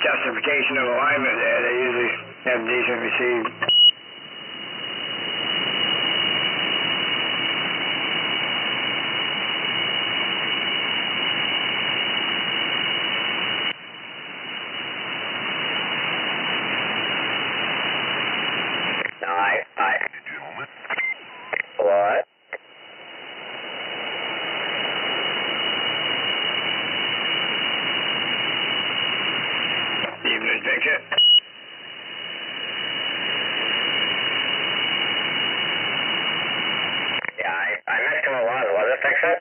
justification of alignment there. They usually have decent receive. What? Evening picture. Yeah, I missed him a lot. Was it fix it?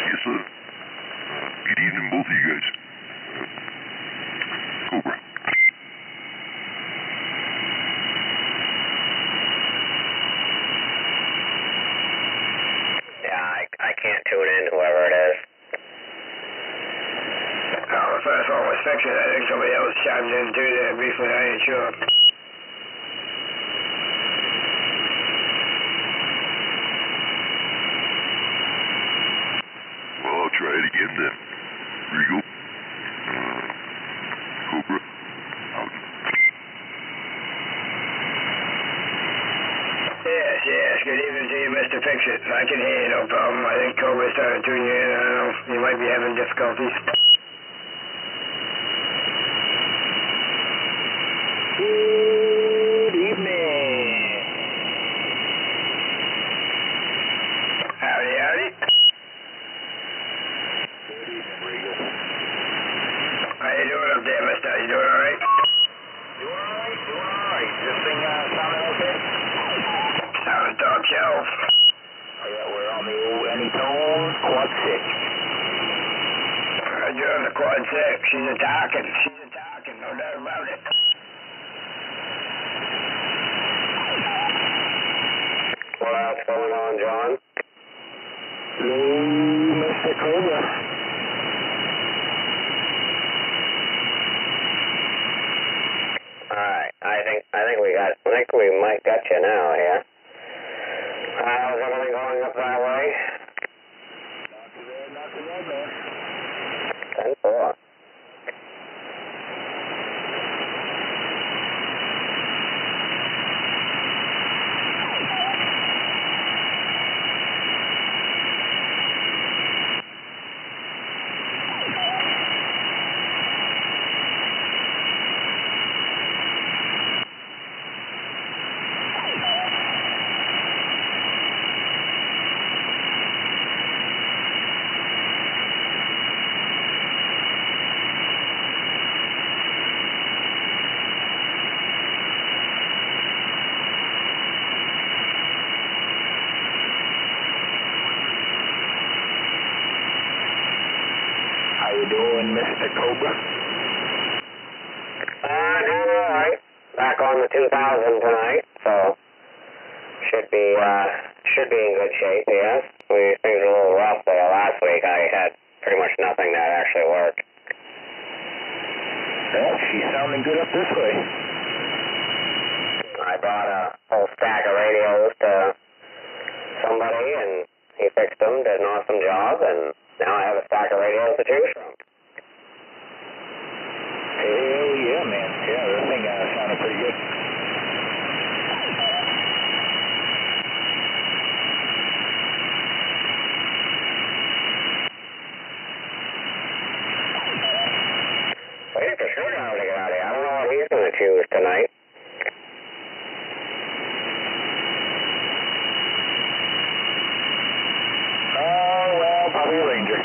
Yes, sir. Good evening, both of you guys. Cobra. Yeah, I can't tune in, whoever it is. Oh, the first one was fixing. I think somebody else chimed in too there briefly. I ain't sure. Well, I'll try it again then. Regal. Cobra. Out. Yes. Good evening to you, Mr. Fix-It. I can hear you, no problem. I think Cobra's starting to tune you in. I don't know. You might be having difficulties. Good evening. Howdy. Good evening, Regal. How you doing up there, mister? You doing all right? Doing all right. This thing sounding okay? Sounding top shelf. Oh, yeah, we're on the old Anytone Quad 6. You're on the Quad 6. She's attacking. No doubt about it. What else going on, John? Hello, Mr. Cobra. Alright, I think we might got you now here. How's everything going up that way? Not too bad, man. 10-4. How you doing, Mr. Cobra? Doing alright. Back on the 2000 tonight, so should be in good shape, yes. Things were a little rough there last week. I had pretty much nothing that actually worked. Well, she's sounding good up this way. I brought a whole stack of radios to somebody, and he fixed them, did an awesome job, and now I have a stack of radios to choose from. Hell yeah, man. Yeah, that thing sounded pretty good. Waiting for Showdown to get out of here. I don't know what he's going to choose tonight. Oh, well, probably a Ranger.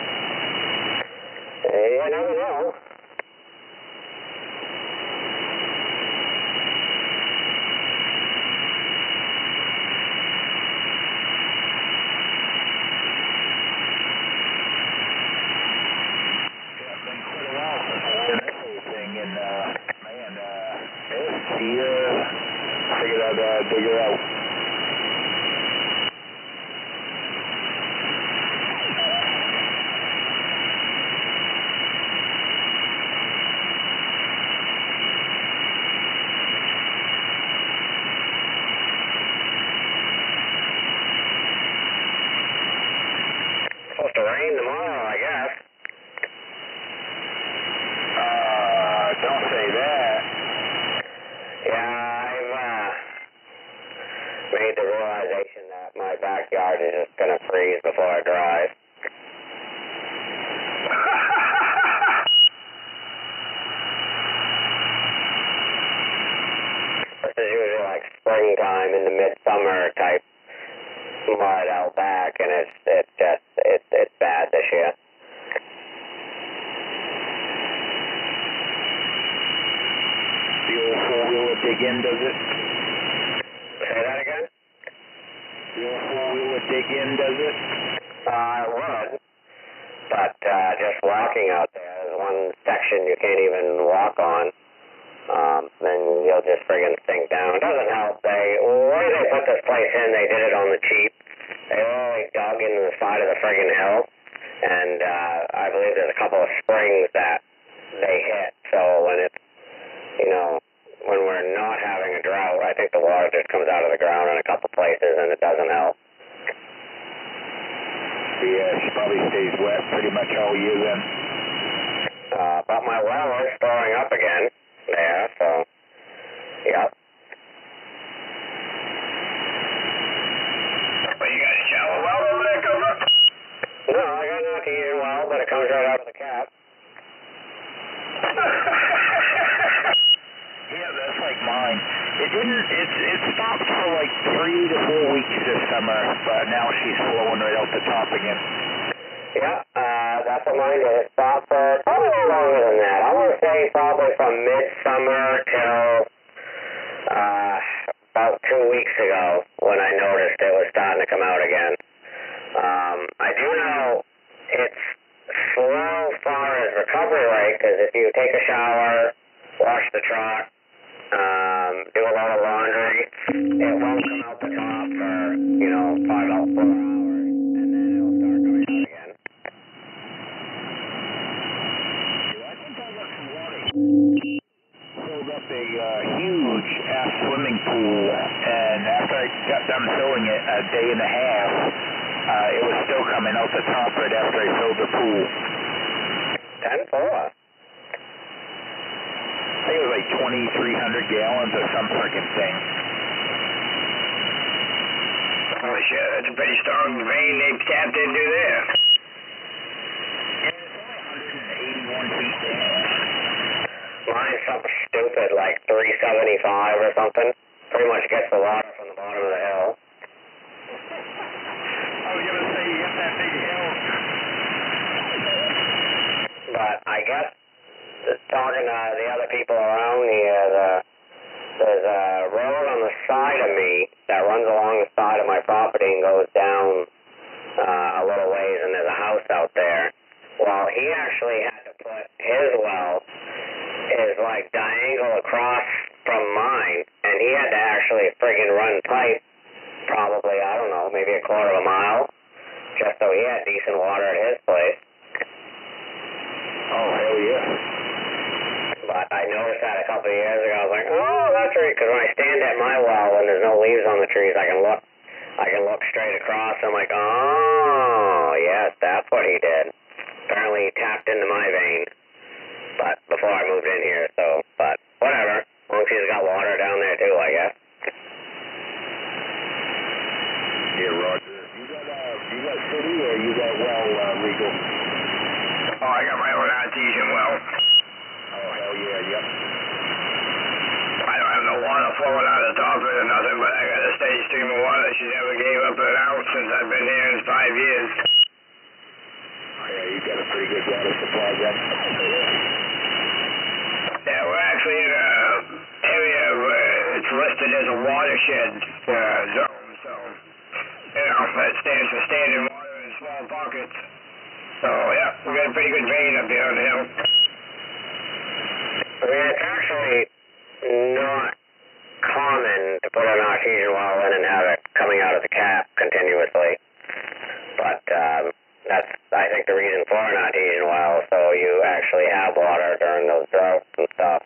You never know. Figured I'd dig her out. Supposed to rain tomorrow, I guess. is just going to freeze before it dries. This is usually like springtime in the midsummer type mud out back, and it's bad this year. The old four-wheeler dig in, does it? Say that again? The old four-wheeler dig in, does it? I would, but just walking out there, there's one section you can't even walk on, and you'll just friggin' sink down. It doesn't help. Where they put this place in, they did it on the cheap. They really dug into the side of the friggin' hill, and I believe there's a couple of springs that they hit, so when it's, when we're not having a drought, I think the water just comes out of the ground in a couple places, and it doesn't help. Yeah, she probably stays wet pretty much all year then. But my well is storing up again there, so, yep. Well, you got a shallow well over there, Cobra? No, I got an artesian well, but it comes right out of the cap. Yeah, that's like mine. It stopped for like 3 to 4 weeks this summer, but now she's flowing right out the top again. Yeah, that's what mine did. It stopped for probably longer than that. I want to say probably from midsummer till about 2 weeks ago when I noticed it was starting to come out again. I do know it's slow as far as recovery rate, because if you take a shower, wash the truck, do a lot of laundry, it won't come out the top for, probably about 4 hours, and then it'll start coming out again. I think I got some water. Filled up a huge ass swimming pool, and after I got done filling it a day and a half, it was still coming out the top right after I filled the pool. 10-4. I think it was like 2,300 gallons or some freaking thing. Oh, shit, that's a pretty strong vein they tapped into there. And it's only 181 feet down. Mine's something stupid, like 375 or something. Pretty much gets the water from the bottom of the hill. I was going to say, you got that big hill. But I guess, talking to the other people around here, there's a road on the side of me that runs along the side of my property and goes down a little ways, and there's a house out there. Well, he actually had to put his well is like diagonal across from mine, and he had to actually friggin' run pipe probably, I don't know, maybe a quarter of a mile, just so he had decent water at his place. Oh, hell yeah. But I noticed that a couple of years ago. I was like, oh, that's right, because when I stand at my well and there's no leaves on the trees, I can look straight across. I'm like, oh, yes, that's what he did. Apparently he tapped into my vein, but before I moved in here, but whatever. As long as he's got water down there too, I guess. Yeah, Roger. You got city or you got well, Regal? Oh, I got my own artesian well. Oh, hell yeah, yep. I don't have no water flowing out the top of it or nothing, but I got a steady stream of water. She never gave up an ounce since I've been here in 5 years. Yeah, you got a pretty good water supply then. Yeah, we're actually in an area where it's listed as a watershed zone, so, that stands for standing water in small pockets. So, yeah, we got a pretty good vein up here on the hill. I mean, it's actually not common to put an artesian well in and have it coming out of the cap continuously. But that's, I think, the reason for an artesian well, so you actually have water during those droughts and stuff.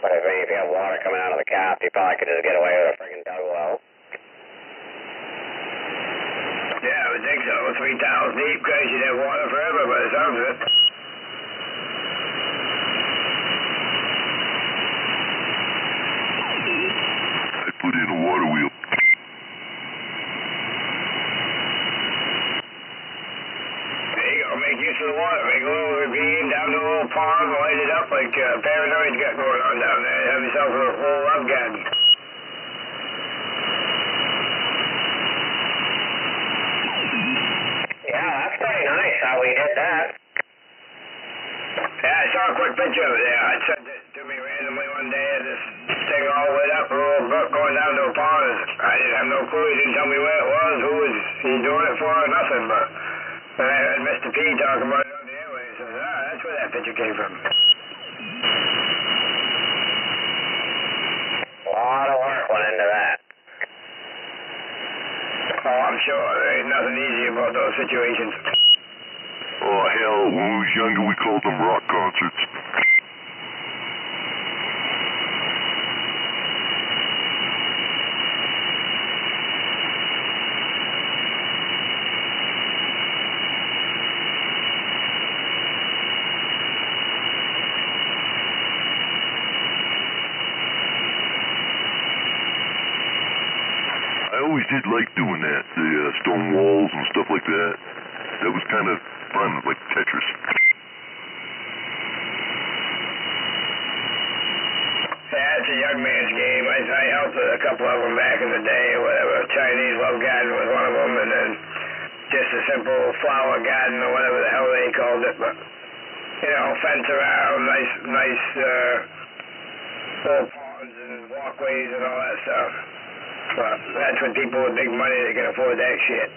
But if you have water coming out of the cap, you probably could just get away with a freaking dug well. Yeah, I would think so. 3 tiles deep, because you'd have water forever by the sounds of it. I put in a water wheel. water, make a little ravine down to a little pond, light it up like Paranoid's got going on down there. Have yourself a little love garden. Yeah, that's pretty nice how we did that. Yeah, I saw a quick picture of it there. I sent it to me randomly one day, and this thing all lit up, a little brook going down to a pond. I didn't have no clue. He didn't tell me where it was, who was he doing it for, or nothing. But when I heard Mr. P talk about it on the airways, I said, that's where that picture came from. A lot of work went into that. Oh, I'm sure. There ain't nothing easy about those situations. Oh, hell, when we was younger, we called them rock concerts. I always did like doing that, the stone walls and stuff like that. That was kind of fun, like Tetris. Yeah, it's a young man's game. I helped with a couple of them back in the day, or whatever. Chinese love garden was one of them, and then just a simple flower garden or whatever the hell they called it. But, you know, fence around, nice little ponds and walkways and all that stuff. But that's when people with big money, they can afford that shit.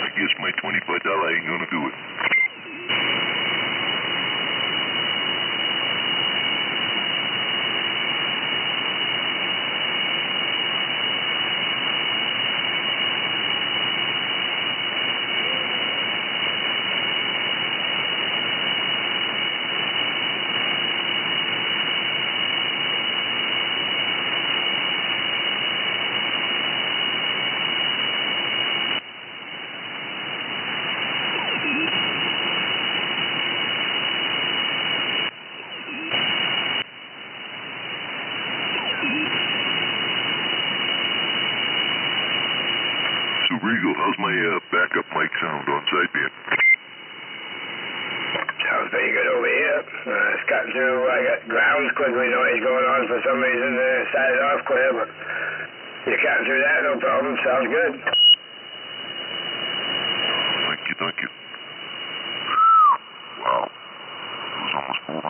I guess my $25 ain't gonna do it. So, Regal, how's my backup mic sound on sideband? Sounds pretty good over here. It's cutting through. I got ground squiggly noise going on for some reason. Started off clear, but you're cutting through that, no problem. Sounds good. Thank you. Wow. It was almost 400.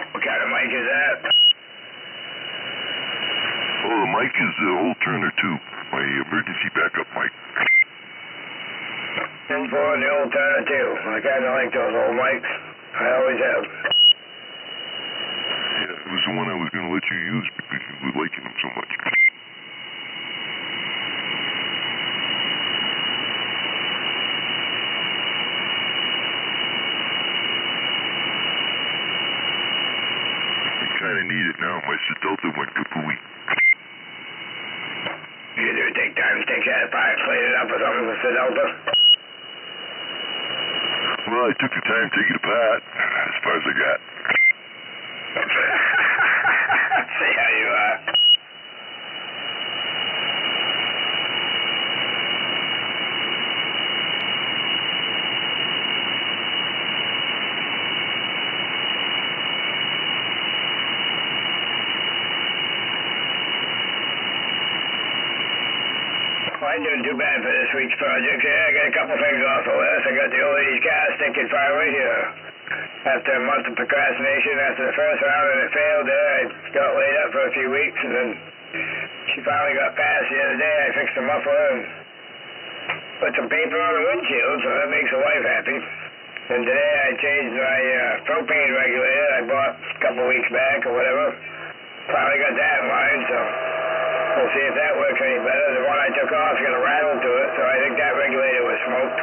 What kind of mic is that? Oh, the mic is the old Turner 2, my emergency backup mic. In for the old Turner 2. I kind of like those old mics. I always have. Yeah, it was the one I was going to let you use because you were liking them so much. I kind of need it now. My Delta went kapooey. You do take time to take that apart, clean it up or something with the Delta? Well, I took the time to take it apart, as far as I got. See how you are. Well, I ain't doing too bad for this week's project. Yeah, I got a couple things off the list. I got the old lady's car stinking fire right here. After a month of procrastination, after the first round and it failed there, I got laid up for a few weeks, and then she finally got passed the other day. I fixed the muffler and put some paper on the windshield, so that makes the wife happy. And today I changed my propane regulator I bought a couple weeks back or whatever. Finally got that in line, so we'll see if that works any better. The one I took off is going to rattle to it, so I think that regulator was smoked.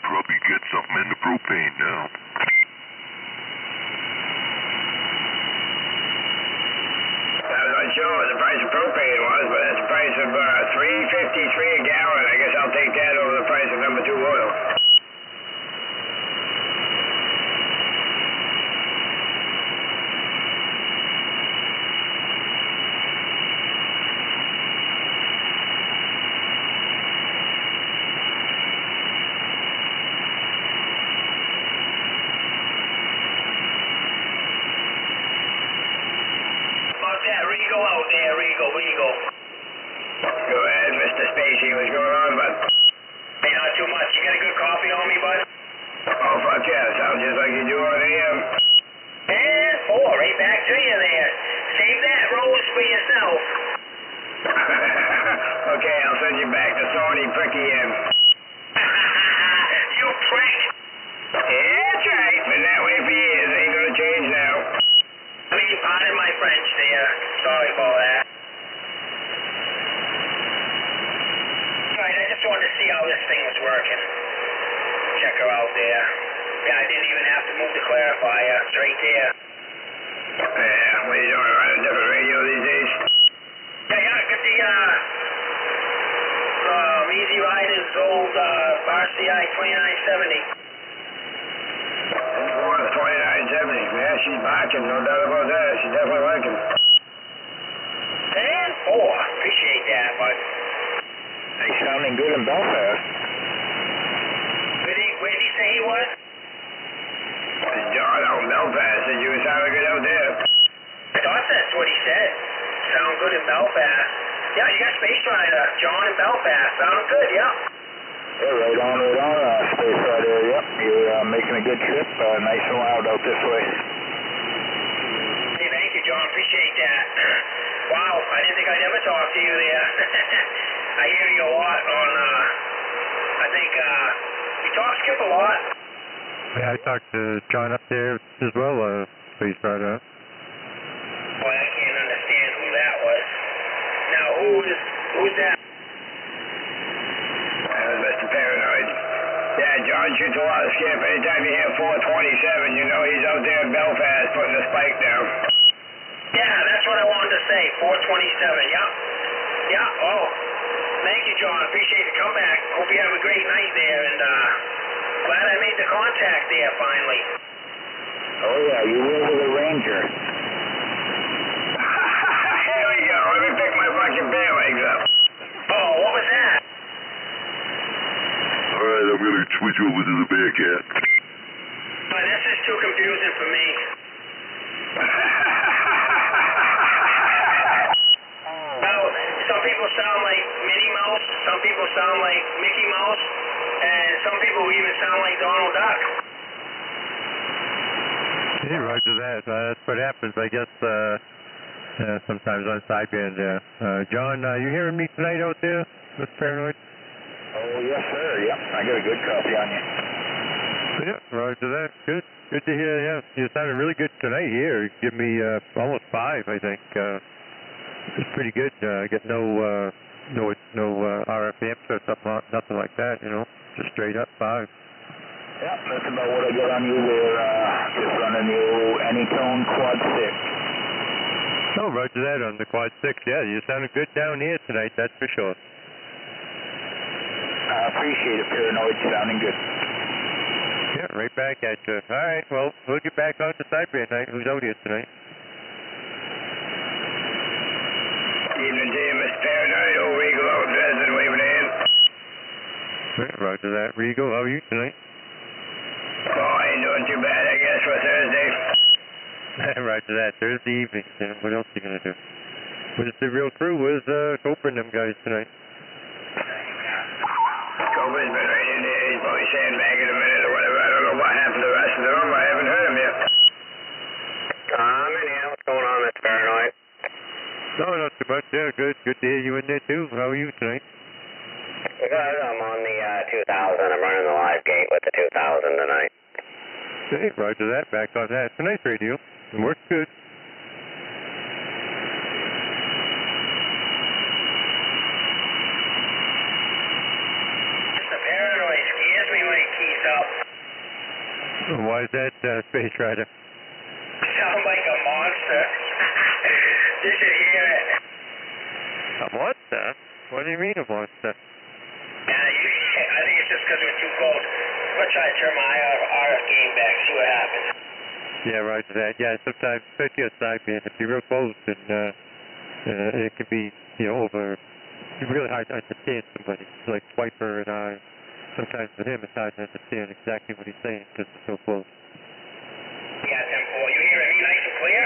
Probably get something in the propane now. I'm not sure what the price of propane was, but that's the price of $3.53 a gallon. I guess I'll take that over the price of number 2 oil. Regal out there, Regal. Go ahead, Mr. Spacey. What's going on, bud? Hey, not too much. You got a good coffee on me, bud? Oh, fuck yeah. Sounds just like you do on AM. And 4, right back to you there. Save that rose for yourself. Okay, I'll send you back to Thorny Pricky M. You prick. Yeah, that's right. Been that way for years. Ain't gonna change now. I mean, pardon my French there. Sorry about that. Alright, I just wanted to see how this thing was working. Check her out there. Yeah, I didn't even have to move the clarifier. It's right there. Yeah, what are you doing? On a different radio these days? Yeah, got the, Easy Rider's old, RCI 2970. Oh, 2970. Yeah, she's barking. No doubt about that. She's definitely liking it. And 4. Appreciate that, bud. He's sounding good in Belfast. Where did he say he was? John out in Belfast said you were sounding good out there. I thought that's what he said. Sound good in Belfast. Yeah, you got Space Rider, John in Belfast. Sounds good, yeah. Yeah, right on, Space Rider. Yep, you're making a good trip. Nice and loud out this way. Hey, thank you, John. Appreciate that. Wow, I didn't think I'd ever talk to you there. I hear you a lot on, I think, you talk Skip a lot. Yeah, I talked to John up there as well, Space Rider. Boy, I can't understand who that was. Now, who's that? That was Mr. Paranoid. Yeah, John shoots a lot of Skip. Anytime you hear 427, you know he's out there in Belfast putting the spike down. Yeah, that's what I wanted to say. 427, yeah. Yeah, oh. Thank you, John. Appreciate the comeback. Hope you have a great night there, and glad I made the contact there finally. Oh, yeah, you were with a Ranger. Here we go. Let me pick my fucking bear legs up. Oh, what was that? Alright, I'm gonna switch over to the Bearcat. This is too confusing for me. Now, some people sound like Minnie Mouse, some people sound like Mickey Mouse, and some people even sound like Donald Duck. Hey, roger that. That's what happens, I guess, sometimes on sideband. John, you hearing me tonight out there, Mr. Paranoid? Oh, yes, sir. Yep, I got a good copy on you. Yeah, roger that. Good to hear. Yeah, you sounded really good tonight here. You give me almost 5, I think. It's pretty good. I get no RF amps or something, nothing like that. You know, just straight up 5. Yep, that's about what I got on you there. Just running the old Anytone Quad 6. Oh, roger that on the Quad 6. Yeah, you sounded good down here tonight. That's for sure. I appreciate it, Paranoid. Sounding good. Yeah, right back at you. All right, well, we'll get back on to sideband night. Who's out here tonight? Evening to you, Mr. Paranoid. Old Regal out in Dresden waving in. Yeah, roger that. Regal, how are you tonight? Oh, I ain't doing too bad, I guess, for Thursday. Roger that. Thursday evening. Yeah, what else are you going to do? Where's the real crew? Where's Cooper and them guys tonight? Cooper's been right in there. He's probably sandbagging a minute or whatever. I don't know what happened to the rest of the room. I haven't heard him yet. I'm in here. What's going on, Mr. Paranoid? No, not too much. Yeah, good. Good to hear you in there, too. How are you tonight? Good. I'm on the 2000. I'm running the live gate with the 2000 tonight. Hey, roger that. Back on that. It's a nice radio. It works good. Mr. Paranoid scares me when he keys up. Why is that, Space Rider? Sound like a monster. You should hear it. A monster? What do you mean a monster? I think it's just because we're too close. I'm going to try to turn my RF game back, see what happens. Yeah, roger that. Yeah, sometimes, especially on sideband, if you're real close, then it can be, it's really hard to understand somebody. Like Swiper and I, sometimes with him, it's hard to understand exactly what he's saying because it's so close. Yeah, 10-4. You hearing me nice and clear?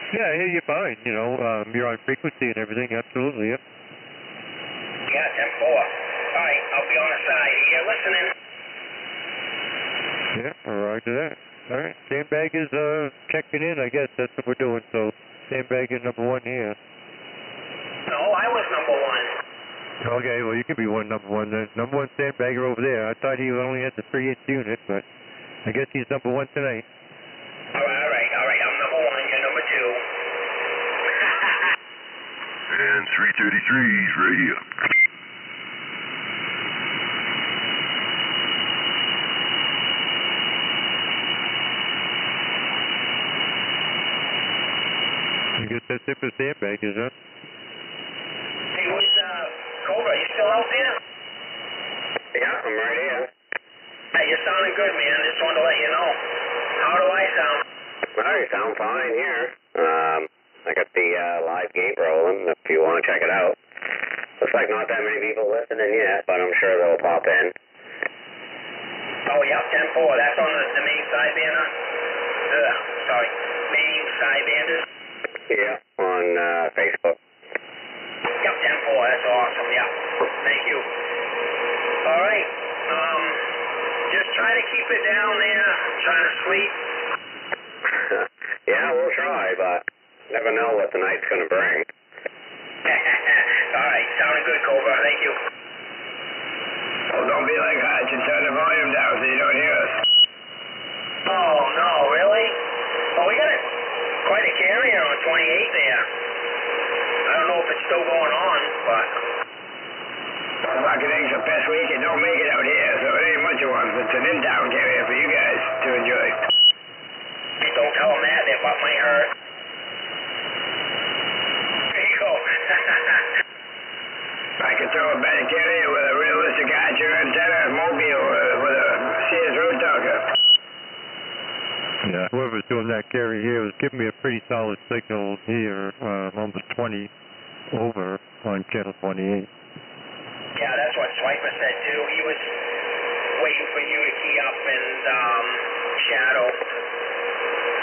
Yeah, I hear you fine. You know, you're on frequency and everything. Absolutely, yep. Yeah, 10-4. All right, I'll be on the side here listening. Yeah, roger that. All right, sandbag is checking in. I guess that's what we're doing. So sandbag is number one here. No, I was number one. Okay, well you could be number one then. Number one sandbagger over there. I thought he only had the 3-inch unit, but I guess he's number one tonight. All right. I'm number one. You're number two. And 333's radio. I guess that's it for sandbaggers, huh? Hey, what's Cobra? You still out there? Yeah, I'm right here. Hey, you're sounding good, man. Just wanted to let you know. How do I sound? Well, you sound fine here. I got the live gate rolling if you want to check it out. Looks like not that many people listening yet, but I'm sure they'll pop in. Oh, yep, 10-4. That's on the main sidebander? Main sidebanders? Yeah, on Facebook. Yep, 10-4. That's awesome. Yep. Thank you. All right. Just try to keep it down there. Trying to sleep. Yeah, we'll try, but never know what the night's going to bring. All right. Sounding good, Cobra. Thank you. Well, don't be like Hutch and turn the volume down so you don't hear us. Oh, no, really? Well, we got quite a carrier on 28 there. I don't know if it's still going on, but... Marketing's the best week. It don't make it out here, so it ain't much of one. It's an in-town carrier for you guys to enjoy. Hey, don't tell them that. Their butt might hurt. There you go. I could throw a better carrier with a realistic Archer antenna mobile with a Sears road talker. Yeah, whoever's doing that carry here was giving me a pretty solid signal here, almost 20 over on channel 28. Yeah, that's what Swiper said too. He was waiting for you to key up and shadow,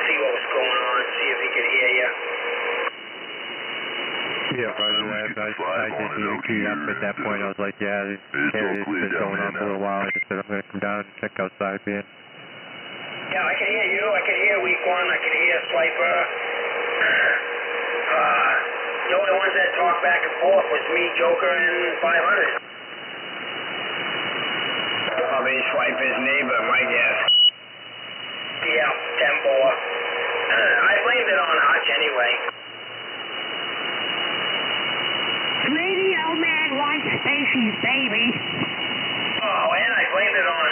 see what was going on, see if he could hear you. Yeah, I didn't even key up at that point. I was like, yeah, this carrier's been going on for a little while. I just said I'm going to come down and check out sideband. Yeah, I can hear you. I can hear week one. I can hear Swiper. The only ones that talked back and forth was me, Joker, and 500. Probably Swiper's neighbor, my guess. Yeah, 10-4. I blamed it on Hutch anyway. Radioman260, baby. Oh, and I blamed it on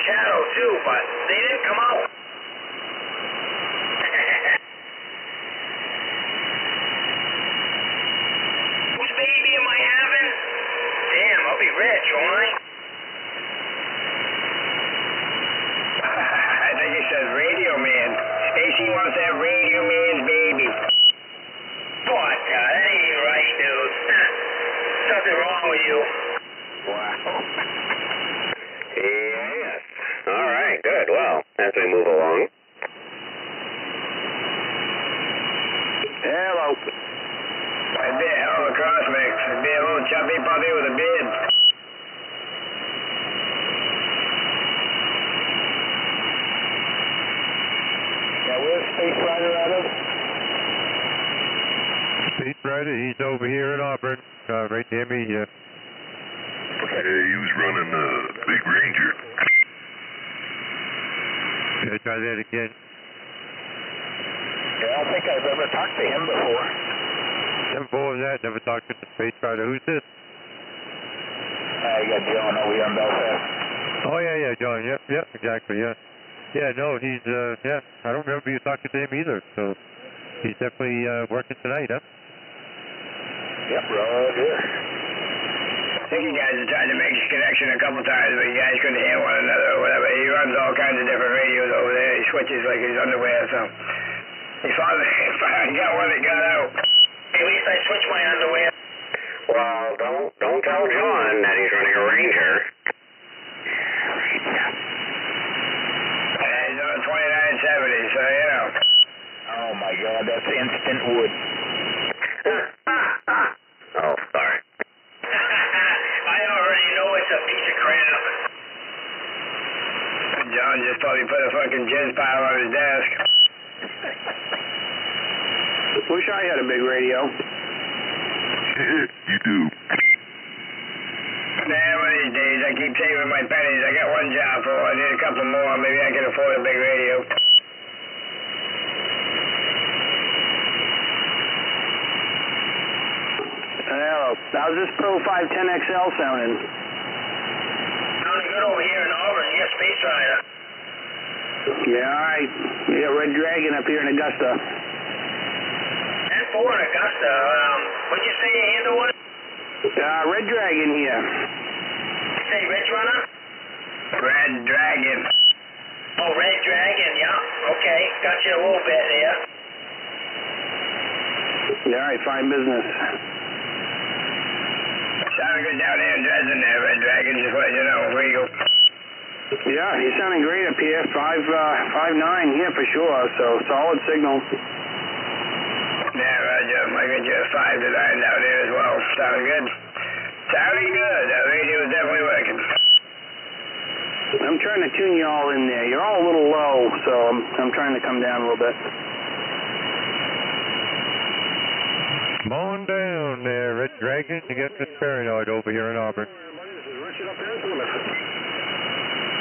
Shadow too, but they didn't come out. Whose baby am I having? Damn, I'll be rich, won't I? I think he says Radio Man. Stacy wants to have Radio Man's baby. What? That ain't right, dude. Something wrong with you. Wow. Yes. All right, good. Well, as we move along. Hello. That'd be a hell of a cross mix. It'd be a little chubby puppy with a beard. Yeah, where's Space Rider out of? Space Rider, he's over here in Auburn, right near me here. Yeah, he was running a big Ranger. Should I try that again? Yeah, I don't think I've ever talked to him before. Never before that, never talked to the Space Rider. Who's this? You got John over here in Belfast. Oh, yeah, John. Yep, exactly, yeah. Yeah, no, he's, I don't remember you talking to him either, so he's definitely working tonight, huh? Yep, Roger. I think you guys have tried to make a connection a couple times, but you guys couldn't hear one another or whatever. He runs all kinds of different radios over there. He switches like his underwear, so he finally got one that got out. At least I switched my underwear. Well, don't tell John that he's running a Ranger. And he's on 2970, so, you know. Yeah, that's instant wood. Oh, sorry. I already know it's a piece of crap. John just probably put a fucking jizz pile on his desk. Wish I had a big radio. You do. Nah, one of these days, I keep saving my pennies. I got one job for, I need a couple more. Maybe I can afford a big radio. Hello. How's this Pro 510XL sounding? Sounding good over here in Auburn. You got Space Rider. Yeah, all right. We got Red Dragon up here in Augusta. 10-4 in Augusta. What'd you say your handle was? Red Dragon here. You say Ridge Runner? Red Dragon. Oh, Red Dragon, yeah. Okay, got you a little bit there. Yeah, all right, fine business. Sounding good down there in Dresden there, Red Dragon. Just let you know, Regal. Yeah, you're sounding great up here. 5.9 here for sure, so solid signal. Yeah, Roger. I got you a 5 to 9 down there as well. Sounding good. Sounding good. That radio is definitely working. I'm trying to tune you all in there. You're all a little low, so I'm trying to come down a little bit. Come on down there, Red Dragon. You get this paranoid over here in Auburn.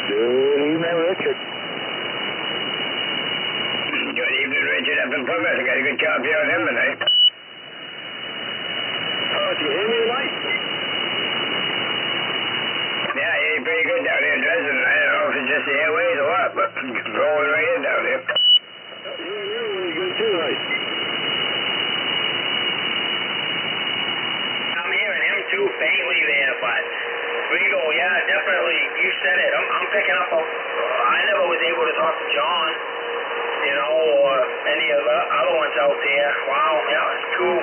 Good evening, Richard. Good evening, Richard, up in Plymouth. I got a good copy on him tonight. Oh, do you hear me tonight? Yeah, he's pretty good down here in Dresden. I don't know if it's just the airways or what, but rolling right in down here. You're really good too, right? I'm hearing him too faintly there, but Regal, yeah, definitely. You said it. I'm picking up. I never was able to talk to John, you know, or any of the other ones out there. Wow, yeah, it's cool.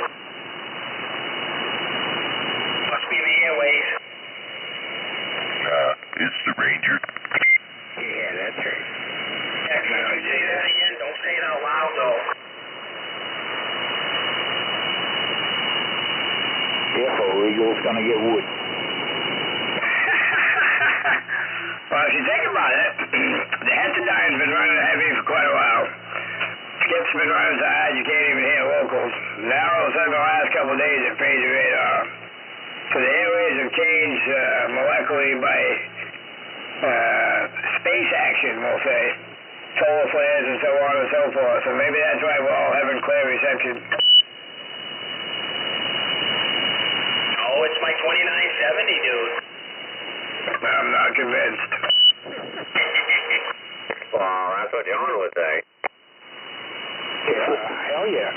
Must be the airways. It's the Ranger. Yeah, that's right. Yeah, can you say that again? Don't say it out loud, though. Careful, Regal's gonna get wood. Well, if you think about it, the Heterodyne's been running heavy for quite a while. Skip's been running so hard you can't even hear locals. Now, all of a sudden, the last couple of days, it fades right off. So the airways have changed molecularly by space action, we'll say. Solar flares and so on and so forth. So maybe that's why we're all having clear reception. Oh, it's my 2970, dude. I'm not convinced. Well, that's what John would say. Yeah, hell yeah.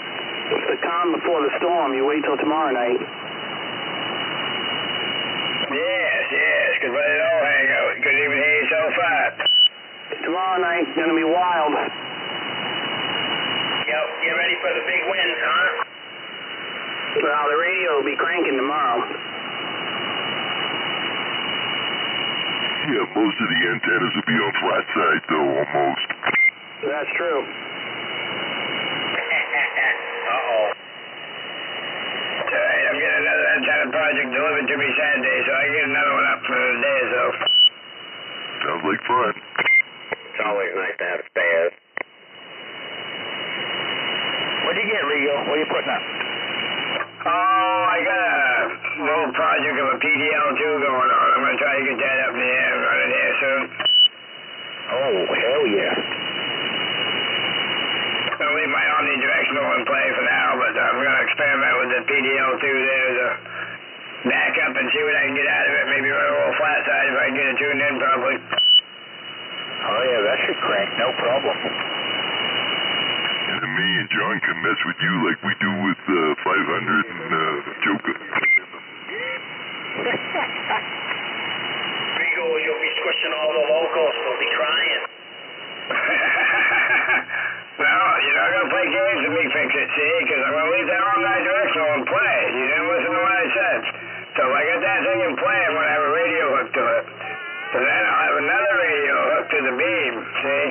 It's the calm before the storm. You wait till tomorrow night. Yes, because let it all hang out. You couldn't even hear yourself out. Tomorrow night's gonna be wild. Yep, get ready for the big winds, huh? Well, the radio will be cranking tomorrow. Yeah, most of the antennas will be on flat side, though, almost. That's true. Uh-oh. Alright, I'm getting another antenna project delivered to me Saturday, so I can get another one up for a day or so. Sounds like fun. It's always nice to have spares. What'd you get, Regal? What are you putting up? Oh, I got a little project of a PDL2 going on. I'm going to try to get that up in the air and run it here soon. Oh, hell yeah. I'm going to leave my omnidirectional in play for now, but I'm going to experiment with the PDL2 there as a backup and see what I can get out of it. Maybe run a little flat side if I can get it tuned in properly. Oh yeah, that should crank, no problem. And then me and John can mess with you like we do with 500 and Joker. Regal, you'll be squishing all the locals. We'll be crying. No, you're not going to play games with me, Fix-It, see? Because I'm going to leave that omnidirectional in play. You didn't listen to what I said. So if I get that thing in play, I'm going to have a radio hooked to it. So then I'll have another radio hooked to the beam, see?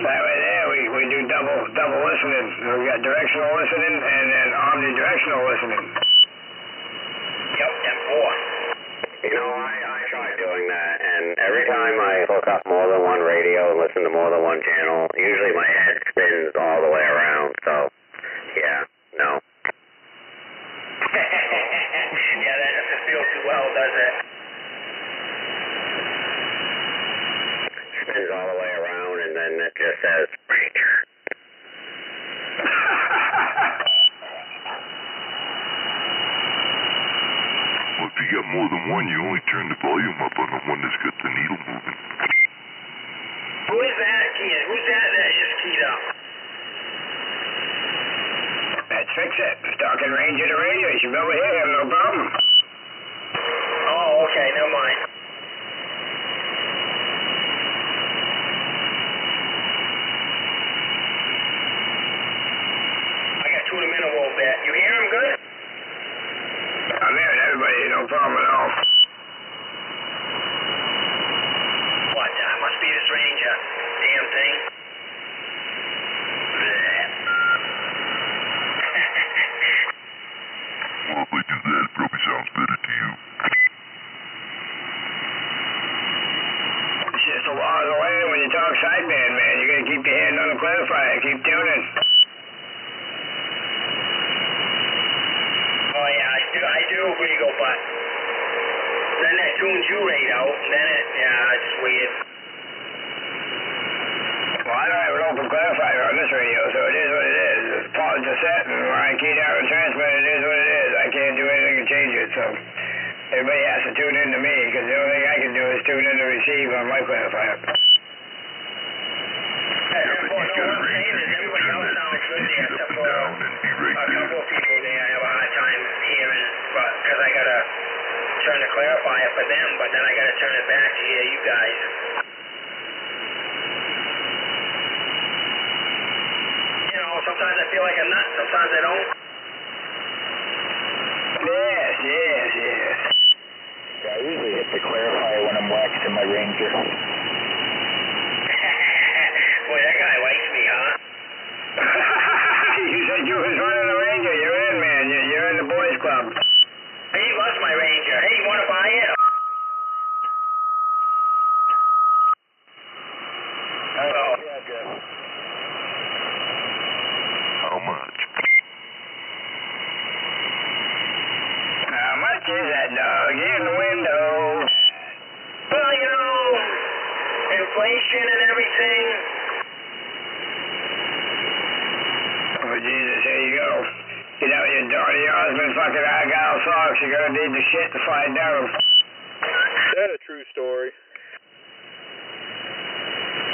That way there, we do double double listening. We got directional listening and then omnidirectional listening. Yep, M4. You know, I tried doing that, and every time I hook up more than one radio and listen to more than one channel, usually my head spins all the way around, so, yeah, no. Yeah, that doesn't feel too well, does it? Spins all the way around, and then it just says, Ranger. Well, if you got more than one, you only turn the volume up on the one that's got the needle moving. Who is that keying? Who's that just keyed up? Let's fix it. Talking Ranger to radio. You should be able to hear him, no problem. Oh, okay, never mind. I got to tune him in a little bit. You hear him good? I'm hearing everybody, no problem at all. What? Must be this Ranger. Damn thing. Well, if I do that, it probably sounds better to you. It's just a law of the land when you talk sideband, man. You gotta keep your hand on the clarifier, keep tuning. Oh yeah, I do, Regal, but then that tunes you right out, and then it's weird. Well, I don't have an open clarifier on this radio, so it is what it is. It's pods are set, and when I key down and transmit, it is what it is. I can't do anything to change it, so everybody has to tune in to me, because the only thing I can do is tune in to receive on my clarifier. Everybody else sounds good there, except for a couple of people there I have a hard time hearing, but because I got to turn the clarifier for them, but then I got to turn it back to hear you guys. You know, sometimes I feel like a nut, sometimes I don't. Yes. Yeah, I usually hit the clarifier when I'm waxing my Ranger. Boy, that guy likes me, huh? You said you was running a Ranger. You're in, man. You're in the boys club. He loves my Ranger. Hey, you want to buy it? How much? How much is that dog in the window? Well, you know, inflation and everything. Oh, Jesus, here you go. You know, your daughter, your husband, fucking Argyle socks. You're gonna need the shit to find out. Is that a true story?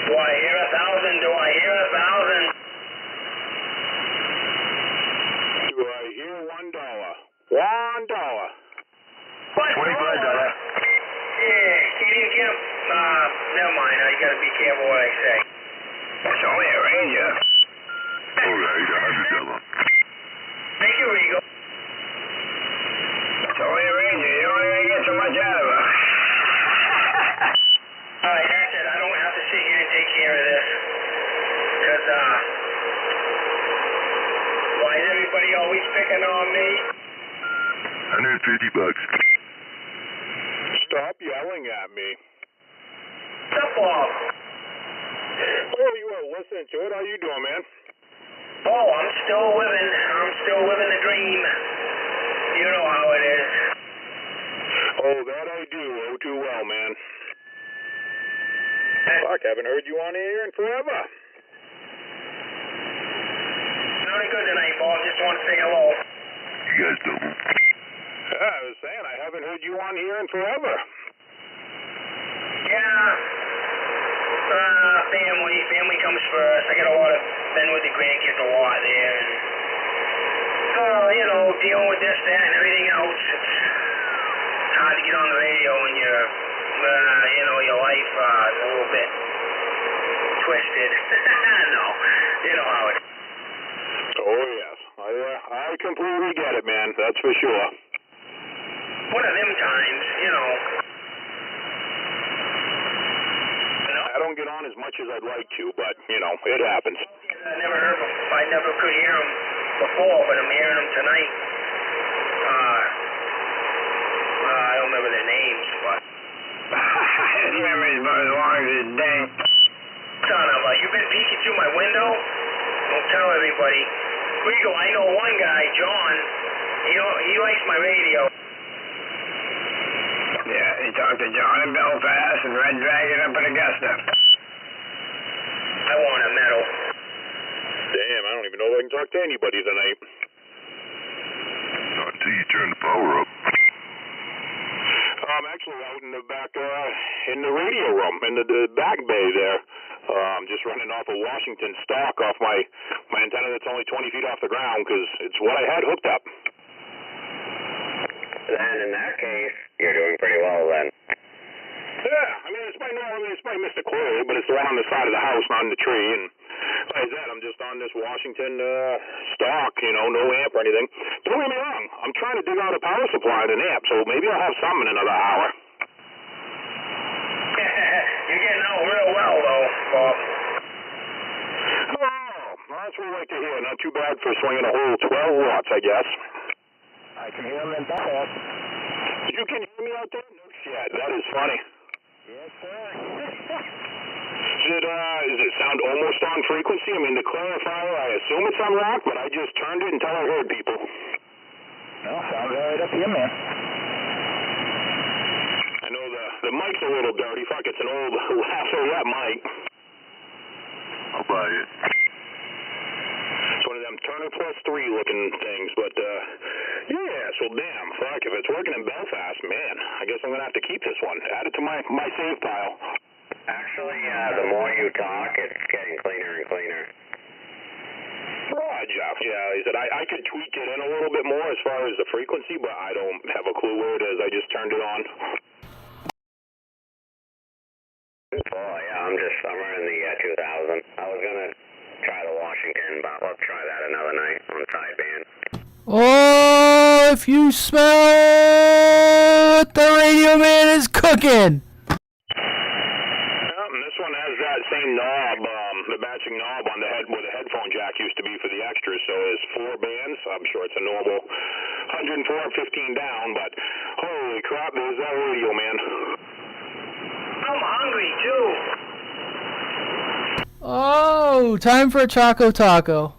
Do I hear 1,000? Do I hear 1,000? Do I hear $1? $1. What? $25. Yeah, can't even get him. Never mind. You gotta be careful what I say. It's only a Ranger. All right, $100. Thank you, Regal. It's only a Ranger. You're only gonna get so much out of her. All right, that's it. I don't have to sit here and take care of this. Because, why is everybody always picking on me? $150. Stop yelling at me. What's up, Bob? Oh, you are listening to it. How you doing, man? Oh, I'm still living. I'm still living the dream. You know how it is. Oh, that I do. Oh, too well, man. Fuck, haven't heard you on here in forever. Sounding good tonight, Bob. Just want to say hello. You guys double. Yeah, I was saying, I haven't heard you on here in forever. Yeah. Family comes first. I got a lot of, been with the grandkids a lot there. And, you know, dealing with this, that, and everything else. It's hard to get on the radio when you're, you know, your life is a little bit twisted. No, you know how it is. Oh, yes. I completely get it, man. That's for sure. One of them times, you know. I don't get on as much as I'd like to, but, you know, it happens. I never could hear them before, but I'm hearing them tonight. I don't remember their names, but... His memory's about as long as his day. Son of a, you've been peeking through my window? Don't tell everybody. Rico, I know one guy, John. He likes my radio. Yeah, he talked to John in Belfast and Red Dragon up in Augusta. I want a medal. Damn, I don't even know if I can talk to anybody tonight. Not until you turn the power up. I'm actually out in the back, in the radio room, in the back bay there. I'm just running off a Washington stock off my antenna that's only 20 feet off the ground because it's what I had hooked up. Then in that case, you're doing pretty well then. Yeah, I mean, it's by Mr. Cleary, but it's the one on the side of the house, not in the tree. And like I said, I'm just on this Washington stock, you know, no amp or anything. Don't get me wrong, I'm trying to dig out a power supply and an amp, so maybe I'll have some in another hour. You're getting out real well, though, Bob. Oh, well, that's what I like to hear. Not too bad for swinging a whole 12 watts, I guess. I can hear them in Belfast. You can hear me out there? No shit, that is funny. Yes, sir. Does it sound almost on frequency? I mean, the clarifier, I assume it's on rock, but I just turned it until I heard people. No, sounds right up here, man. I know the mic's a little dirty. Fuck, it's an old Lafayette mic. I'll buy it. It's one of them Turner Plus 3 looking things, but, yeah, so damn, fuck, if it's working in Belfast, man, I guess I'm gonna have to keep this one. Add it to my save pile. Actually, the more you talk, it's getting cleaner and cleaner. Roger. Yeah, he said I could tweak it in a little bit more as far as the frequency, but I don't have a clue where it is. I just turned it on. Oh, yeah, I'm running the 2000. I was going to try the Washington, but let's try that another night on sideband. Oh, if you smell it, the radio man is cooking. And this one has that same knob, the matching knob on the head where the headphone jack used to be for the extras, so it's 4 bands. I'm sure it's a normal 104, 15 down, but holy crap, there's that radio, man. I'm hungry, too. Oh, time for a Choco Taco.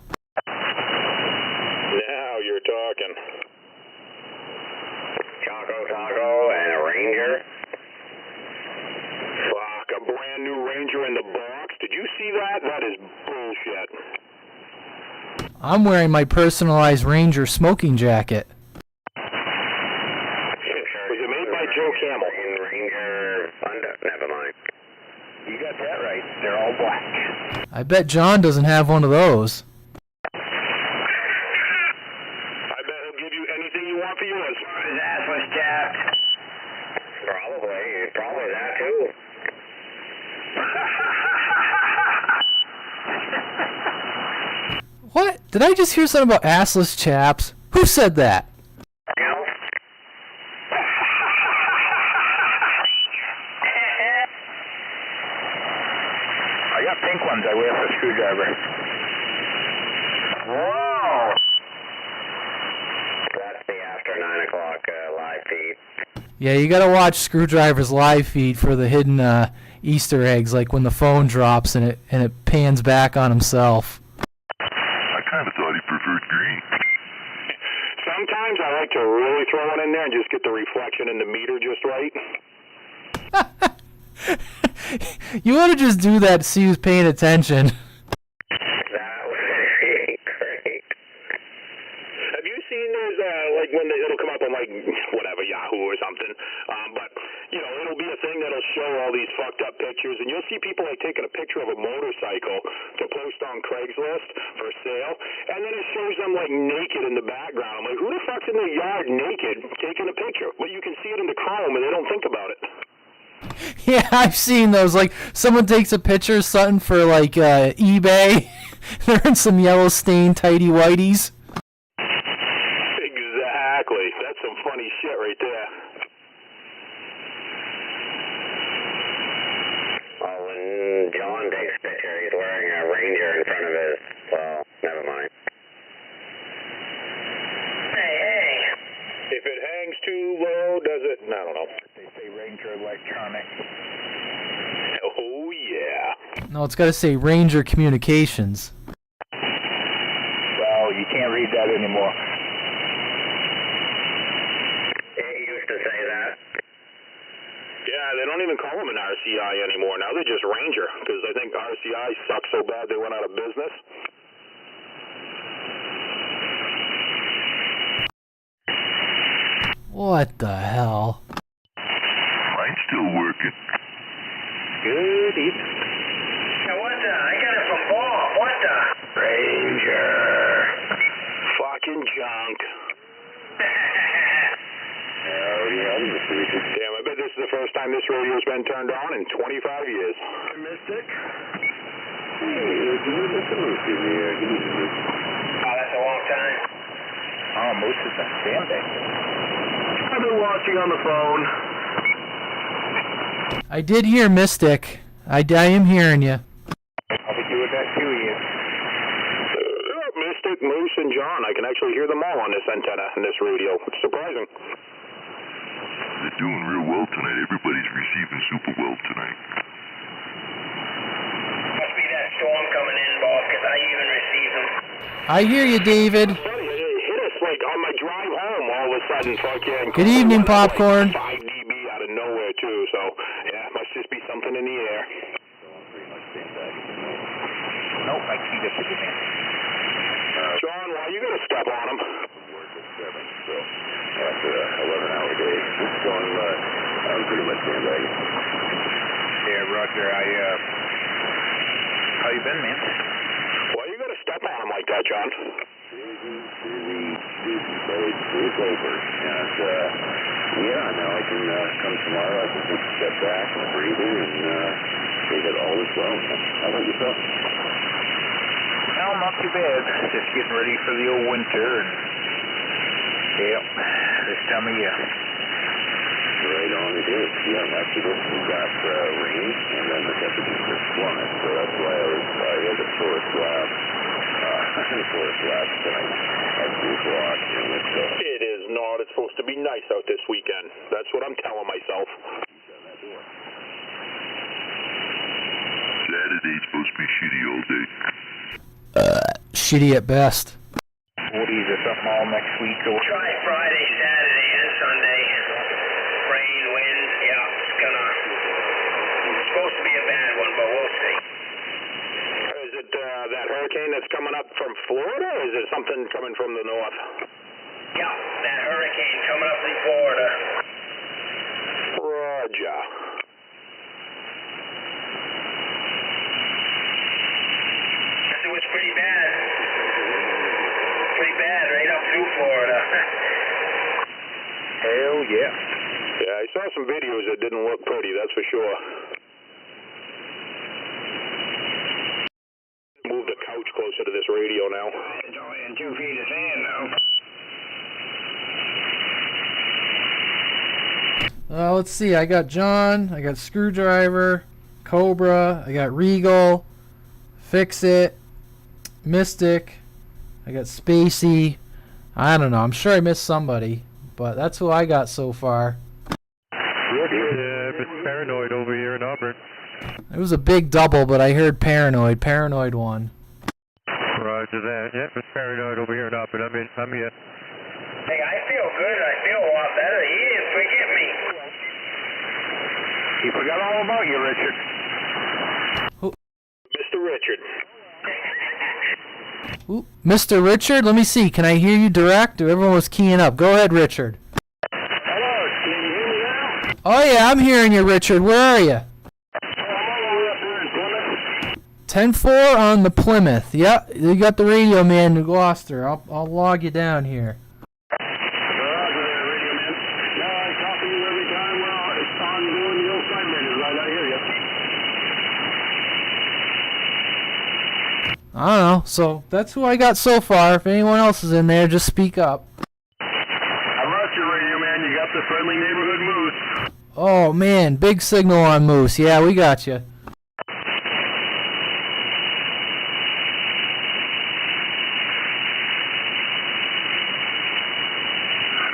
Now you're talking. Choco Taco and a Ranger. Fuck, a brand new Ranger in the box. Did you see that? That is bullshit. I'm wearing my personalized Ranger smoking jacket. Was it made by Joe Camel? Ranger Thunder. Never mind. You got that right. They're all black. I bet John doesn't have one of those. I bet he'll give you anything you want for yours. His ass was jacked. Probably that too. What? Did I just hear something about assless chaps? Who said that? I got pink ones I wear for a screwdriver. Whoa! That's the after 9 o'clock live feed. Yeah, you gotta watch Screwdriver's live feed for the hidden Easter eggs, like when the phone drops and it pans back on himself. I kind of thought he preferred green. Sometimes I like to really throw one in there and just get the reflection in the meter just right. You ought to just do that to see who's paying attention. That would be great. Have you seen those, like when it'll come up on like, whatever, Yahoo or something, but, you know, it'll be a thing that'll show all these fucked up pictures, and you'll see people like taking a picture of a motorcycle to post on Craigslist for sale, and then it shows them like naked in the background. I'm like, who the fuck's in their yard naked taking a picture? But you can see it in the Chrome, and they don't think about it. Yeah, I've seen those. Like, someone takes a picture of something for, like, eBay. They're in some yellow stained tighty whities. Exactly. That's some funny shit right there. Well, when John takes a picture, he's wearing a Ranger in front of his No, it's got to say Ranger Communications. Well, you can't read that anymore. It used to say that. Yeah, they don't even call them an RCI anymore. Now they're just Ranger, because I think RCI sucks so bad they went out of business. What the hell? Mine's still working. Good evening. Yeah, what the? I got it from Bob. What the? Ranger. Fucking junk. Damn, I bet this is the first time this radio's been turned on in 25 years. Mystic? Hey, Moose in here. Oh, that's a long time. Oh, Moose is been standing. I've been watching on the phone. I did hear Mystic. I am hearing you. I'll be doing that to you. Mystic, Moose, and John. I can actually hear them all on this antenna and this radio. It's surprising. They're doing real well tonight. Everybody's receiving super well tonight. Must be that storm coming in, Bob, because I even received them. I hear you, David. It hit us like on my drive home all of a sudden. Fucking. Good evening, Popcorn. Like 5 dB out of nowhere too. So yeah, must just be something in the air. Nope, I keyed up with you, man. John, why are you gonna step on him? After 11-hour day, it's going, I'm pretty much sandbagging. Yeah, Roger, how you been, man? Why are you gonna step on him like that, John? It's over. And, yeah, now I can come tomorrow. I can take a step back and breathing and say that all is well. How about yourself? Well, not too bad. Just getting ready for the old winter and yep, this time of year. Right on it is. Yeah, after this we got rain and then the temperatures are plummet. So that's why I had the forest lab. Forest lab tonight at 2 o'clock. It is not. It's supposed to be nice out this weekend. That's what I'm telling myself. Saturday's supposed to be shitty all day. Shitty at best. 40s or something all next week or Try Friday, Saturday, and Sunday. Rain, wind, yeah, it's supposed to be a bad one, but we'll see. Is it that hurricane that's coming up from Florida, or is it something coming from the north? Yeah, that hurricane coming up from Florida. Roger. It was pretty bad. Pretty bad right up through Florida. hell yeah. Yeah, I saw some videos that didn't look pretty, that's for sure. Move the couch closer to this radio now. It's only in 2 feet of sand, though. Let's see. I got John. I got Screwdriver, Cobra. I got Regal, Fix It, Mystic. I got Spacey. I don't know. I'm sure I missed somebody, but that's who I got so far. Yeah, it's Paranoid over here in Auburn. It was a big double, but I heard Paranoid. Paranoid won. Roger that. Yep, it's Paranoid over here in Auburn. I'm here. Hey, I feel good. I feel a lot better. He didn't forget me. He forgot all about you, Richard. Mr. Richard. Ooh, Mr. Richard, let me see. Can I hear you direct? Or everyone was keying up. Go ahead, Richard. Hello, can you hear me now? Oh, yeah, I'm hearing you, Richard. Where are you? I'm all the way up here in Plymouth. 10-4 on the Plymouth. Yep, you got the radio man in Gloucester. I'll log you down here. Roger there, radio man. No, I talk to you every time. Well, it's on doing the old sideband is right. I hear you. I don't know. So that's who I got so far. If anyone else is in there, just speak up. I'm Roger, radio man. You got the friendly neighborhood moose. Oh, man. Big signal on Moose. Yeah, we got you.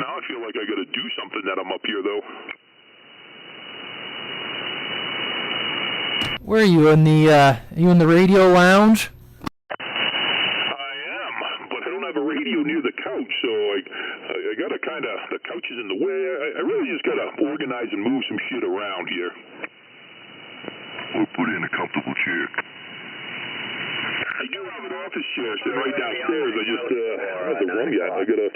Now I feel like I gotta do something that I'm up here, though. Where are you, in the radio lounge? I am, but I don't have a radio near the couch, so I gotta the couch is in the way. I really just gotta organize and move some shit around here. Or put in a comfortable chair. I do have an office chair sitting right downstairs. I just don't have the room yet. I gotta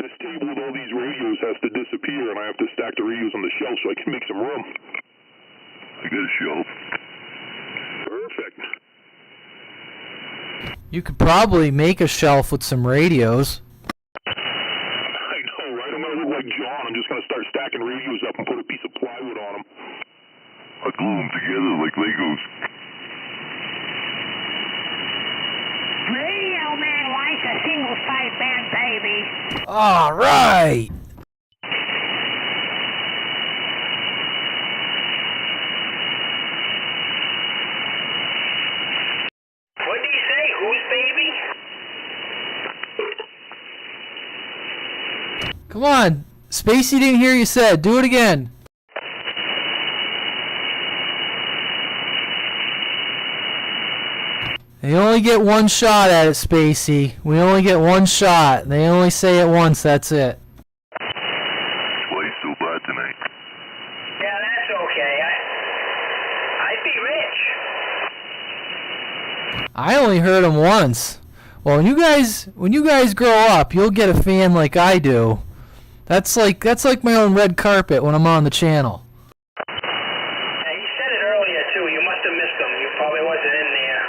this table with all these radios has to disappear, and I have to stack the radios on the shelf so I can make some room. I got a shelf. Perfect. You could probably make a shelf with some radios. I know, right? I'm gonna look like John. I'm just gonna start stacking radios up and put a piece of plywood on them. I glue them together like Legos. Radio Man likes a single sideband, baby. All right. What did he say? Whose baby? Come on. Spacey didn't hear you said. Do it again. They only get one shot at it, Spacey. We only get one shot. They only say it once, that's it. Why you so bad tonight? Yeah, that's okay. I'd be rich. I only heard him once. Well, when you guys grow up, you'll get a fan like I do. That's like my own red carpet when I'm on the channel. Yeah, he said it earlier too. You must have missed him. You probably wasn't in there.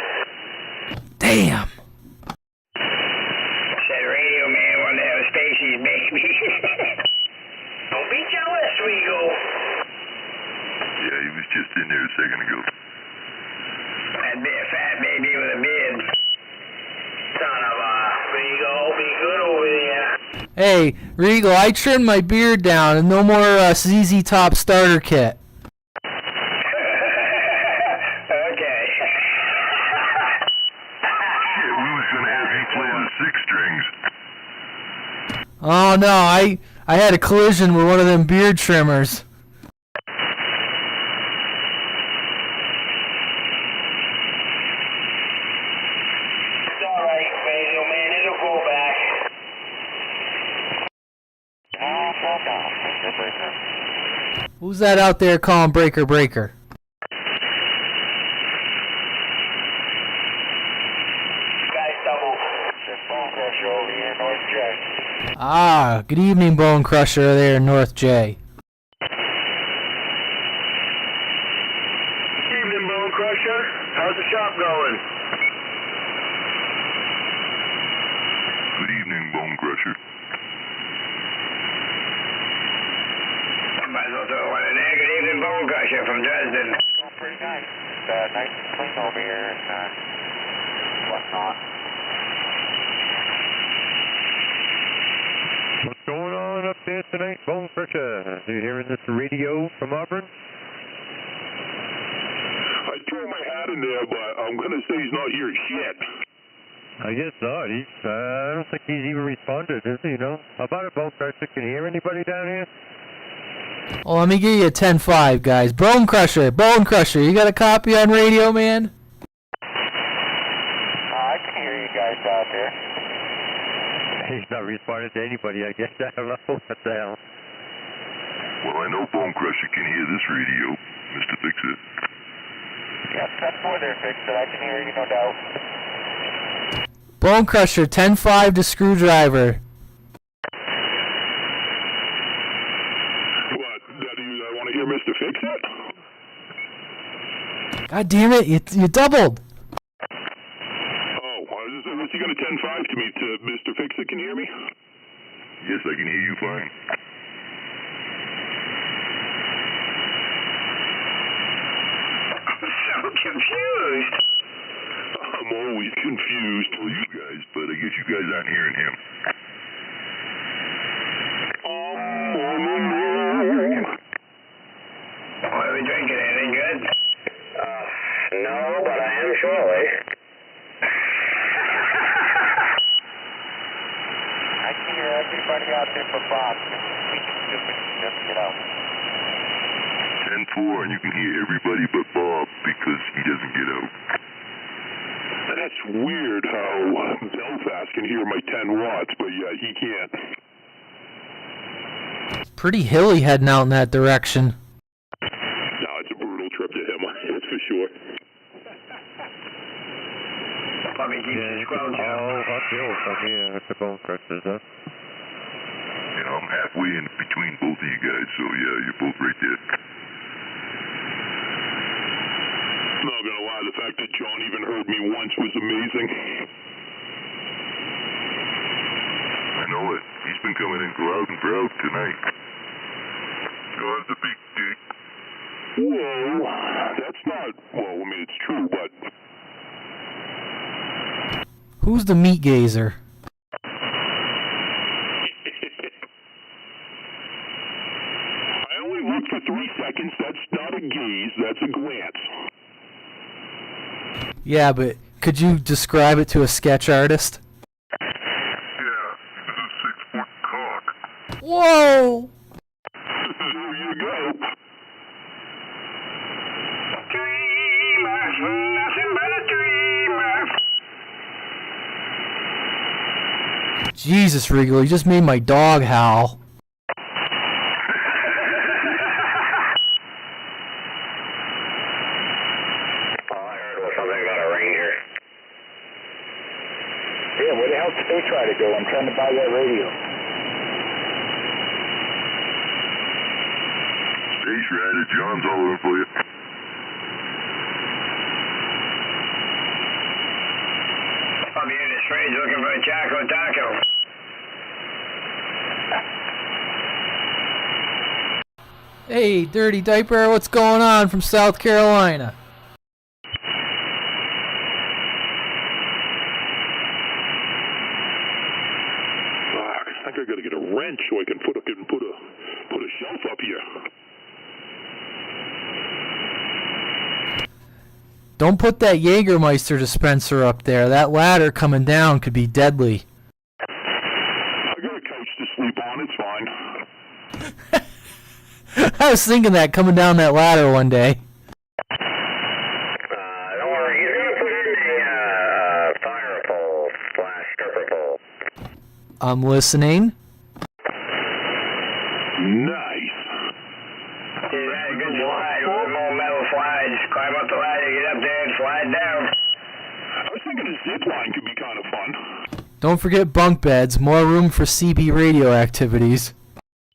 Damn. Said Radio Man wanted to have Spacey's baby. Don't be jealous, Regal. Yeah, he was just in there a second ago. That'd be a fat baby with a beard. Son of a Regal, be good over there. Hey, Regal, I trimmed my beard down and no more ZZ Top starter kit. Okay. Shit, we was gonna have you play the six strings. Oh no, I had a collision with one of them beard trimmers. It's alright, Radio Man. It'll go back. Who's that out there calling breaker breaker? Guys double. Bone Crusher over here, North J. Ah, good evening, Bone Crusher there in North J. Evening, Bone Crusher. How's the shop going? Good evening, Bone Crusher. Might as well throw one in there. Good evening, Bone Crusher from Dresden. Pretty nice. Nice and clean over here and whatnot. What's going on up there tonight, Bone Crusher? Are you hearing this radio from Auburn? I threw my hat in there, but I'm gonna say he's not hearing shit. I guess not. I don't think he's even responded, is he, How about it, Bone Crusher? Can you hear anybody down here? Well, let me give you a 10-5, guys. Bone Crusher, you got a copy on Radio Man? I can hear you guys out there. He's not responding to anybody, I guess. I don't know what the hell. Well, I know Bone Crusher can hear this radio, Mr. Fix-It. Yep, that's more there, Fix-It. I can hear you, no doubt. Bone Crusher, 10-5 to Screwdriver. What? I want to hear Mr. Fix-It? God damn it, you doubled. Oh, was he going to 10-5 to me to Mr. Fix-It? Can you hear me? Yes, I can hear you fine. I'm so confused. I'm always confused. Well, you guys, but I guess you guys aren't hearing him. What are we drinking? Anything good? No, but I am shortly. I can hear everybody out there for Bob. Just get out. 10-4, and you can hear everybody but Bob, ass can hear my 10 watts, but yeah, he can't. It's pretty hilly heading out in that direction. No, it's a brutal trip to him, that's for sure. Probably keeps his squelch up. Oh, uphill from here at the bone crushes, huh? You know, I'm halfway in between both of you guys, so yeah, you're both right there. Not gonna lie, the fact that John even heard me once was amazing. I know it. He's been coming in loud and proud tonight. God's a big dick. Whoa, that's not, well, I mean, it's true, but... Who's the meat gazer? I only looked for 3 seconds. That's not a gaze, that's a glance. Yeah, but could you describe it to a sketch artist? Yeah, he's a 6-foot cock. Whoa! There you go. Dreamers, nothing but a dreamer. Jesus, Regal, you just made my dog howl. Yeah, where the hell did they try to go? I'm trying to buy that radio. Stay shredded. John's all over for you. I'll be in the streets looking for a Choco Taco. Hey, Dirty Diaper, what's going on from South Carolina? I think I gotta get a wrench so I can put a shelf up here. Don't put that Jägermeister dispenser up there. That ladder coming down could be deadly. I got a couch to sleep on, it's fine. I was thinking that coming down that ladder one day. Don't worry, he's gonna put in a fire pole / stripper pole. I'm listening. Nice. Yeah, good slide. One more metal slides. Climb up the ladder, get up there, and slide down. I was thinking a zip line could be kind of fun. Don't forget bunk beds. More room for CB radio activities.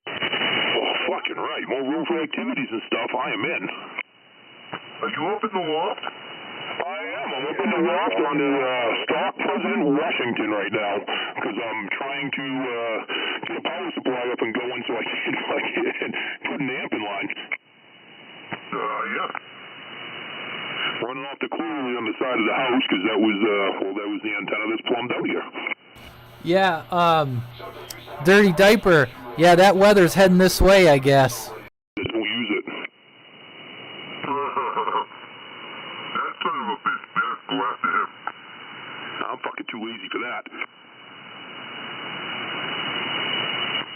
Oh, fucking right. More room for activities and stuff. I am in. Are you up in the loft? I am. I'm up in the loft on the Stock President Washington right now because I'm trying to get a power supply up and going so I can put an amp in line. Yeah. Running off the clearly on the side of the house because that was the antenna that's plumbed out here. Yeah, Dirty Diaper. Yeah, that weather's heading this way, I guess. Just don't use it. That son of a bitch, better go after him. I'm fucking too lazy for that.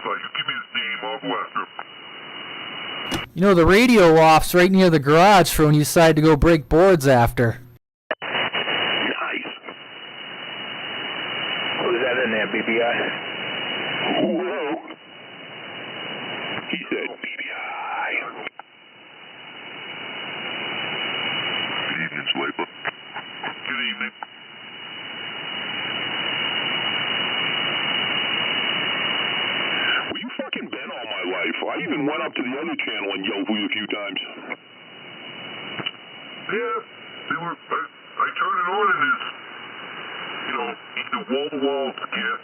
You give me his name, I'll go after him. You know, the radio loft's right near the garage for when you decide to go break boards after. Nice. What was that in there, BBI? Whoa. He said BBI. Good evening, Swiper. Good evening. Where you fucking been all my life? I even went up to the other channel and yelled for you a few times. Yeah, they were. I turned it on and it's, either wall-to-wall skit.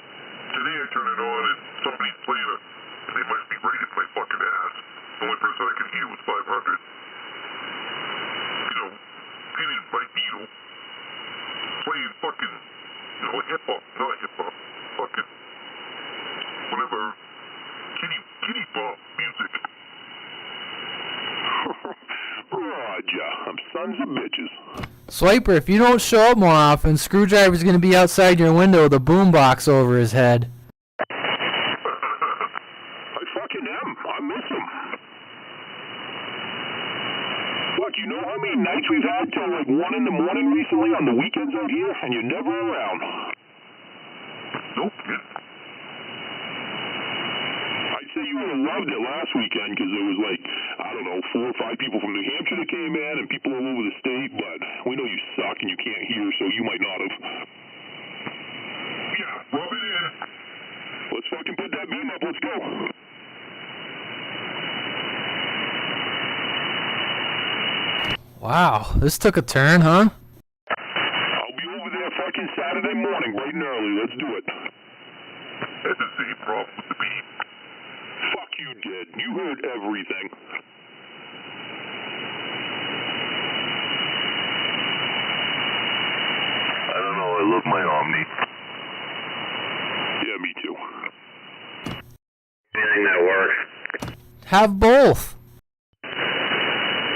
Today I turned it on and somebody's playing it, and they must be rated my fucking ass. The only person I could hear was 500. Pinning my needle, playing fucking, hip-hop, not hip-hop, fucking, whatever, kitty pop music. Roger, I'm sons of bitches. Swiper, if you don't show up more often, Screwdriver's gonna be outside your window with a boombox over his head. I fucking am. I miss him. Look, you know how many nights we've had till like 1 in the morning recently on the weekends out here, and you're never around. Nope, kid. I'd say you would have loved it last weekend because there was like, I don't know, 4 or 5 people from New Hampshire that came in and people all over the state, but we know you suck and you can't hear, so you might not have. Yeah, rub it in. Let's fucking put that beam up. Let's go. Wow, this took a turn, huh? I'll be over there fucking Saturday morning, bright and early. Let's do it. That's the same problem with the beam. Fuck you, did. You heard everything. I don't know. I love my Omni. Yeah, me too. Anything that works. Have both. I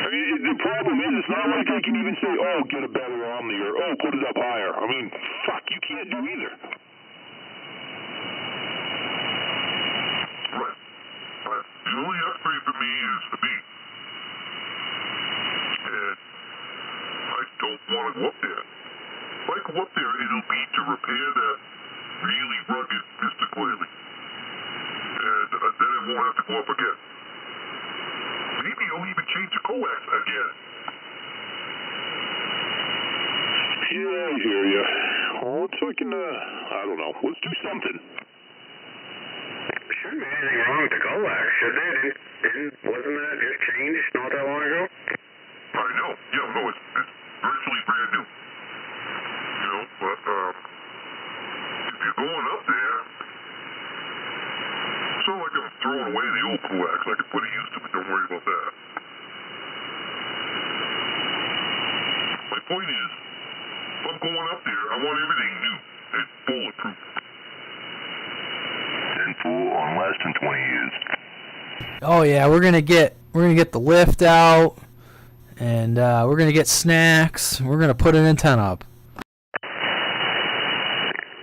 mean, the problem is, it's not like I can even say, oh, get a better Omni, or oh, put it up higher. I mean, fuck, you can't do either. Right. But the only upgrade for me is the beam. And I don't want to go up there. If I go up there, it'll be to repair that really rugged Mr. Coily. And then I won't have to go up again. Maybe I'll even change the coax again. Yeah, I hear you. Well, let's fucking, I don't know. Let's do something. Shouldn't be anything wrong with the coax, should there? Wasn't that just changed not that long ago? I know. Yeah, no, it's virtually brand new. You know, but, if you're going up there, it's not like I'm throwing away the old coax. I can put a use to it. Don't worry about that. My point is, if I'm going up there, I want everything new and bulletproof. And full on less than 20 years. Oh yeah, we're gonna get the lift out, and we're gonna get snacks. We're gonna put an antenna up.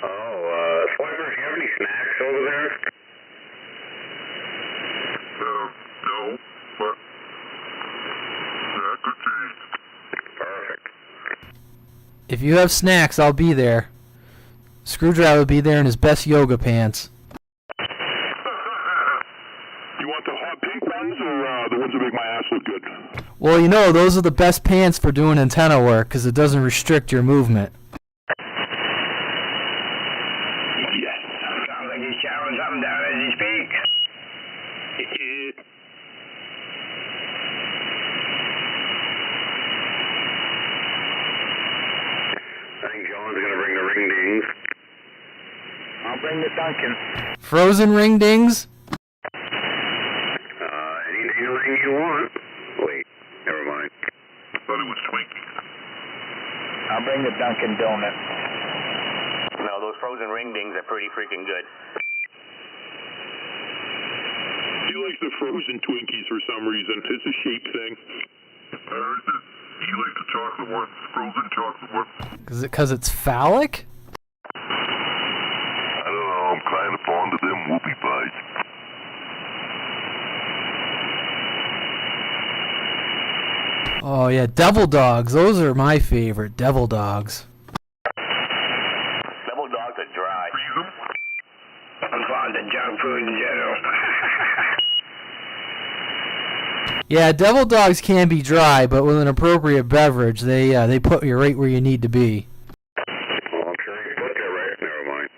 Swiper, do you have any snacks over there? No, but that could change. Perfect. If you have snacks, I'll be there. Screwdriver will be there in his best yoga pants. You want the hot pink ones or the ones that make my ass look good? Well, you know, those are the best pants for doing antenna work because it doesn't restrict your movement. Yes. Sounds like he's showering something down as he speaks. I think John's going to bring the ring dings. I'll bring the Duncan. Frozen ring dings? Any ring you want. Wait, never mind. I thought it was Twinkie. I'll bring the Dunkin' Donut. No, those frozen ring dings are pretty freaking good. He likes the frozen Twinkies for some reason. It's a shape thing. I heard that he likes the chocolate ones, frozen chocolate ones. Because it's phallic? I don't know, I'm kind of fond of them whoopie pies. Oh yeah, devil dogs. Those are my favorite, devil dogs. Devil dogs are dry. Freeze them? I'm fond of junk food in general. Yeah, devil dogs can be dry, but with an appropriate beverage, they put you right where you need to be. Oh, I'm sure you put there right. Never mind.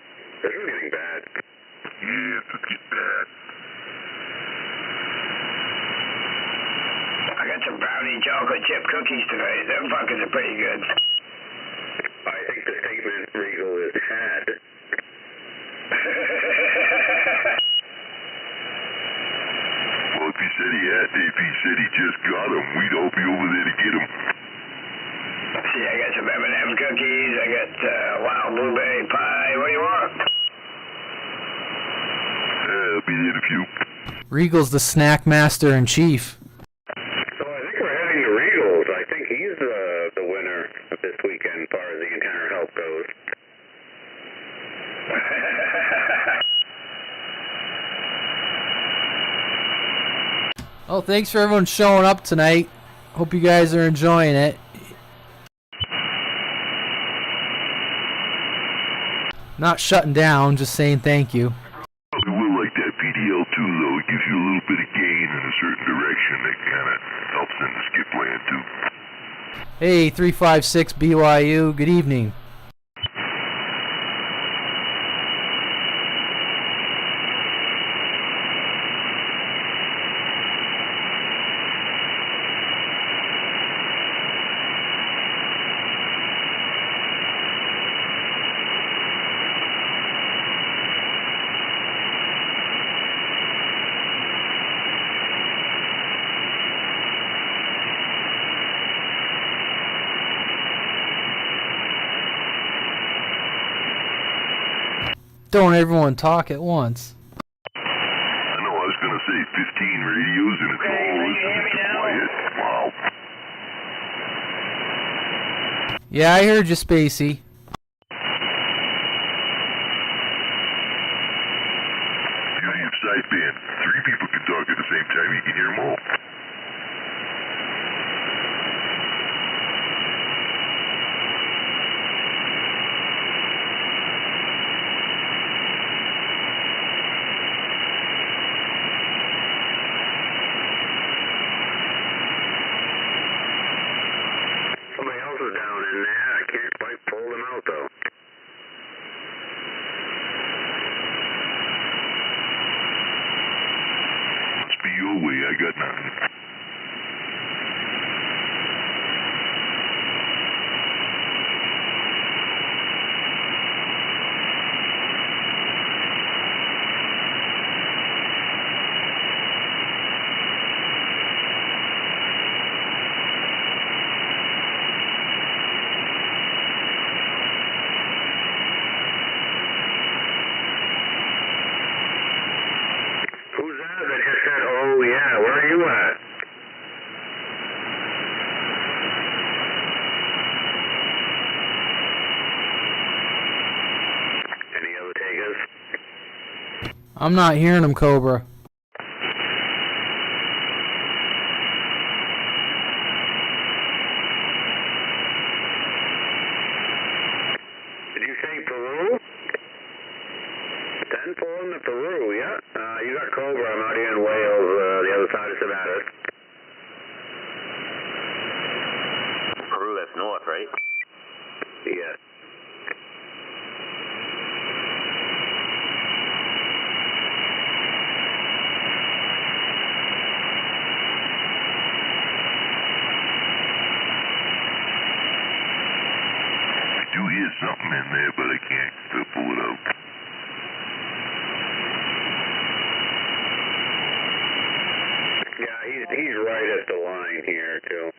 This is getting bad. Yeah, it's just getting bad. I got some brownie chocolate chip cookies tonight. Them fuckers are pretty good. I think the statement Regal is had. Well, if he said he had, if he said he just got them, we'd all be over there to get them. See, I got some M&M cookies. I got wild blueberry pie. What do you want? I'll be there in a few. Regal's the snack master in chief. So I think we're heading to Regal's. I think he's the winner of this weekend as far as the antenna help goes. Oh, thanks for everyone showing up tonight. Hope you guys are enjoying it. Not shutting down, just saying thank you. I will like that PDL too, though. It gives you a little bit of gain in a certain direction that kind of helps in the skip land too. Hey, 356 BYU, good evening. Don't everyone talk at once. I know, I was going to say 15 radios and it's all listening to quiet. Wow. Yeah, I heard you, Spacey. Beauty of sideband. 3 people can talk at the same time, you can hear them all. Somebody else is down in there. I can't quite pull them out, though. Must be your way, I got nothing. Who's that that just said, oh yeah, where are you at? Any other takers? I'm not hearing him, Cobra. Did you say Peru? 10 pulling to Peru, yeah. You got Cobra, I'm out here in Wales, the other side of Savannah. Peru, that's north, right? Yeah. I do hear something in there, but I can't pull it out. Yeah, he's right at the line here, too.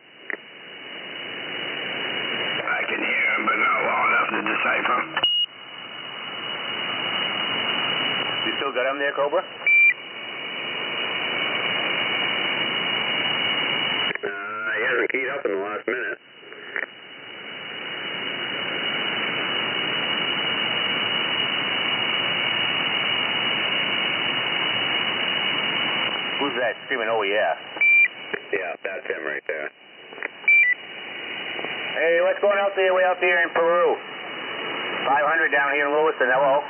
I can hear him, but not well enough to decipher. You still got him there, Cobra? He hasn't keyed up in the last minute. Who's that screaming, oh yeah? Yeah, that's him right there. Hey, what's going out there, way out there in Peru? 500 down here in Lewiston, hello?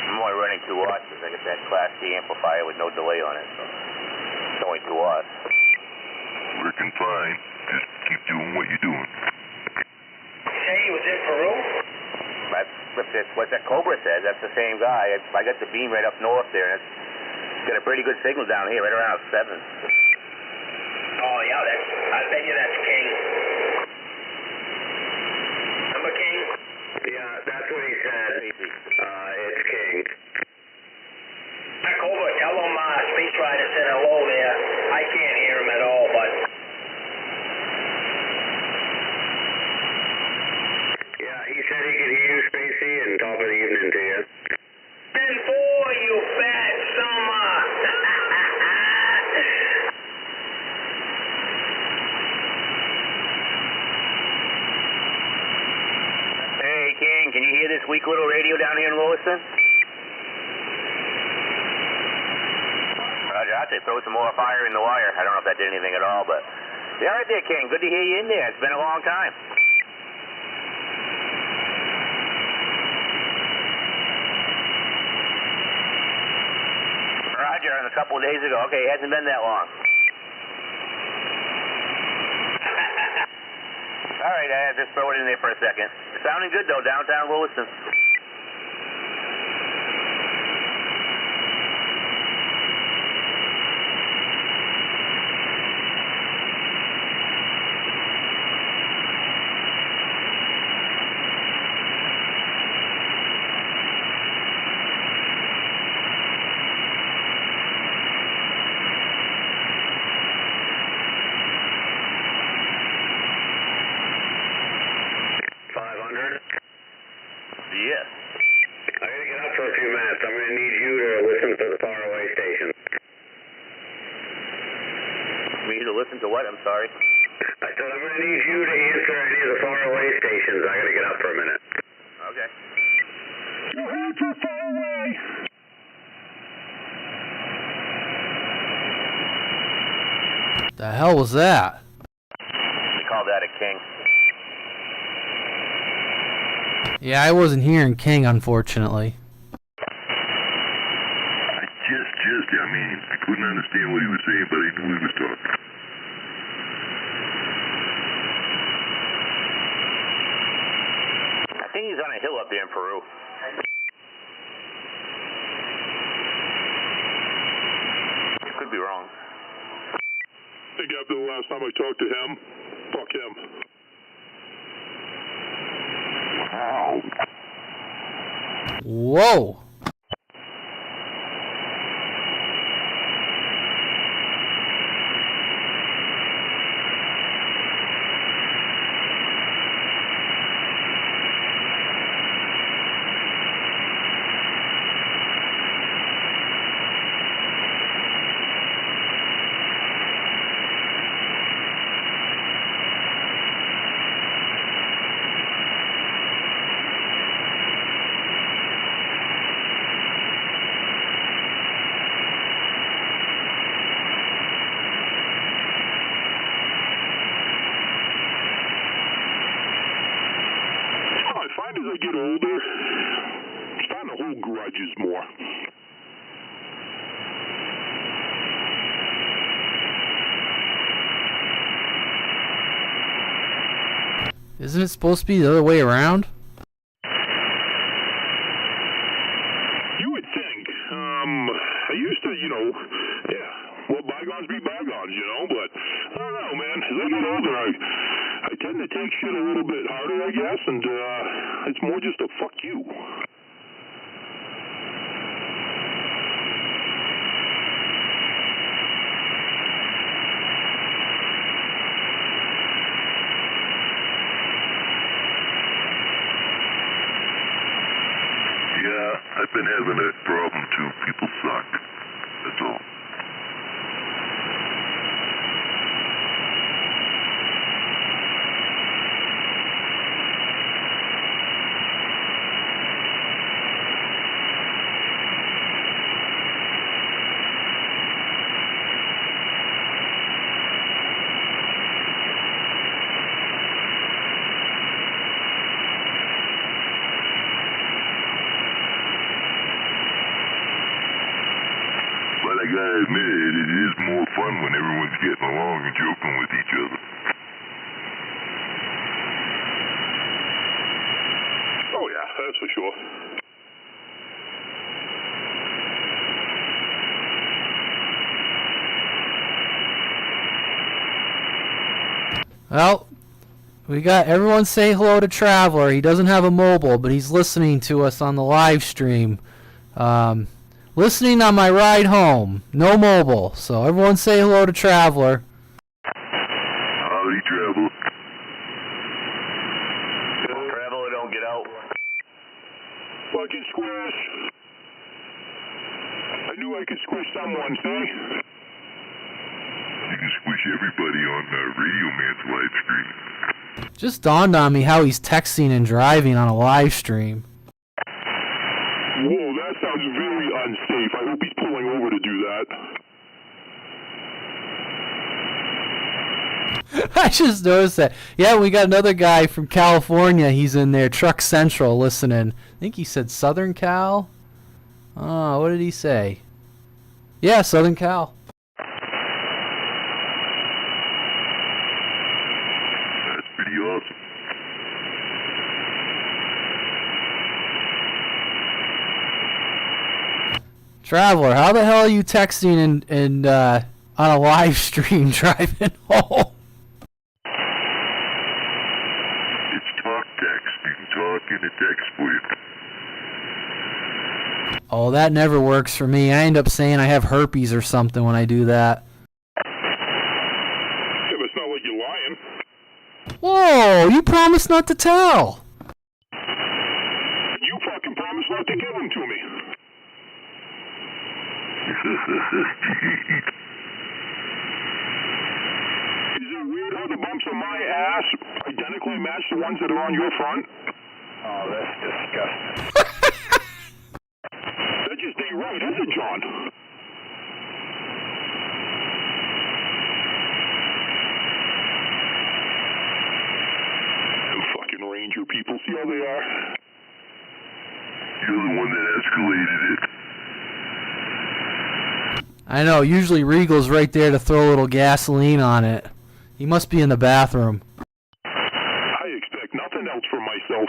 I'm only running 2 watts because I got that Class C amplifier with no delay on it, so it's only 2 watts. Working fine. Just keep doing what you're doing. Say he was in Peru? That's what that Cobra says. That's the same guy. I got the beam right up north there, and it's got a pretty good signal down here, right around 7. Oh, yeah, I bet you that's King. Number King? Yeah, that's what he said. It's King. Cobra, tell him Space Rider said hello there. I can't hear him at all, but... Yeah, he said he could hear you, Spacey, and top of the evening to you. 10-4, you fat summer! Hey, King, can you hear this weak little radio down here in Lewiston? Roger, I'd say throw some more fire in the wire. I don't know if that did anything at all, but Yeah, right there, King. Good to hear you in there. It's been a long time. Roger, a couple of days ago. Okay, it hasn't been that long. All right, I just throw it in there for a second. It's sounding good, though, downtown Lewiston. Yes. I'm going to get up for a few minutes. I'm going to need you to listen to the faraway stations. Me to listen to what? I'm sorry. I said I'm going to need you to answer any of the faraway stations. I got to get up for a minute. Okay. You're headed too far away. The hell was that? They call that a king. Yeah, I wasn't hearing King, unfortunately. I mean, I couldn't understand what he was saying, but I knew he was talking. I think he's on a hill up there in Peru. Could be wrong. I think after the last time I talked to him, fuck him. Wow. Whoa! As I get older, I'm starting to hold grudges more. Isn't it supposed to be the other way around? You would think. I used to, well, bygones be bygones, but I don't know, man. As I get older, I tend to take shit a little bit harder, I guess, and it's more just a fuck you. Yeah, I've been having that problem too. People suck. That's all. But I gotta admit, it is more fun when everyone's getting along and joking with each other. Oh, yeah, that's for sure. Well, we got everyone say hello to Traveler. He doesn't have a mobile, but he's listening to us on the live stream. Listening on my ride home. No mobile. So everyone say hello to Traveler. Howdy, Traveler. Traveler, don't get out. Fucking squish. I knew I could squish someone, see? You can squish everybody on Radioman's live stream. Just dawned on me how he's texting and driving on a live stream. Whoa, that sounds very unsafe. I hope he's pulling over to do that. I just noticed that. Yeah, we got another guy from California. He's in there, Truck Central, listening. I think he said Southern Cal. Oh, what did he say? Yeah, Southern Cal. That's pretty awesome. Traveler, how the hell are you texting and on a live stream driving home? It's talk text. You can talk in a text for you. Oh, that never works for me. I end up saying I have herpes or something when I do that. Yeah, but it's not like you're lying. Whoa, you promised not to tell. You fucking promised not to give them to me. Is it weird how the bumps on my ass identically match the ones that are on your front? Oh, that's disgusting. That just ain't right, is it, John? Them fucking Ranger people, see how they are? You're the one that escalated it. I know, usually Regal's right there to throw a little gasoline on it. He must be in the bathroom. I expect nothing else from myself.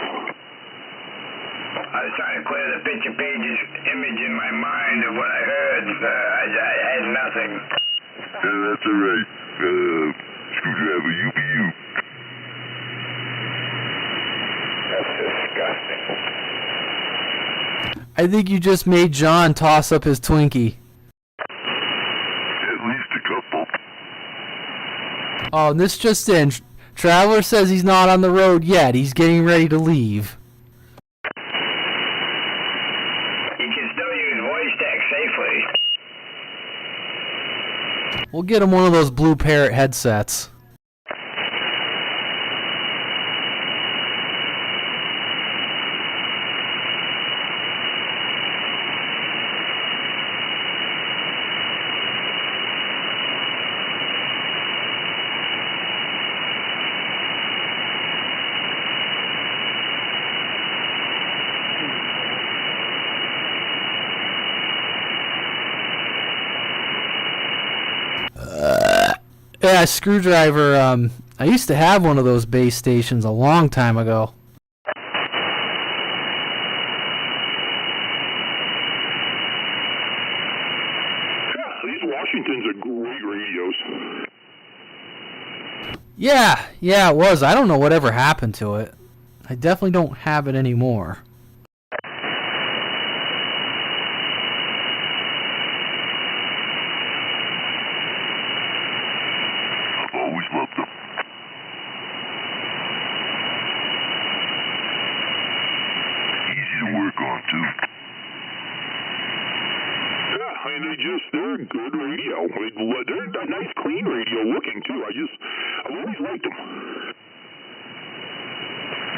I was trying to clear the picture page's image in my mind of what I heard. I had nothing. Yeah, that's alright. Screwdriver, you be you. That's disgusting. I think you just made John toss up his Twinkie. At least a couple. Oh, and this just in. Traveler says he's not on the road yet. He's getting ready to leave. You can still use voice text safely. We'll get him one of those Blue Parrot headsets. Yeah, Screwdriver, I used to have one of those base stations a long time ago. Yeah, these Washingtons are great radios. Yeah, it was. I don't know whatever happened to it. I definitely don't have it anymore. Always loved them. Easy to work on, too. Yeah, and they're a good radio. They're a nice, clean radio looking, too. I've always liked them.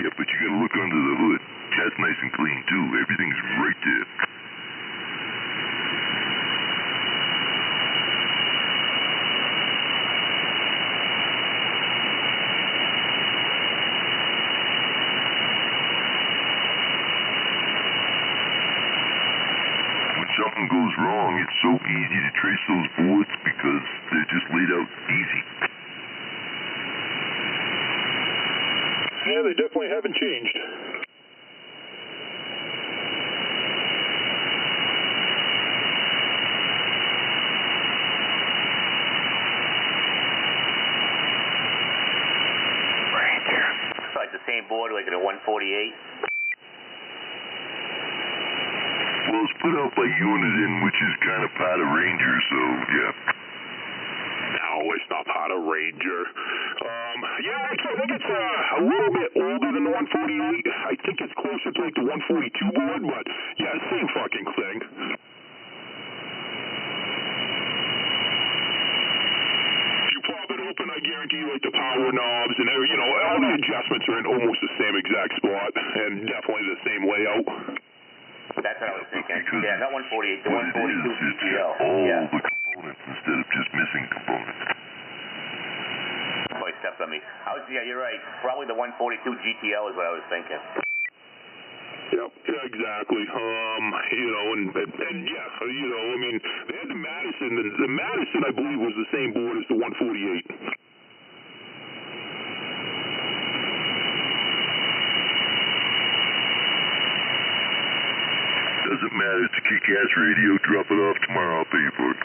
Yeah, but you gotta look under the hood. That's nice and clean, too. Everything's right there. Something goes wrong, it's so easy to trace those boards because they're just laid out easy. Yeah, they definitely haven't changed. Ranger. It's like the same board, like in a 148. Well, it's put out by Uniden, which is kind of part of Ranger, so yeah. No, it's not part of Ranger. Yeah, I think it's a little bit older than the 148. I think it's closer to like the 142 board, but yeah, same fucking thing. If you pop it open, I guarantee you, like the power knobs and every, all the adjustments are in almost the same exact spot and definitely the same layout. That's what I was thinking. Yeah, not 148, the 142 it's PTL. all Yeah. the components instead of just missing components. Like stuff on me. Yeah, you're right. Probably the 142 GTL is what I was thinking. Yep, yeah, exactly. You know, and yeah, you know, I mean, they had the Madison, and the Madison, I believe, was the same board as the 148. Doesn't matter, it's a kick-ass radio. Drop it off tomorrow, I'll pay you for it.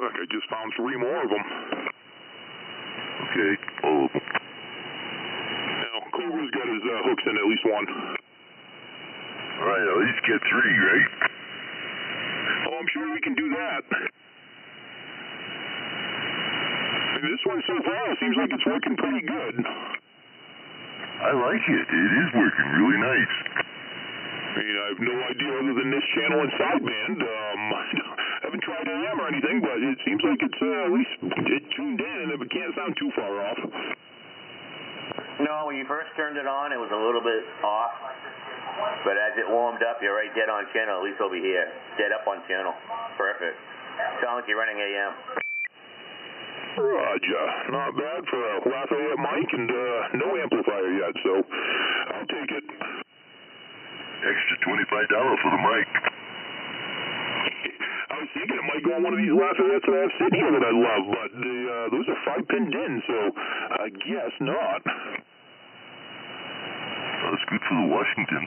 Fuck, I just found 3 more of them. Okay, all of them. Now, Cobra's got his hooks in at least one. Alright, at least get 3, right? Oh, I'm sure we can do that. And this one so far seems like it's working pretty good. I like it. It is working really nice. I mean, I have no idea other than this channel and sideband. I haven't tried AM or anything, but it seems like it's at least tuned in and it can't sound too far off. No, when you first turned it on, it was a little bit off. But as it warmed up, you're right dead on channel, at least over here. Dead up on channel. Perfect. Sounds like you're running AM. Roger. Not bad for a Lafayette mic and no amplifier yet, so I'll take it. Extra $25 for the mic. I was thinking it might go on one of these Lafayettes that I have sitting here that I love, but those are 5-pinned in, so I guess not. That's good for the Washington.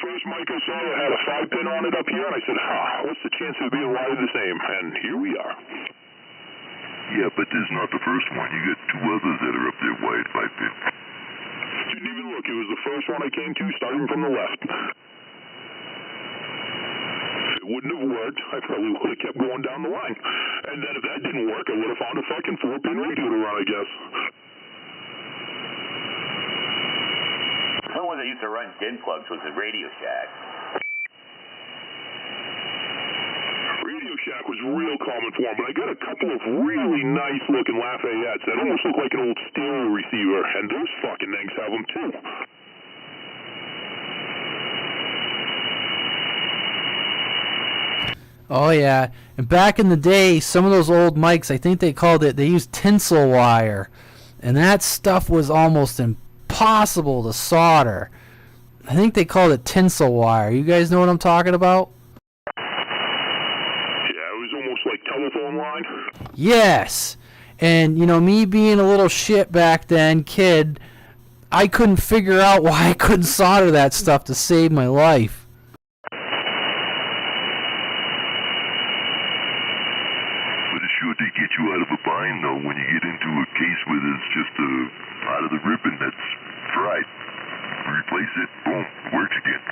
First mic I saw that had a 5-pin on it up here, and I said, what's the chance of it being wired the same? And here we are. Yeah, but this is not the first one. You got 2 others that are up there wired 5-pin. Didn't even look. It was the first one I came to, starting from the left. If it wouldn't have worked, I probably would have kept going down the line. And then if that didn't work, I would have found a fucking 4-pin radio to run, I guess. The one that used to run DIN plugs was the Radio Shack. Radio Shack was real common form, but I got a couple of really nice looking Lafayettes that almost look like an old stereo receiver, and those fucking things have them too. Oh yeah, and back in the day, some of those old mics, I think they used tinsel wire, and that stuff was almost impossible to solder. I think they called it tinsel wire. You guys know what I'm talking about? Like telephone line? Yes. And, you know, me being a little shit back then, kid, I couldn't figure out why I couldn't solder that stuff to save my life. But it's sure to get you out of a bind, though, when you get into a case where there's just a part of the ribbon that's fried. Replace it, boom, works again.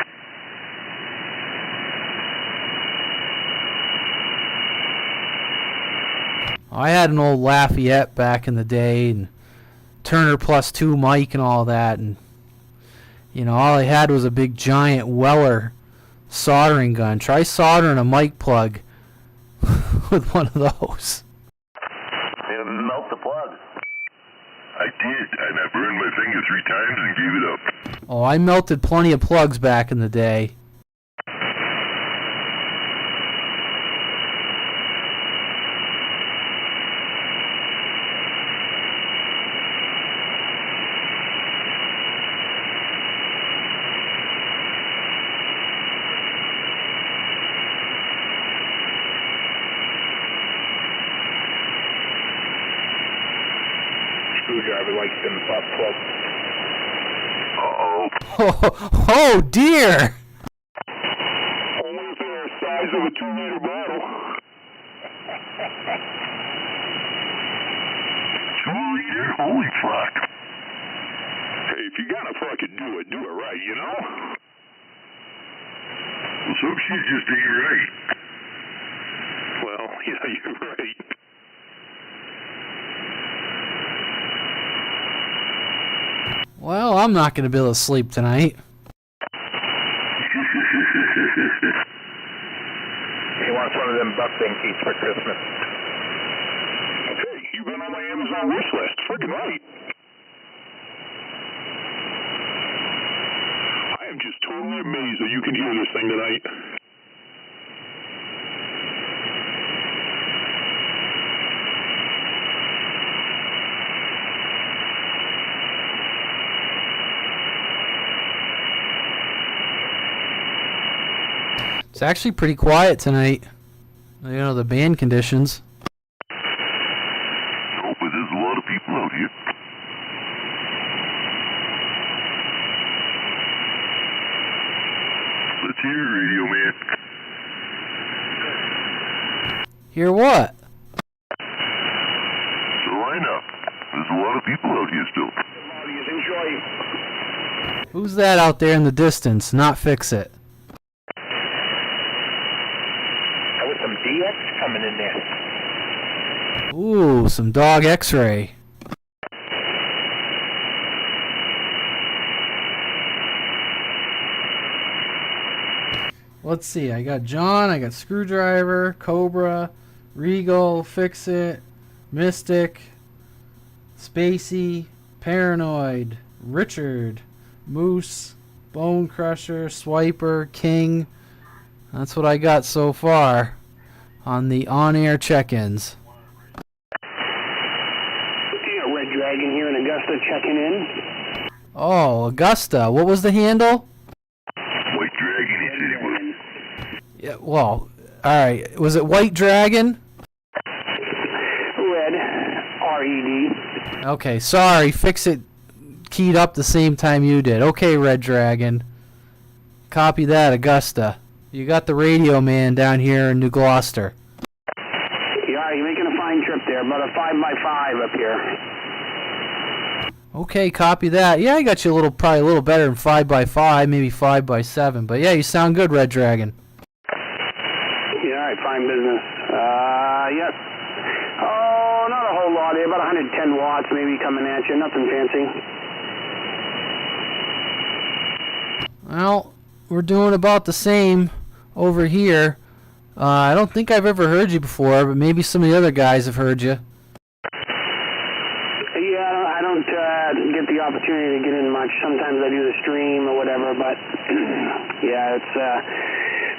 I had an old Lafayette back in the day, and Turner Plus 2 mic and all that, and you know, all I had was a big giant Weller soldering gun. Try soldering a mic plug with one of those. It'll melt the plug. I did, and I burned my finger 3 times and gave it up. Oh, I melted plenty of plugs back in the day. Screwdriver likes them butt plugs. Uh-oh. Oh dear! Only if they're the size of a 2-liter bottle. 2-liter? Holy fuck. Hey, if you're gonna fucking do it right, you know? Well, some shit just ain't right. Well, yeah, you're right. Well, I'm not going to be able to sleep tonight. He wants one of them buck binkies for Christmas. Hey, you've been on my Amazon wish list. Freaking right. I am just totally amazed that you can hear this thing tonight. It's actually pretty quiet tonight. You know, the band conditions. No, but there's a lot of people out here. Let's hear it, Radio Man. Hear what? The lineup. There's a lot of people out here still. Enjoy. Who's that out there in the distance? Not Fix It. There was some DX coming in there. Ooh, some dog X-ray. Let's see, I got John, I got Screwdriver, Cobra, Regal, Fix It, Mystic, Spacey, Paranoid, Richard, Moose, Bone Crusher, Swiper, King. That's what I got so far on the on-air check-ins. Yeah, Red Dragon here in Augusta checking in. Oh, Augusta. What was the handle? White Dragon, he said he was. Yeah, well, alright. Was it White Dragon? Red, R-E-D. Okay, sorry. Fix It keyed up the same time you did. Okay, Red Dragon. Copy that, Augusta. You got the Radio Man down here in New Gloucester. Yeah, you're making a fine trip there. About a 5x5 up here. Okay, copy that. Yeah, I got you probably a little better than 5x5, maybe 5x7. But yeah, you sound good, Red Dragon. Yeah, all right, fine business. Yep. Oh, not a whole lot here. About 110 watts maybe coming at you. Nothing fancy. Well, we're doing about the same over here. I don't think I've ever heard you before, but maybe some of the other guys have heard you. Yeah, I don't get the opportunity to get in much. Sometimes I do the stream or whatever, but yeah, it's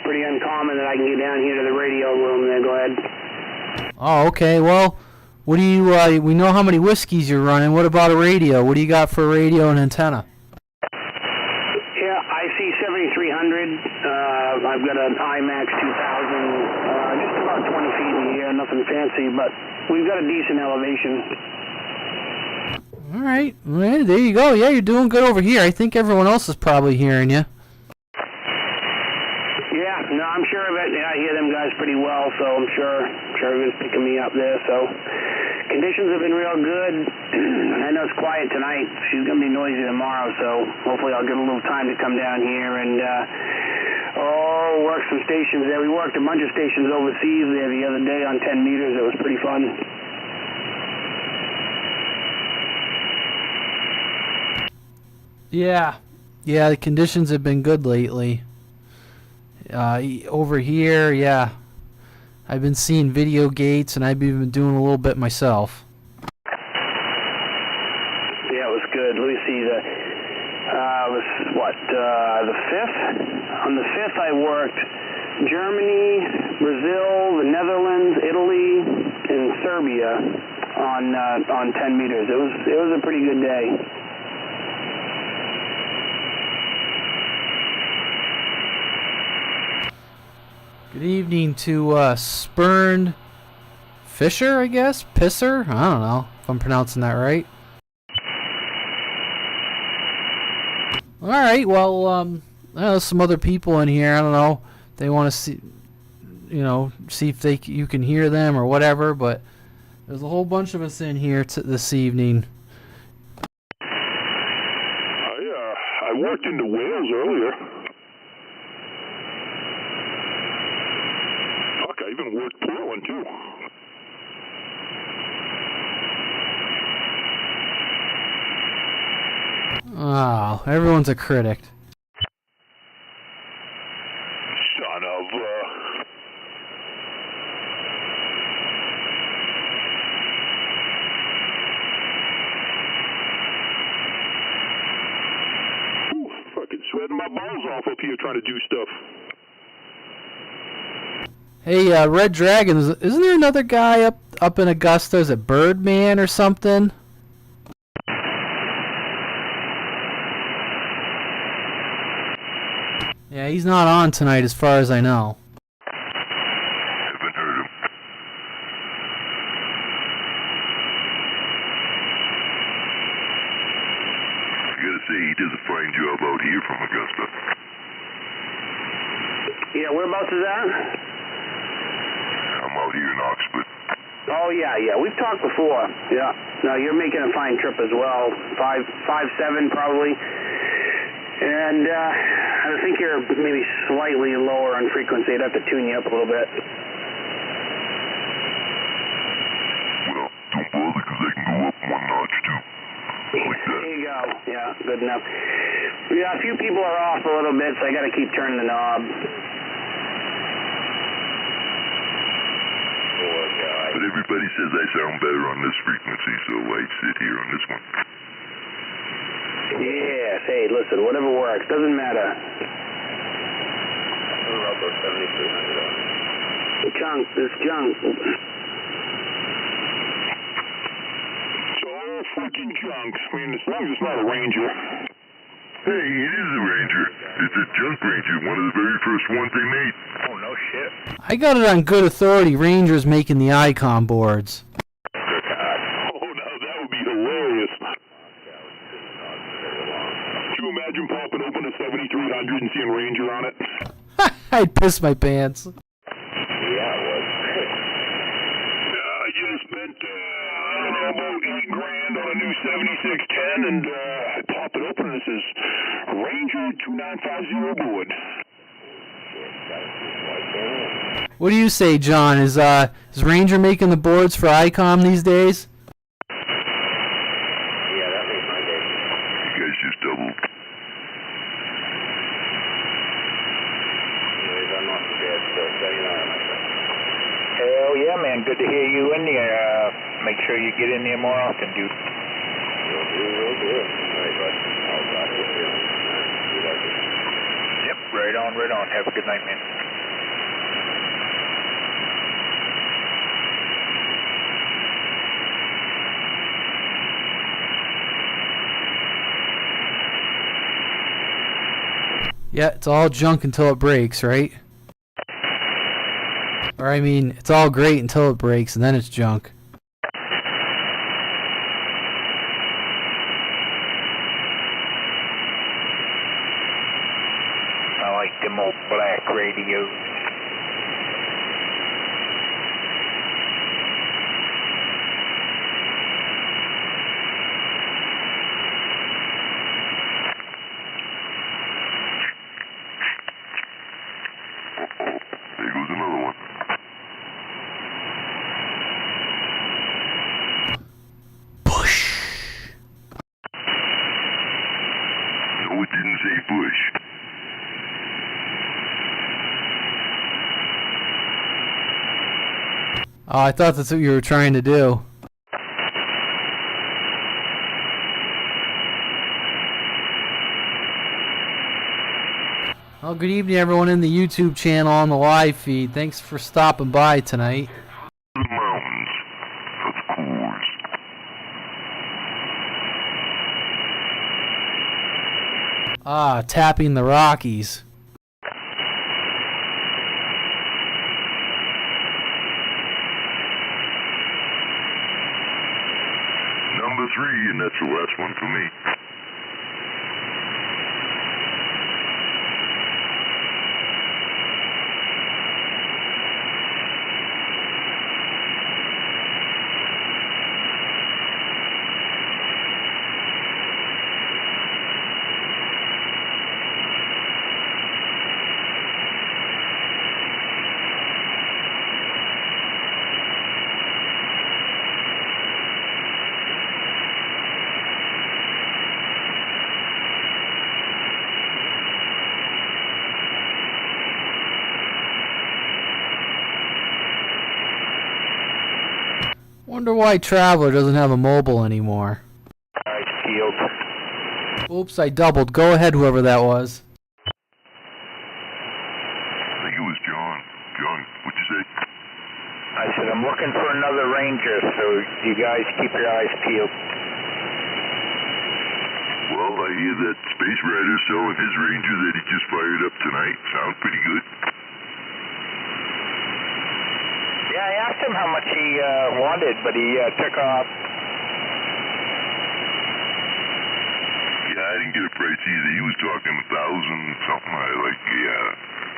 pretty uncommon that I can get down here to the radio room there. Go ahead. Oh, okay. Well, what do you, we know how many whiskeys you're running. What about a radio? What do you got for a radio and antenna? Yeah, IC 7300. I've got an IMAX 2000, just about 20 feet in the air, nothing fancy, but we've got a decent elevation. All right. Well, there you go. Yeah, you're doing good over here. I think everyone else is probably hearing you. Yeah, no, I'm sure of it. Yeah, I hear them guys pretty well, so I'm sure everyone's picking me up there. So conditions have been real good. I know it's quiet tonight. She's going to be noisy tomorrow, so hopefully I'll get a little time to come down here and work some stations there. We worked a bunch of stations overseas there the other day on 10 meters. It was pretty fun. Yeah, the conditions have been good lately. Over here, yeah, I've been seeing video gates, and I've been doing a little bit myself. Yeah, it was good. Let me see. It was what, the 5th? On the 5th, I worked Germany, Brazil, the Netherlands, Italy, and Serbia on 10 meters. It was a pretty good day. Good evening to Spurned Fisher, I guess? Pisser? I don't know if I'm pronouncing that right. Alright, well, there's some other people in here. I don't know. They want to see, see if you can hear them or whatever, but there's a whole bunch of us in here this evening. I worked into Wales earlier. Fuck, I even worked Portland, too. Oh, everyone's a critic. Son of fucking sweating my balls off up here trying to do stuff. Hey, Red Dragon, isn't there another guy up in Augusta? Is it Birdman or something? Yeah, Yeah, he's not on tonight as far as I know. Haven't heard him. I gotta say, he does a fine job out here from Augusta. Yeah, whereabouts is that? I'm out here in Oxford. Oh, yeah, we've talked before. Yeah. No, you're making a fine trip as well. 5.7 probably. And I think you're maybe slightly lower on frequency. I'd have to tune you up a little bit. Well, don't bother, because I can go up one notch, too. Like that. There you go. Yeah, good enough. Yeah, a few people are off a little bit, so I got to keep turning the knob. But everybody says I sound better on this frequency, so I sit here on this one. Yes, hey, listen, whatever works, doesn't matter. Junk, this junk. It's all fucking junk. I mean, as long as it's not a Ranger. Hey, it is a Ranger. It's a junk Ranger, one of the very first ones they made. Oh, no shit. I got it on good authority. Rangers making the icon boards. Oh, now that would be hilarious. Could you imagine popping open a 7300 and seeing Ranger on it? I'd piss my pants. I just spent, I don't know, about $8,000 on a new 7610, and I popped it open and it says Ranger 2950 board. What do you say, John? Is Ranger making the boards for ICOM these days? Yeah, that makes my day. You guys just doubled. Hell yeah, man. Good to hear you in there. Make sure you get in there more often, dude. Will do. All right, bud. I'll talk to you soon. You like it? Yep, right on, right on. Have a good night, man. Yeah, it's all junk until it breaks, right? Or I mean, it's all great until it breaks, and then it's junk. I like them old black radios. There goes another one. Push. No, it didn't say Bush. Oh, I thought that's what you were trying to do. Well, good evening, everyone in the YouTube channel on the live feed. Thanks for stopping by tonight. The mountains, of course. Ah, tapping the Rockies. Number 3, and that's the last one for me. Wonder why Traveler doesn't have a mobile anymore. Alright, peeled. Oops, I doubled. Go ahead, whoever that was. I think it was John. John, what'd you say? I said, I'm looking for another Ranger, so you guys keep your eyes peeled. Well, I hear that Space Rider selling his Ranger that he just fired up tonight. Sounds pretty good. Yeah, I asked him how much he wanted, but he took off. Yeah, I didn't get a price either. He was talking 1,000 something. I like, yeah,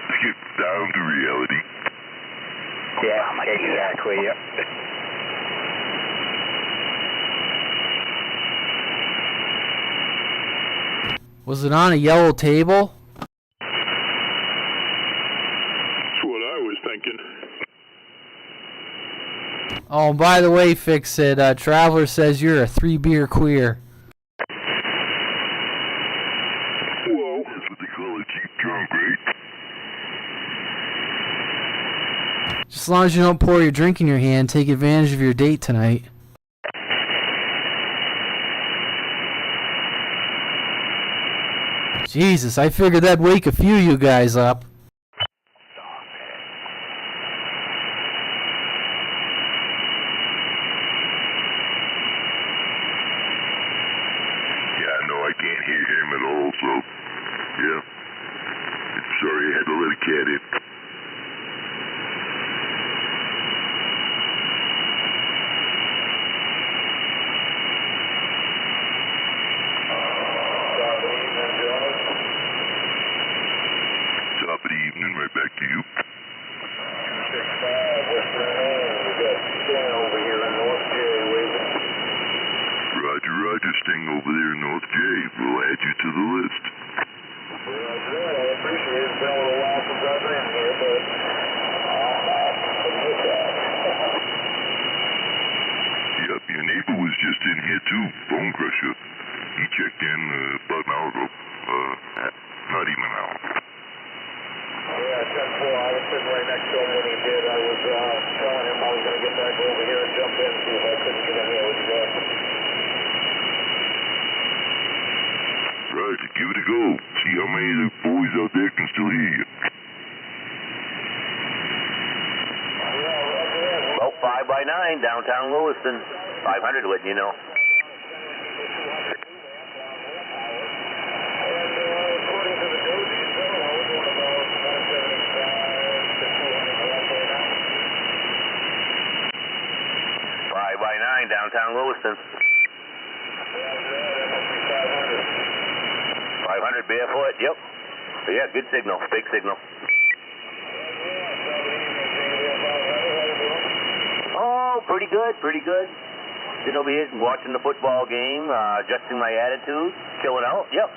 let's get down to reality. Yeah, exactly, yep. Was it on a yellow table? That's what I was thinking. Oh, by the way, Fix It, Traveler says you're a 3-beer queer. Whoa. That's what they call a cheap drunk, right? Just as long as you don't pour your drink in your hand, take advantage of your date tonight. Jesus, I figured that'd wake a few of you guys up. Yeah, no, I can't hear him at all, so, yeah. Sorry, I had to let a cat in. Top of the evening, right back to you. 265 Western Maine, we got Sting over here in North J waiting. Roger, Roger, Sting over there in North J. We'll add you to the list. Roger that, I appreciate it. It's been a little while since I've been here, but I'm back from this side. Yep, your neighbor was just in here too, Bone Crusher. He checked in about an hour ago. Not even an hour. Yeah, 10-4. I was sitting right next to him when he did. I was telling him I was going to get back over here and jump in, see if I couldn't get in here with you guys. Right, give it a go. See how many of the boys out there can still hear you. Well, 5 by 9, downtown Lewiston. 500, letting you know. According to the Dozy zone, I was doing about 175 to 200 watts right now. 5 by 9, downtown Lewiston. 500 barefoot, yep. Yeah, good signal, big signal. Oh, pretty good, pretty good. Sitting over here watching the football game, adjusting my attitude, chilling out, yep.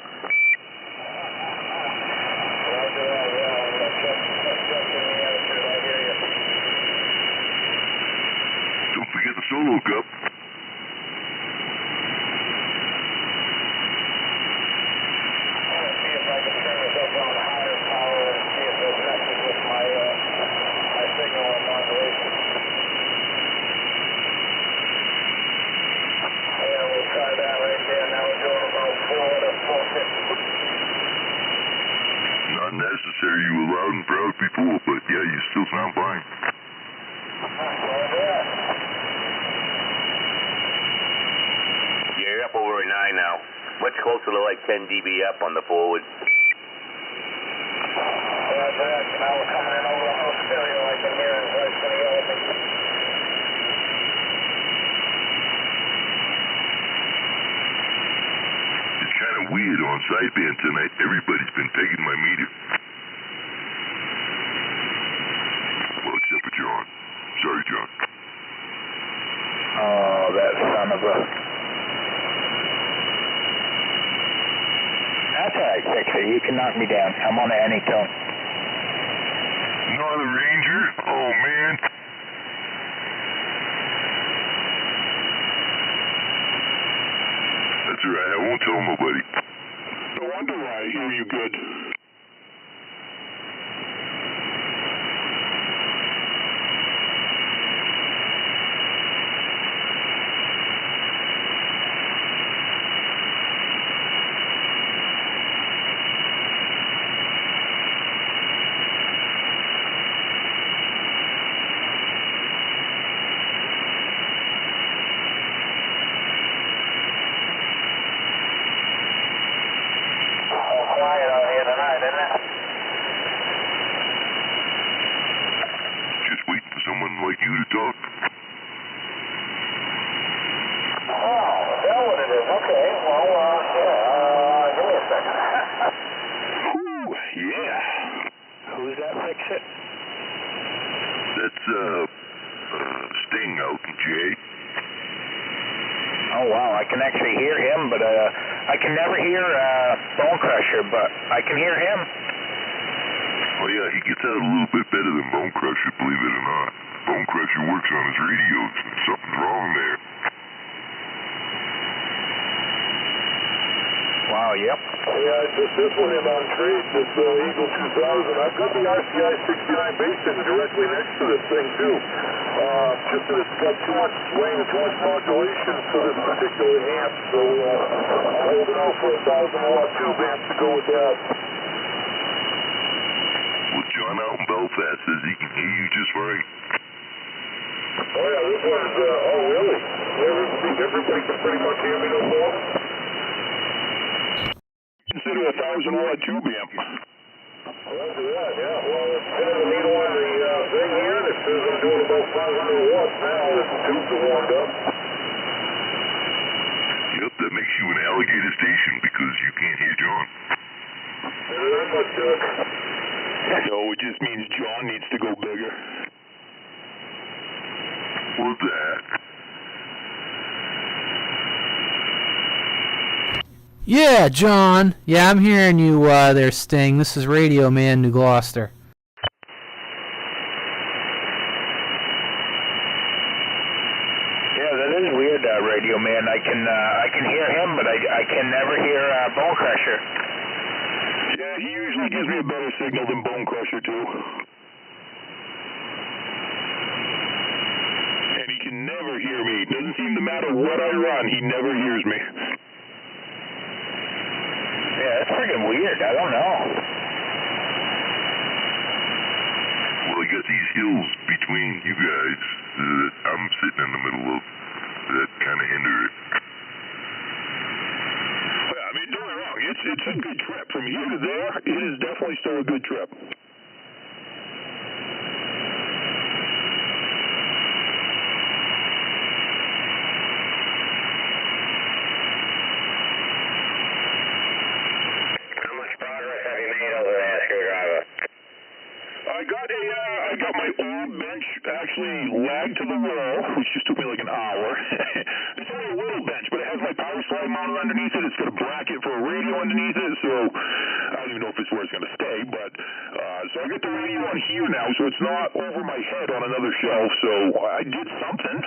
Don't forget the solo cup. See if I can turn this up on higher power and see if it messes with my signal and modulation. Yeah, we'll try that right there. Now we're doing about 4 to 450. Not necessary, you were loud and proud before, but yeah, you still sound fine. You're up over a 9 now. Much closer to like 10 dB up on the forward. Now we're coming in over the house stereo. I can hear his voice when he yells at me. It's kind of weird on sideband tonight. Everybody's been pegging my meter. Well, except for John. Sorry, John. Oh, that son of a... That's alright, Fix It. You can knock me down. I'm on any tone. Not a Ranger? Oh, man. That's alright. I won't tell nobody. No wonder why I hear you good. Sting out in Jay. Oh, wow, I can actually hear him, but I can never hear Bone Crusher, but I can hear him. Oh, yeah, he gets out a little bit better than Bone Crusher, believe it or not. Bone Crusher works on his radios, and something's wrong there. Wow, yep. Yeah, I took this one in on trade, this Eagle 2000. I've got the RCI 69 bass sitting directly next to this thing, too. Just that it's got too much swing and too much modulation for this particular amp, so I'm holding out for a 1,000-watt tube amp to go with that. Well, John out in Belfast says he can hear you just fine. Oh, yeah, this one's, oh, really? Everybody can pretty much hear me no more? Consider a 1,000-watt tube amp. Roger that, yeah. Well, it's got a needle on the thing here that says I'm doing about 500 watts now as the tubes are warmed up. Yep, that makes you an alligator station because you can't hear John. Very much, Doug. No, it just means John needs to go bigger. What's that? Yeah, John. Yeah, I'm hearing you there, Sting. This is Radioman, New Gloucester. Yeah, that is weird, Radioman. I can hear him, but I can never hear Bone Crusher. Yeah, he usually gives me a better signal than Bone Crusher, too. And he can never hear me. It doesn't seem to matter what I run, he never hears me. Yeah, that's freaking weird. I don't know. Well, I got these hills between you guys that I'm sitting in the middle of that kind of hinder it. Yeah, I mean, don't get me wrong. It's a good trip. From here to there, it is definitely still a good trip. I got my old bench actually lagged to the wall, which just took me like an hour. It's only a little bench, but it has my power slide mounted underneath it. It's got a bracket for a radio underneath it, so I don't even know if it's where it's going to stay, but so I got the radio on here now, so it's not over my head on another shelf, so I did something.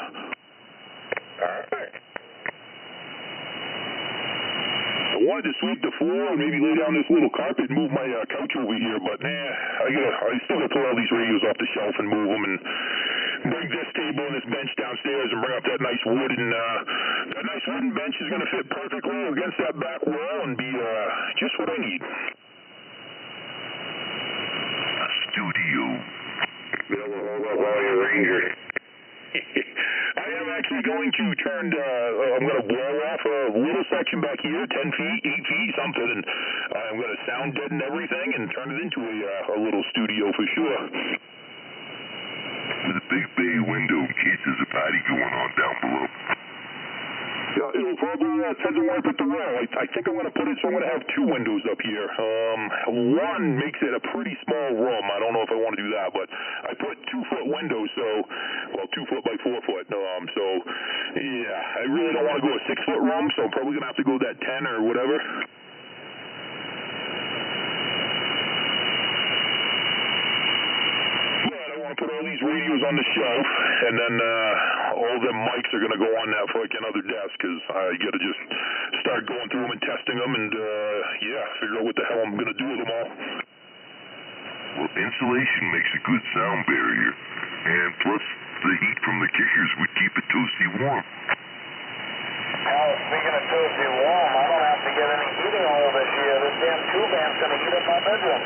Perfect. I wanted to sweep the floor and maybe lay down this little carpet and move my couch over here, but I still got to pull all these radios off the shelf and move them and bring this table and this bench downstairs and bring up that nice wood, and that nice wooden bench is going to fit perfectly against that back wall and be just what I need. A studio. Yeah, we'll hold up all your Rangers. I am actually going to I'm going to blow off a little section back here, 10 feet, 8 feet, something, and I'm going to sound deaden everything and turn it into a little studio for sure. With a big bay window in case there's a party going on down below. Yeah, it'll probably depends on where I put the wall. I think I'm going to put it so I'm going to have two windows up here. One makes it a pretty small room. I don't know if I want to do that, but I put 2-foot windows, so 2 foot by 4 foot. So yeah, I really don't want to go a 6-foot room, so I'm probably going to have to go that 10 or whatever. Put all these radios on the shelf, and then all the mics are going to go on that fucking other desk, because I got to just start going through them and testing them, and figure out what the hell I'm going to do with them all. Well, insulation makes a good sound barrier, and plus the heat from the kickers would keep it toasty warm. Now, speaking of toasty warm, I don't have to get any heating oil this year. This damn tube amp's going to heat up my bedroom.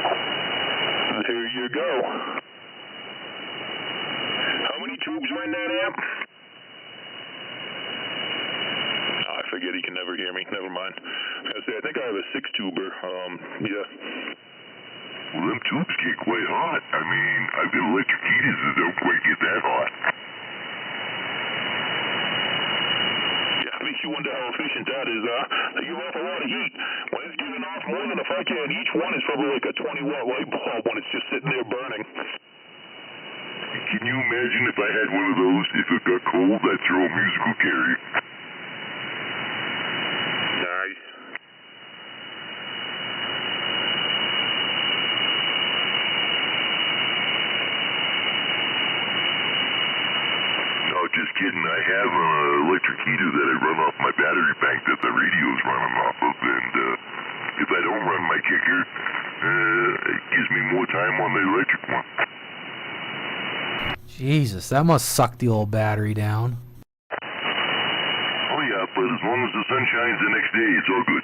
There you go. How many tubes are in that amp? I forget, he can never hear me. Never mind. I think I have a 6-tuber. Yeah. Well, them tubes get quite hot. I mean, I've got electric heaters that don't quite get that hot. Yeah, makes you wonder how efficient that is. They give off a lot of heat. When it's giving off more than a fucking, each one is probably like a 20-watt light bulb when it's just sitting there burning. You Can you imagine if I had one of those? If it got cold, I'd throw a musical carrier. Nice. No, just kidding. I have an electric heater that I run off my battery bank that the radio's running off of, and if I don't run my kicker, it gives me more time on the electric one. Jesus, that must suck the old battery down. Oh yeah, but as long as the sun shines the next day, it's all good.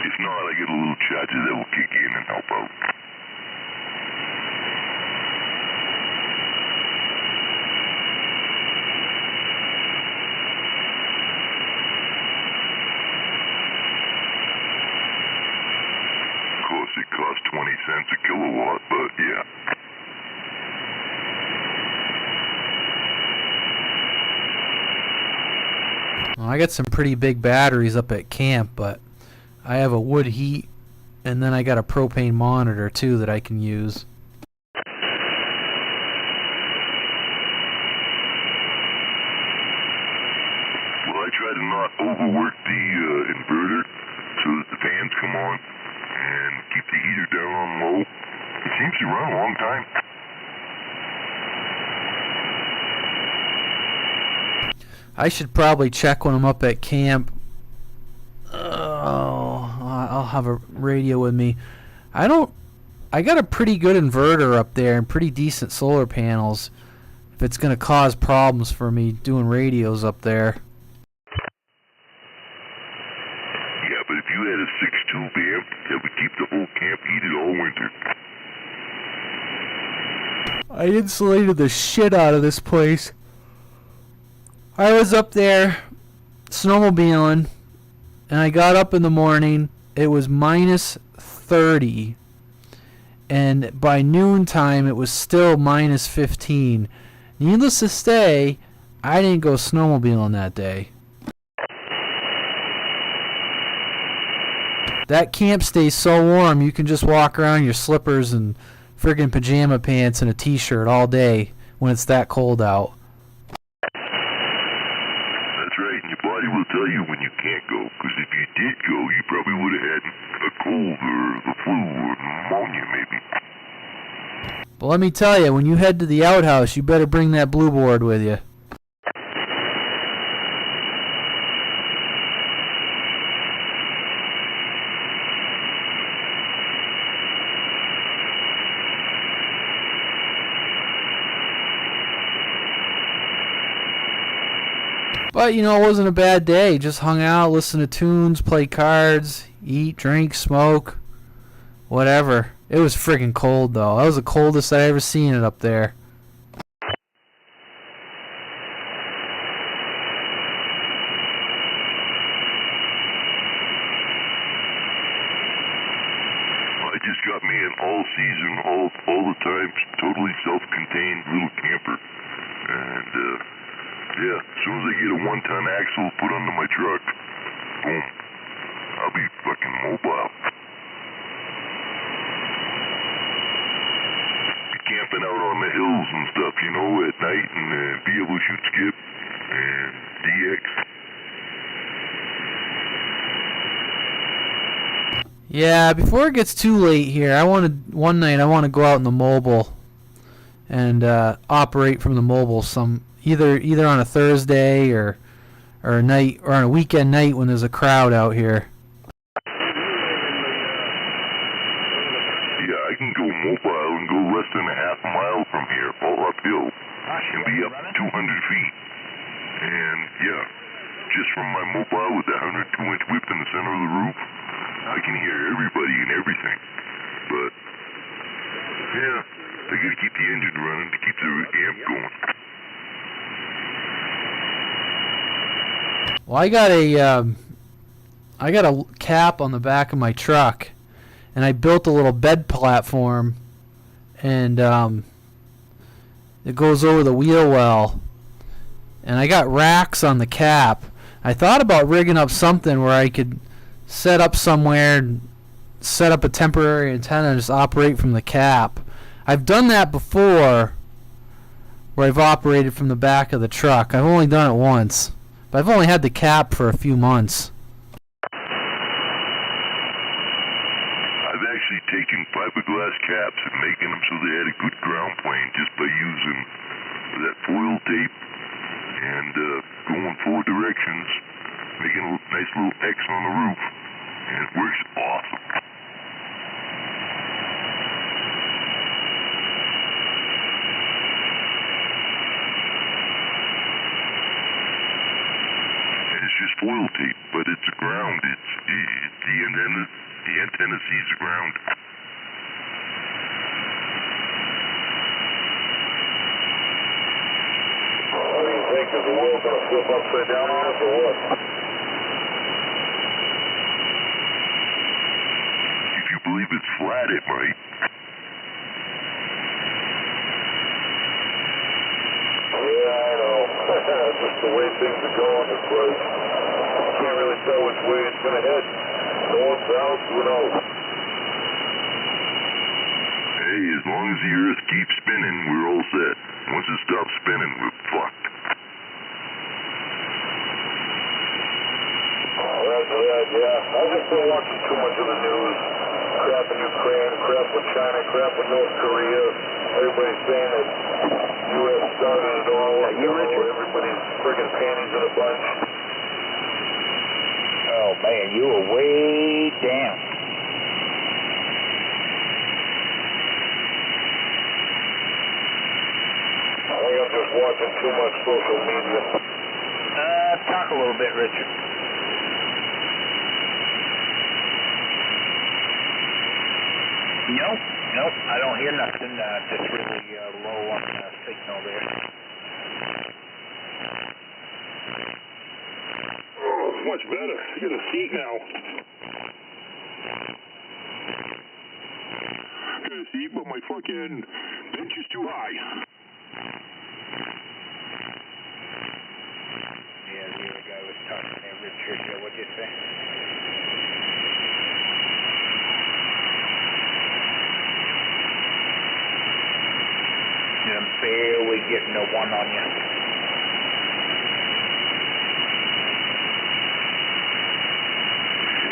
If not, I get a little charger that will kick in and help out. Of course, it costs 20 cents a kilowatt, but yeah. Well, I got some pretty big batteries up at camp, but I have a wood heat, and then I got a propane monitor too that I can use. Well, I try to not overwork the inverter so that the fans come on and keep the heater down on low. It seems to run a long time. I should probably check when I'm up at camp. Oh, I'll have a radio with me. I got a pretty good inverter up there and pretty decent solar panels. If it's going to cause problems for me doing radios up there. Yeah, but if you had a 6-tube amp, that would keep the whole camp heated all winter. I insulated the shit out of this place. I was up there snowmobiling, and I got up in the morning. It was minus 30, and by noontime it was still minus 15. Needless to say, I didn't go snowmobiling that day. That camp stays so warm, you can just walk around in your slippers and friggin' pajama pants and a t-shirt all day when it's that cold out. That's right, and your body will tell you when you can't go, because if you did go, you probably would have had a cold or the flu or pneumonia maybe. But let me tell you, when you head to the outhouse, you better bring that blue board with you. But, you know, it wasn't a bad day. Just hung out, listened to tunes, played cards, eat, drink, smoke, whatever. It was friggin' cold, though. That was the coldest I ever seen it up there. I just got me an all-season, all the time, totally self-contained little camper. And, yeah, as soon as I get a 1-ton axle put under my truck, boom, I'll be fucking mobile. Be camping out on the hills and stuff, you know, at night, and be able to shoot skip and DX. Yeah, before it gets too late here, one night I want to go out in the mobile and operate from the mobile either on a Thursday or a night or on a weekend night when there's a crowd out here. Yeah, I can go mobile and go less than a half mile from here, all uphill, and be up 200 feet. And yeah, just from my mobile with the 102-inch whip in the center of the roof, I can hear everybody and everything. But yeah, I gotta keep the engine running to keep the amp going. Well, I got a cap on the back of my truck, and I built a little bed platform, and it goes over the wheel well, and I got racks on the cap. I thought about rigging up something where I could set up somewhere set up a temporary antenna and just operate from the cap. I've done that before, where I've operated from the back of the truck. I've only done it once, but I've only had the cap for a few months. I've actually taken fiberglass caps and making them so they had a good ground plane just by using that foil tape and going 4 directions, making a nice little X on the roof, and it works awesome. And it's just foil tape, but it's a ground. It's the antenna sees the ground. What do you think? Is the world going to flip upside down on us or what? If you believe it's flat, it might. Yeah, I know. Just the way things are going, it's like, can't really tell which way it's going to head. North, south, who knows? Hey, as long as the Earth keeps spinning, we're all set. Once it stops spinning, we're fucked. Yeah. I've just been watching too much of the news. Crap in Ukraine, crap with China, crap with North Korea. Everybody's saying that U.S. started it all. You, Richard? Everybody's friggin' panties in a bunch. Oh, man, you were way down. I think I'm just watching too much social media. Talk a little bit, Richard. Nope, I don't hear nothing. Just really low on the signal there. Oh, it's much better. I got a seat now. Got a seat, but my fucking bench is too high. Yeah, the other guy was talking there, Richard. What'd you say? I'm barely getting a one on you.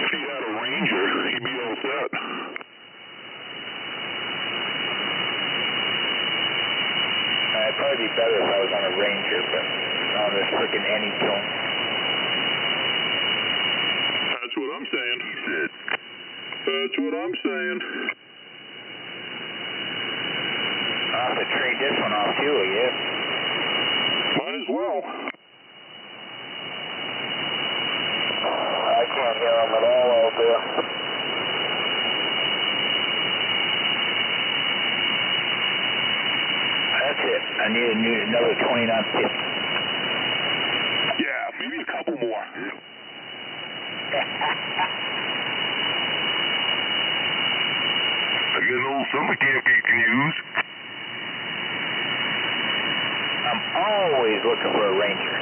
If you had a Ranger, you'd be all set. It'd probably be better if I was on a Ranger, but on this frickin' Anytone. That's what I'm saying. That's what I'm saying. I'll have to trade this one off too, I guess. Might as well. I can't hear them at all out there. That's it. I need another 29 tip. Yeah, maybe a couple more. I got an old summer camp you can use. I'm always looking for a Ranger.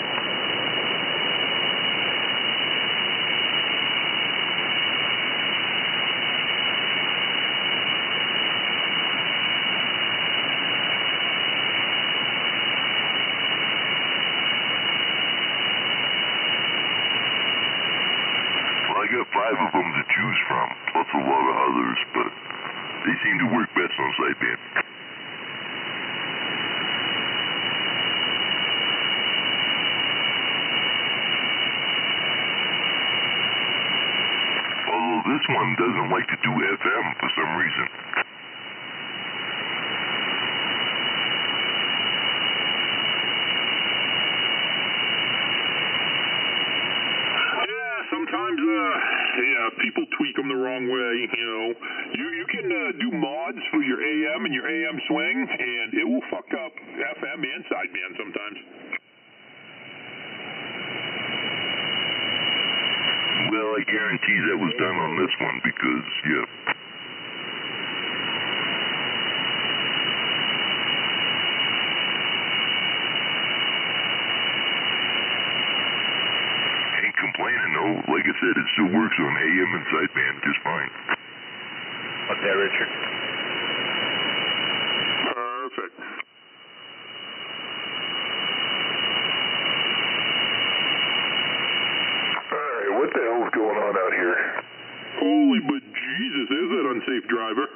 Well, I got 5 of them to choose from, plus a lot of others, but they seem to work best on sideband. Although this one doesn't like to do FM for some reason. Sometimes, people tweak them the wrong way, you know. You can do mods for your AM and your AM swing, and it will fuck up FM and sideband sometimes. Well, I guarantee that was done on this one because, yeah. Ain't complaining though. Like I said, it still works on AM and sideband just fine. there, Richard. Perfect. Alright, what the hell's going on out here? Holy but Jesus, is that unsafe driver?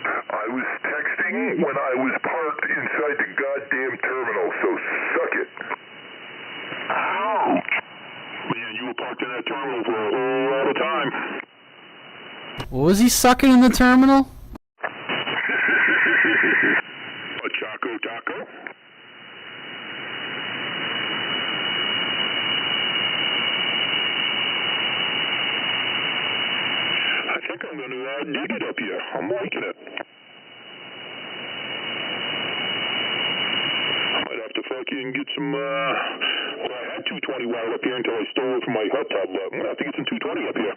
I was texting when I was parked inside the goddamn terminal, so suck it. Ouch! Man, you were parked in that terminal for a whole lot of time. What was he sucking in the terminal? A Choco Taco? I think I'm gonna dig it up here. I'm liking it. I might have to fucking get some, well, I had 220 wired up here until I stole it from my hot tub, but I'm gonna have to get some 220 up here.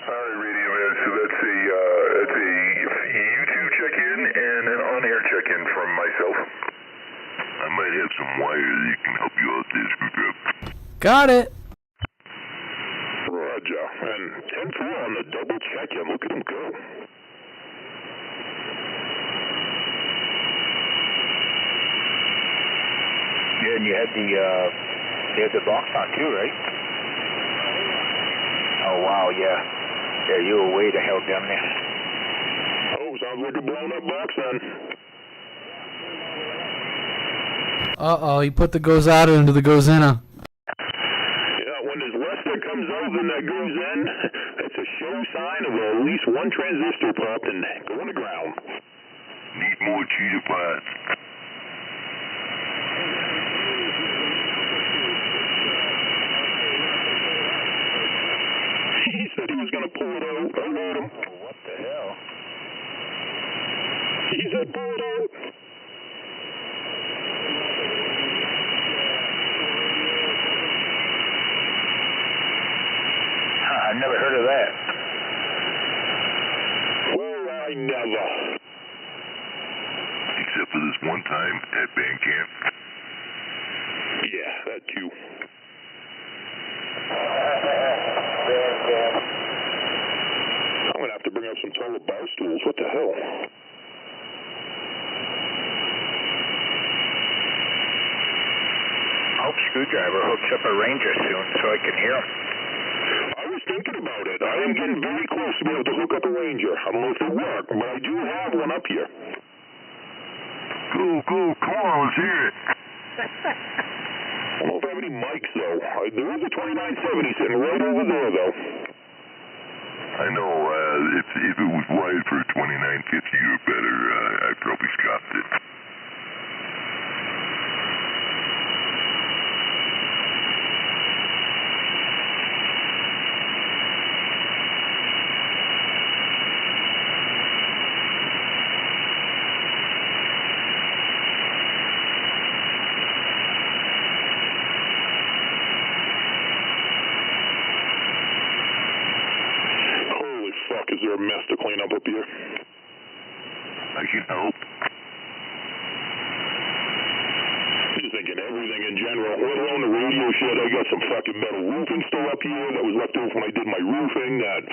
Alright, Radio Man, so that's a YouTube check-in and an on-air check-in from myself. I might have some wires that can help you out there, Screwdriver. Got it. Roger. And 10-4 on the double check-in. Look at him go. Yeah, and you had the box on too, right? Oh wow, yeah. Yeah, you were way the hell down there. Oh, sounds like a blown up box then. Uh-oh, he put the goes out into the goes in. Yeah, when there's less that comes out than that goes in, that's a sure sign of at least one transistor popped and going to ground. Need more cheetah parts. He said he was going to pull it out. I heard him. What the hell? He said pull it out. I've never heard of that. Well, I never. Except for this one time at band camp. Yeah, that too. I'm gonna have to bring up some taller bar stools. What the hell? I hope Screwdriver hooks up a Ranger soon so I can hear him. I was thinking about it. I am getting very close to be able to hook up a Ranger. I don't know if it'll work, but I do have one up here. Cool, cool. Come on, let's hear it. I don't know if I have any mics, though. There is a 2970 sitting right over there, though. I know. If it was wired for a 2950 or better, I'd probably scoffed it. Is there a mess to clean up here? I can help. Just thinking everything in general, let alone the radio shit. I got some fucking metal roofing still up here that was left over when I did my roofing that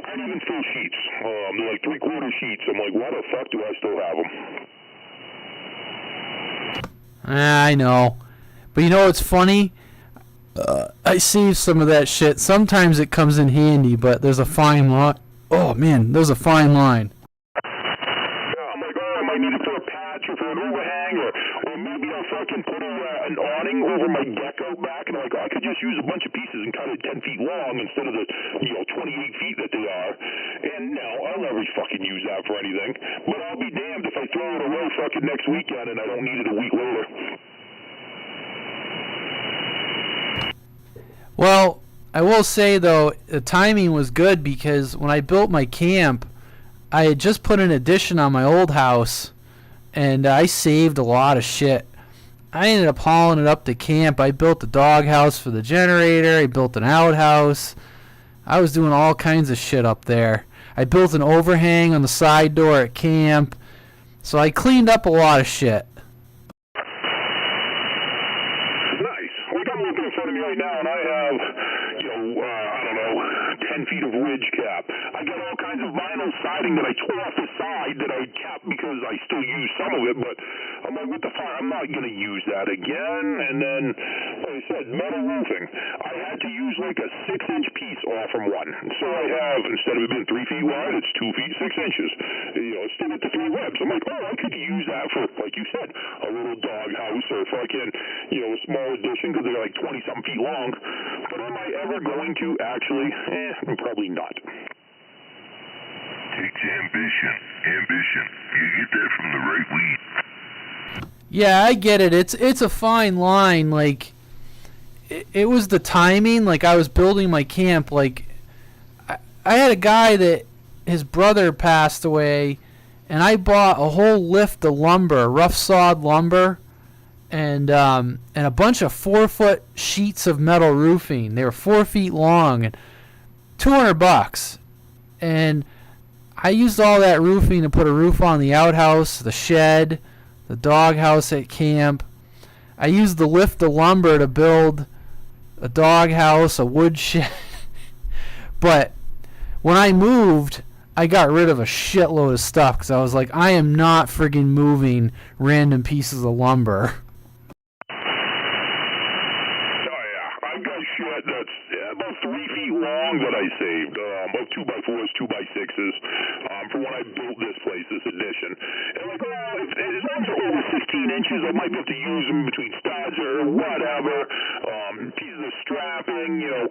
aren't even full sheets. They're like 3/4 sheets. I'm like, why the fuck do I still have them? I know. But you know what's funny? I saved some of that shit. Sometimes it comes in handy, but there's a fine line. Oh, man, there's a fine line. Yeah, I'm like, oh, I might need it for a patch or for an overhang, or maybe I'll fucking put an awning over my deck out back, and I'm like, oh, I could just use a bunch of pieces and cut it 10 feet long instead of the, 28 feet that they are. And no, I'll never fucking use that for anything. But I'll be damned if I throw it away fucking next weekend and I don't need it a week later. Well, I will say, though, the timing was good because when I built my camp, I had just put an addition on my old house, and I saved a lot of shit. I ended up hauling it up to camp. I built the doghouse for the generator. I built an outhouse. I was doing all kinds of shit up there. I built an overhang on the side door at camp. So I cleaned up a lot of shit. Nice. Like I'm looking in front of me right now, and I have, I don't know, 10 10 feet of ridge cap. I got all kinds of vinyl siding that I tore off the side that I kept because I still use some of it, but I'm like, what the fuck? I'm not going to use that again. And then, like I said, metal roofing. I had to use like a 6-inch piece off from one. So I have, instead of it being 3 feet wide, it's 2 feet 6 inches. You know, it's still at the 3 webs. I'm like, oh, I could use that for, like you said, a little dog house or fucking, you know, a small addition because they're like 20-something feet long. But am I ever going to actually? Probably not. Takes ambition. Ambition. You get that from the right weed. Yeah, I get it. It's a fine line. Like, it was the timing. Like, I was building my camp. Like, I had a guy that his brother passed away, and I bought a whole lift of lumber, rough sawed lumber, and a bunch of 4-foot sheets of metal roofing. They were 4 feet long, and $200. And I used all that roofing to put a roof on the outhouse, the shed, the doghouse at camp. I used the lift of lumber to build a doghouse, a wood shed. But when I moved, I got rid of a shitload of stuff because I was like, I am not friggin' moving random pieces of lumber. Shit that's about 3 feet long that I saved, about 2x4s, 2x6s, for when I built this place, this addition. And like, well, as long as they're over 15 inches, I might be able to use them between studs or whatever. Pieces of strapping, you know,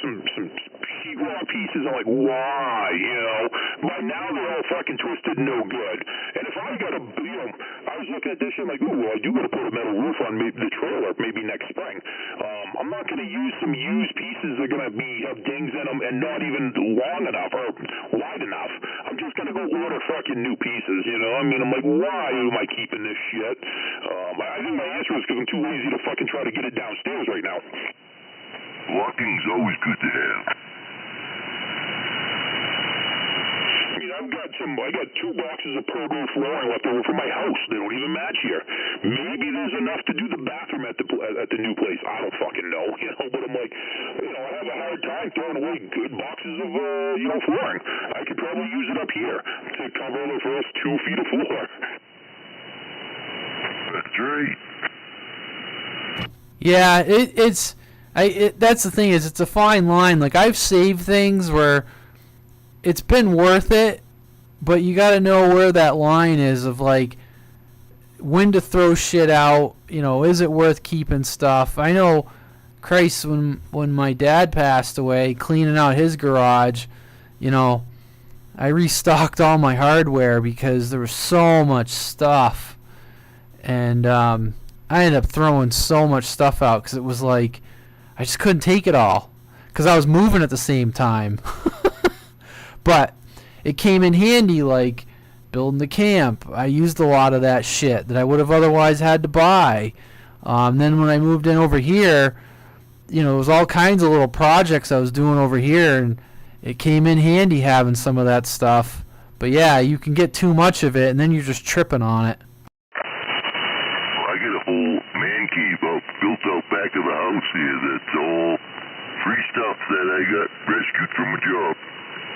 some sheetrock pieces. I'm like, why, you know? By now they're all fucking twisted, no good. And if I got a, you know, I was looking at this shit like, ooh, well, I do got to put a metal roof on the trailer maybe next spring. I'm not going to use some used pieces that are going to have dings in them and not even long enough or wide enough. I'm just going to go order fucking new pieces, you know? I mean, I'm like, why am I keeping this shit? I think my answer is because I'm too lazy to fucking try to get it downstairs right now. Walking's always good to have. I got 2 boxes of pergola flooring left over from my house. They don't even match here. Maybe there's enough to do the bathroom at the new place. I don't fucking know, you know. But I'm like, you know, I have a hard time throwing away good boxes of, you know, flooring. I could probably use it up here to cover the first 2 feet of floor. That's right. Yeah, that's the thing is it's a fine line. Like, I've saved things where it's been worth it, but you got to know where that line is of, like, when to throw shit out. You know, is it worth keeping stuff? I know, Christ, when my dad passed away, cleaning out his garage, you know, I restocked all my hardware because there was so much stuff. And I ended up throwing so much stuff out because it was like, I just couldn't take it all because I was moving at the same time. But it came in handy, like building the camp. I used a lot of that shit that I would have otherwise had to buy. Then when I moved in over here, you know, it was all kinds of little projects I was doing over here, and it came in handy having some of that stuff. But yeah, you can get too much of it, and then you're just tripping on it. Well, I got a whole man cave built out back of the house here that's all free stuff that I got rescued from a job.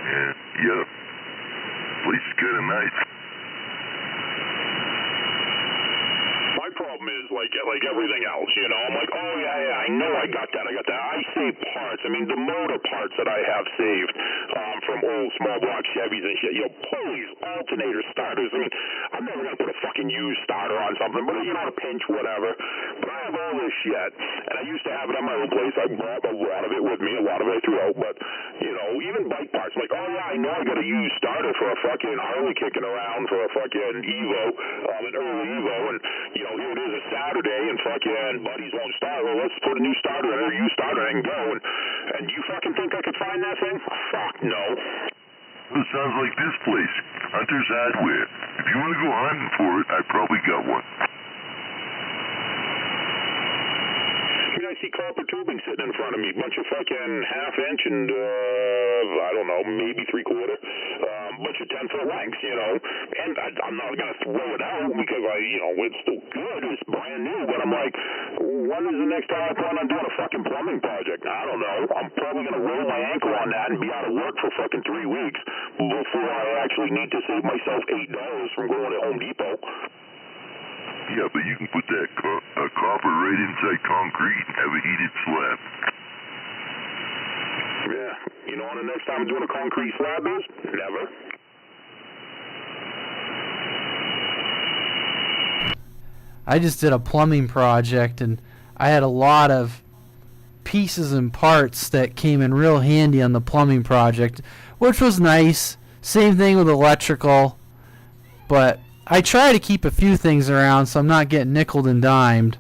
And, yeah, place is kind of nice. My problem is, like everything else, you know, I'm like, oh, yeah, I know I got that. I save parts. I mean, the motor parts that I have saved from old small block Chevys and shit, you know, pulleys, alternators, starters. I mean, I'm never going to put a fucking used starter on something, but, you know, a pinch, whatever. But I have all this shit, and I used to have it at my old place. I brought a lot of it with me, a lot of it I threw out, but, you know, even bike parts, I'm like, oh, yeah, I know I got a used starter for a fucking Harley kicking around for a fucking Evo, an early Evo, and, you know, here it is a Saturday, and fucking buddies won't start. Well, let's put a new starter in, or a used starter and go, and you fucking think I could find that thing? Fuck no. Well, it sounds like this place, Hunter's Hardware. If you want to go hunting for it, I probably got one. I see copper tubing sitting in front of me, bunch of fucking 1/2 inch and I don't know, maybe 3/4, bunch of 10-foot lengths, you know, and I'm not going to throw it out because it's still good, it's brand new, but I'm like, when is the next time I plan on doing a fucking plumbing project? I don't know. I'm probably going to roll my ankle on that and be out of work for fucking 3 weeks before I actually need to save myself $8 from going to Home Depot. Yeah, but you can put that copper right inside concrete and have a heated slab. Yeah. You know when the next time I'm doing a concrete slab is? Never. I just did a plumbing project, and I had a lot of pieces and parts that came in real handy on the plumbing project, which was nice. Same thing with electrical, but I try to keep a few things around so I'm not getting nickeled and dimed.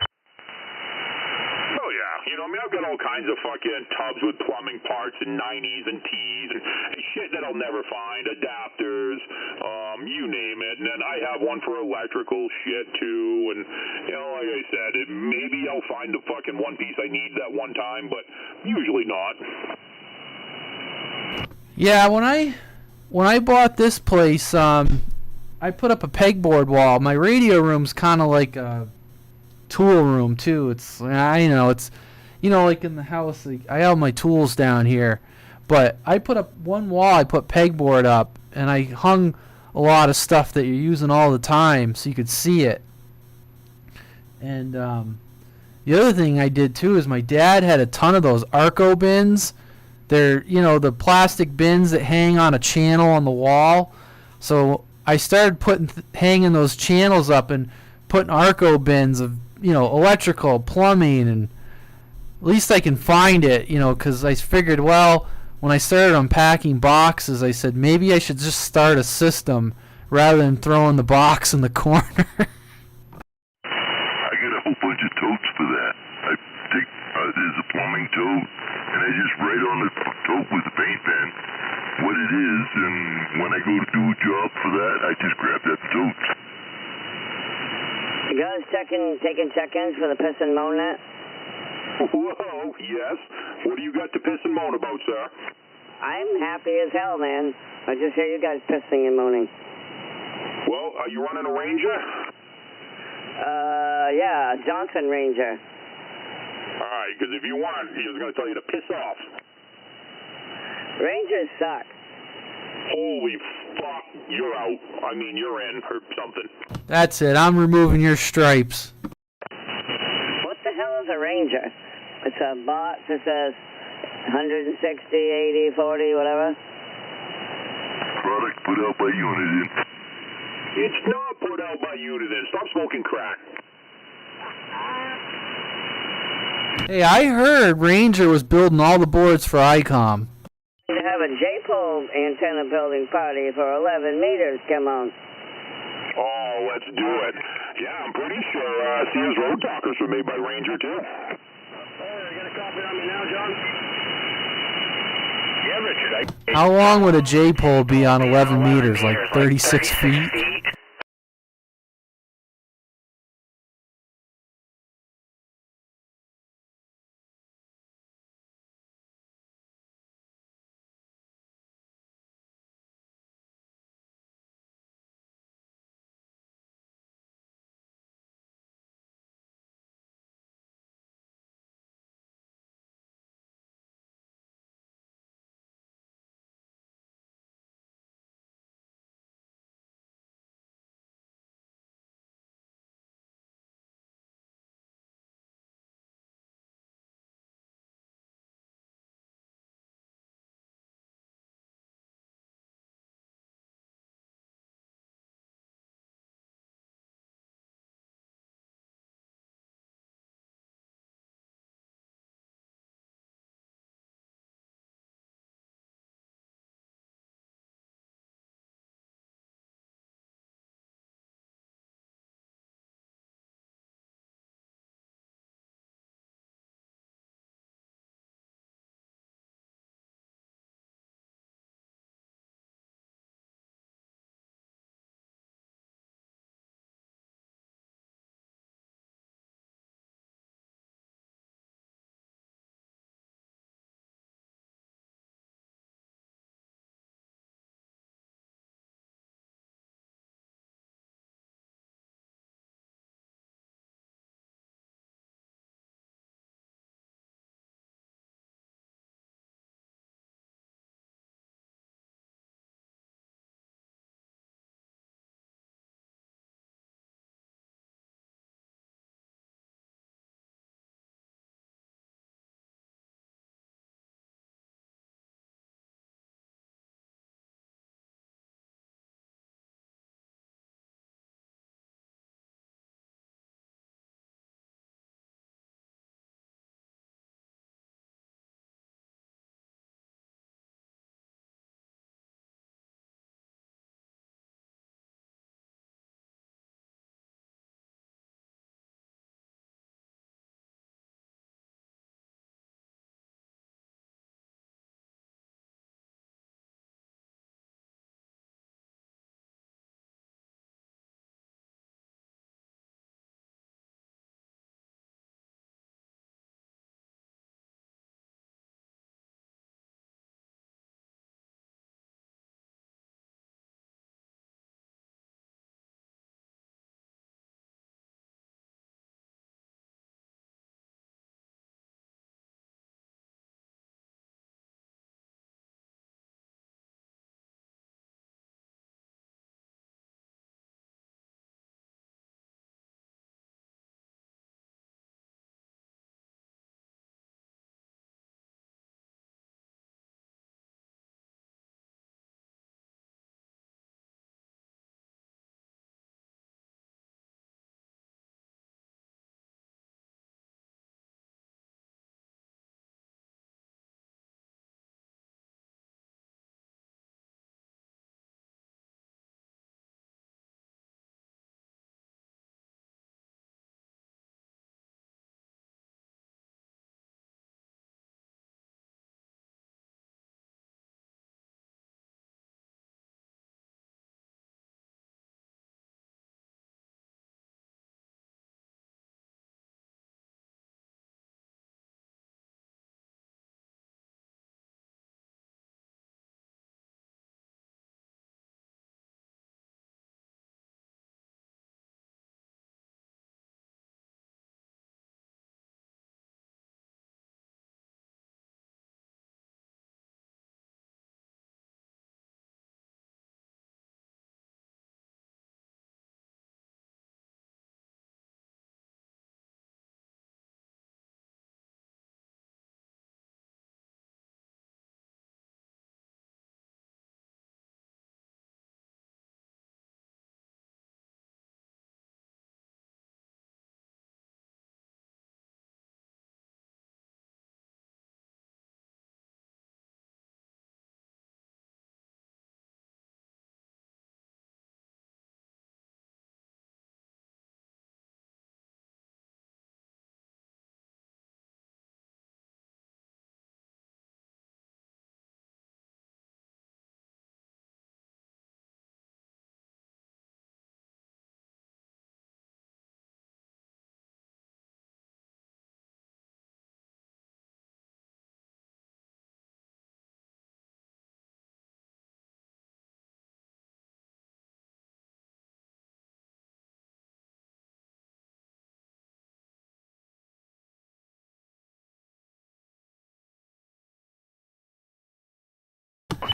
Oh yeah, I've got all kinds of fucking tubs with plumbing parts and 90s and T's and shit that I'll never find, adapters, you name it. And then I have one for electrical shit too. And like I said, maybe I'll find the fucking one piece I need that one time, but usually not. Yeah, when I bought this place, I put up a pegboard wall. My radio room's kind of like a tool room too. It's like in the house, like, I have my tools down here, but I put up one wall. I put pegboard up, and I hung a lot of stuff that you're using all the time, so you could see it. And the other thing I did too is my dad had a ton of those Arco bins. They're the plastic bins that hang on a channel on the wall. So I started hanging those channels up and putting Arco bins of electrical, plumbing, and at least I can find it, because I figured, well, when I started unpacking boxes, I said maybe I should just start a system rather than throwing the box in the corner. I got a whole bunch of totes for that. I take there's a plumbing tote, and I just write on the tote with a paint pen what it is, and when I go to do a job for that, I just grab that tote. You guys taking check-ins for the piss and moan net? Whoa, yes. What do you got to piss and moan about, sir? I'm happy as hell, man. I just hear you guys pissing and moaning. Well, are you running a Ranger? Yeah, Johnson Ranger. All right, because if you want, he was going to tell you to piss off. Rangers suck. Holy fuck, you're out. I mean, you're in or something. That's it. I'm removing your stripes. What the hell is a Ranger? It's a box that says 160, 80, 40, whatever. Product put out by Uniden. It's not put out by Uniden. Stop smoking crack. Hey, I heard Ranger was building all the boards for ICOM. To have a J-pole antenna building party for 11 meters, come on. Oh, let's do it. Yeah, I'm pretty sure Sears Road Talkers were made by Ranger, too. You got a copy on me now, John? Yeah, Richard. How long would a J-pole be on 11 meters? Like 36 feet?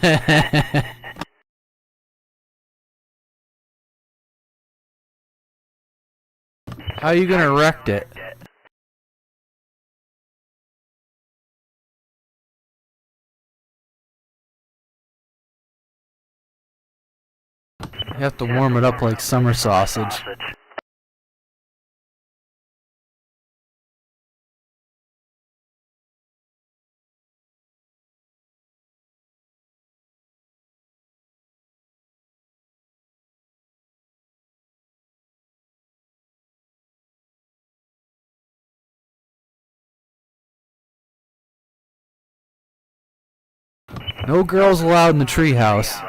How are you gonna erect it? You have to warm it up like summer sausage. No girls allowed in the treehouse.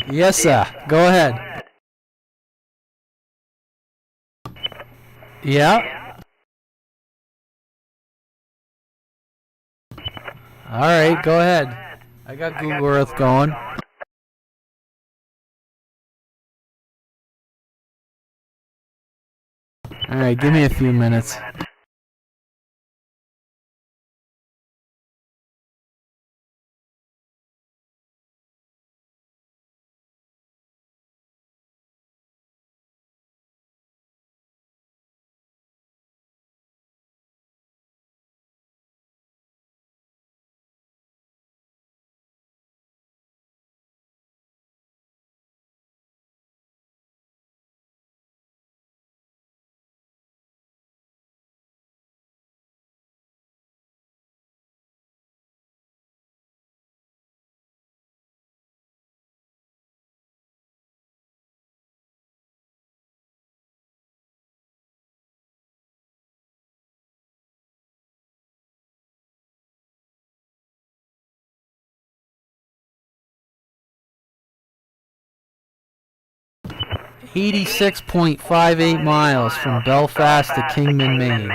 Yes, sir. Go ahead. Yeah. Alright, go ahead. I got Google Earth going. Alright, give me a few minutes. .58 miles from Belfast to Kingman, Maine.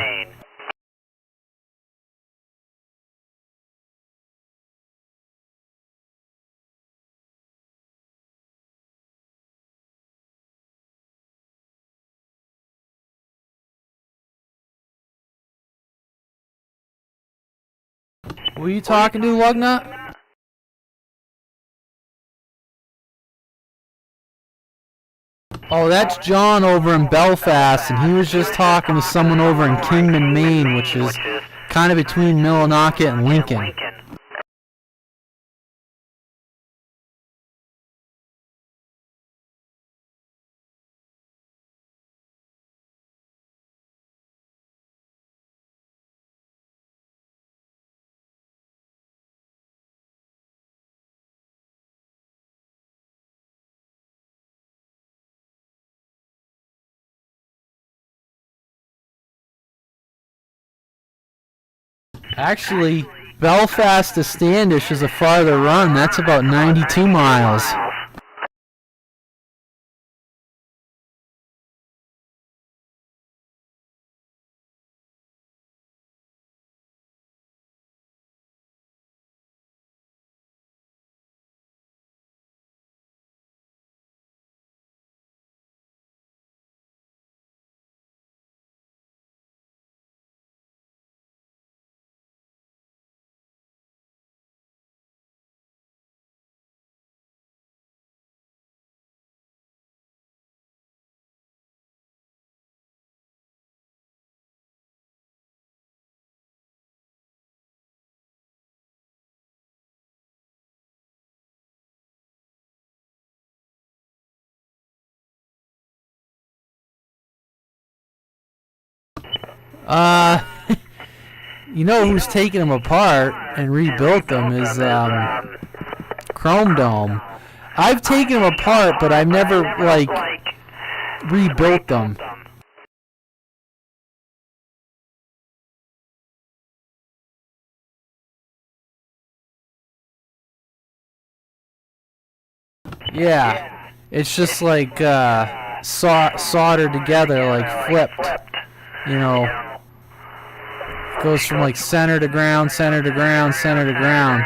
Who are you talking to, Lugnut? Oh, that's John over in Belfast, and he was just talking to someone over in Kingman, Maine, which is kind of between Millinocket and Lincoln. Actually, Belfast to Standish is a farther run. That's about 92 miles. You know who's taken them apart and rebuilt them is Chrome Dome. I've taken them apart, but I've never, like, rebuilt them. Yeah, it's just like soldered together, like flipped, you know. Goes from like center to ground, center to ground, center to ground.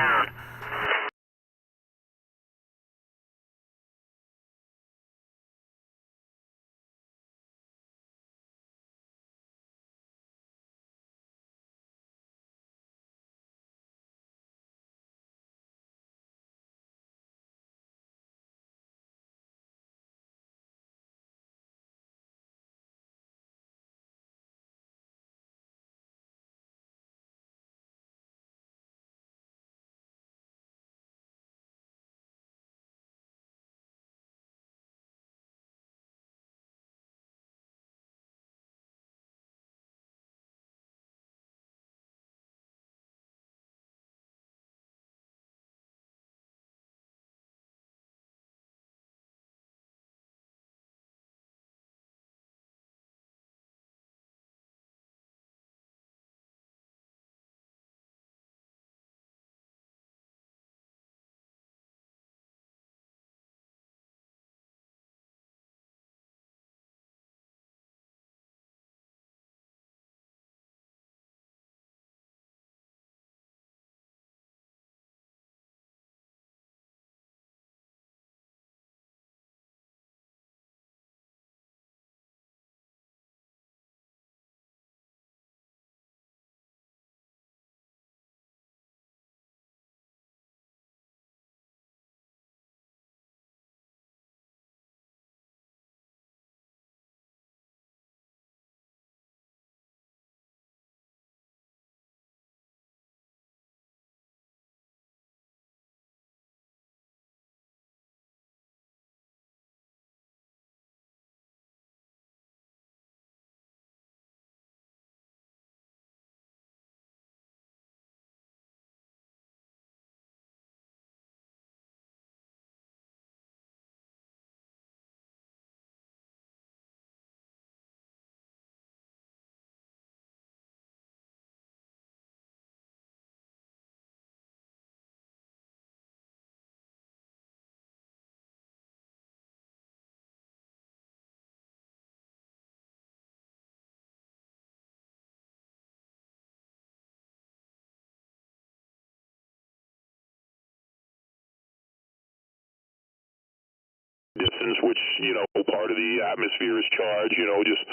distance, which, you know, part of the atmosphere is charged, you know, just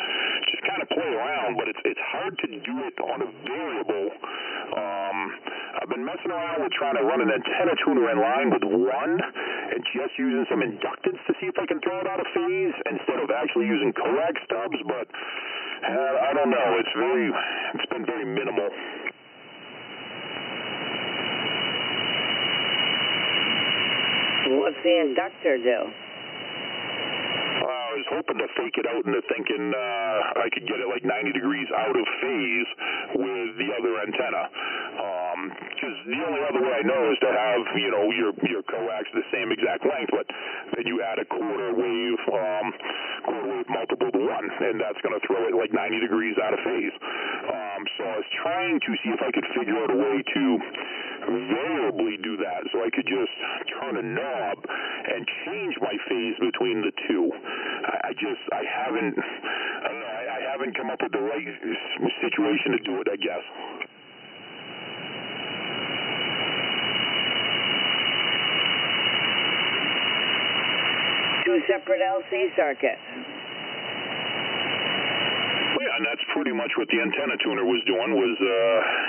kind of play around, but it's hard to do it on a variable. I've been messing around with trying to run an antenna tuner in line with one and just using some inductance to see if I can throw it out of phase instead of actually using coax stubs, but I don't know. It's been very minimal. What's the inductor do? I was hoping to fake it out into thinking I could get it like 90 degrees out of phase with the other antenna. Because the only other way I know is to have, you know, your coax the same exact length, but then you add a quarter wave multiple to one, and that's going to throw it like 90 degrees out of phase. So I was trying to see if I could figure out a way to variably do that, so I could just turn a knob and change my phase between the two. I haven't come up with the right situation to do it, I guess. Two separate LC circuits. Yeah, and that's pretty much what the antenna tuner was doing was,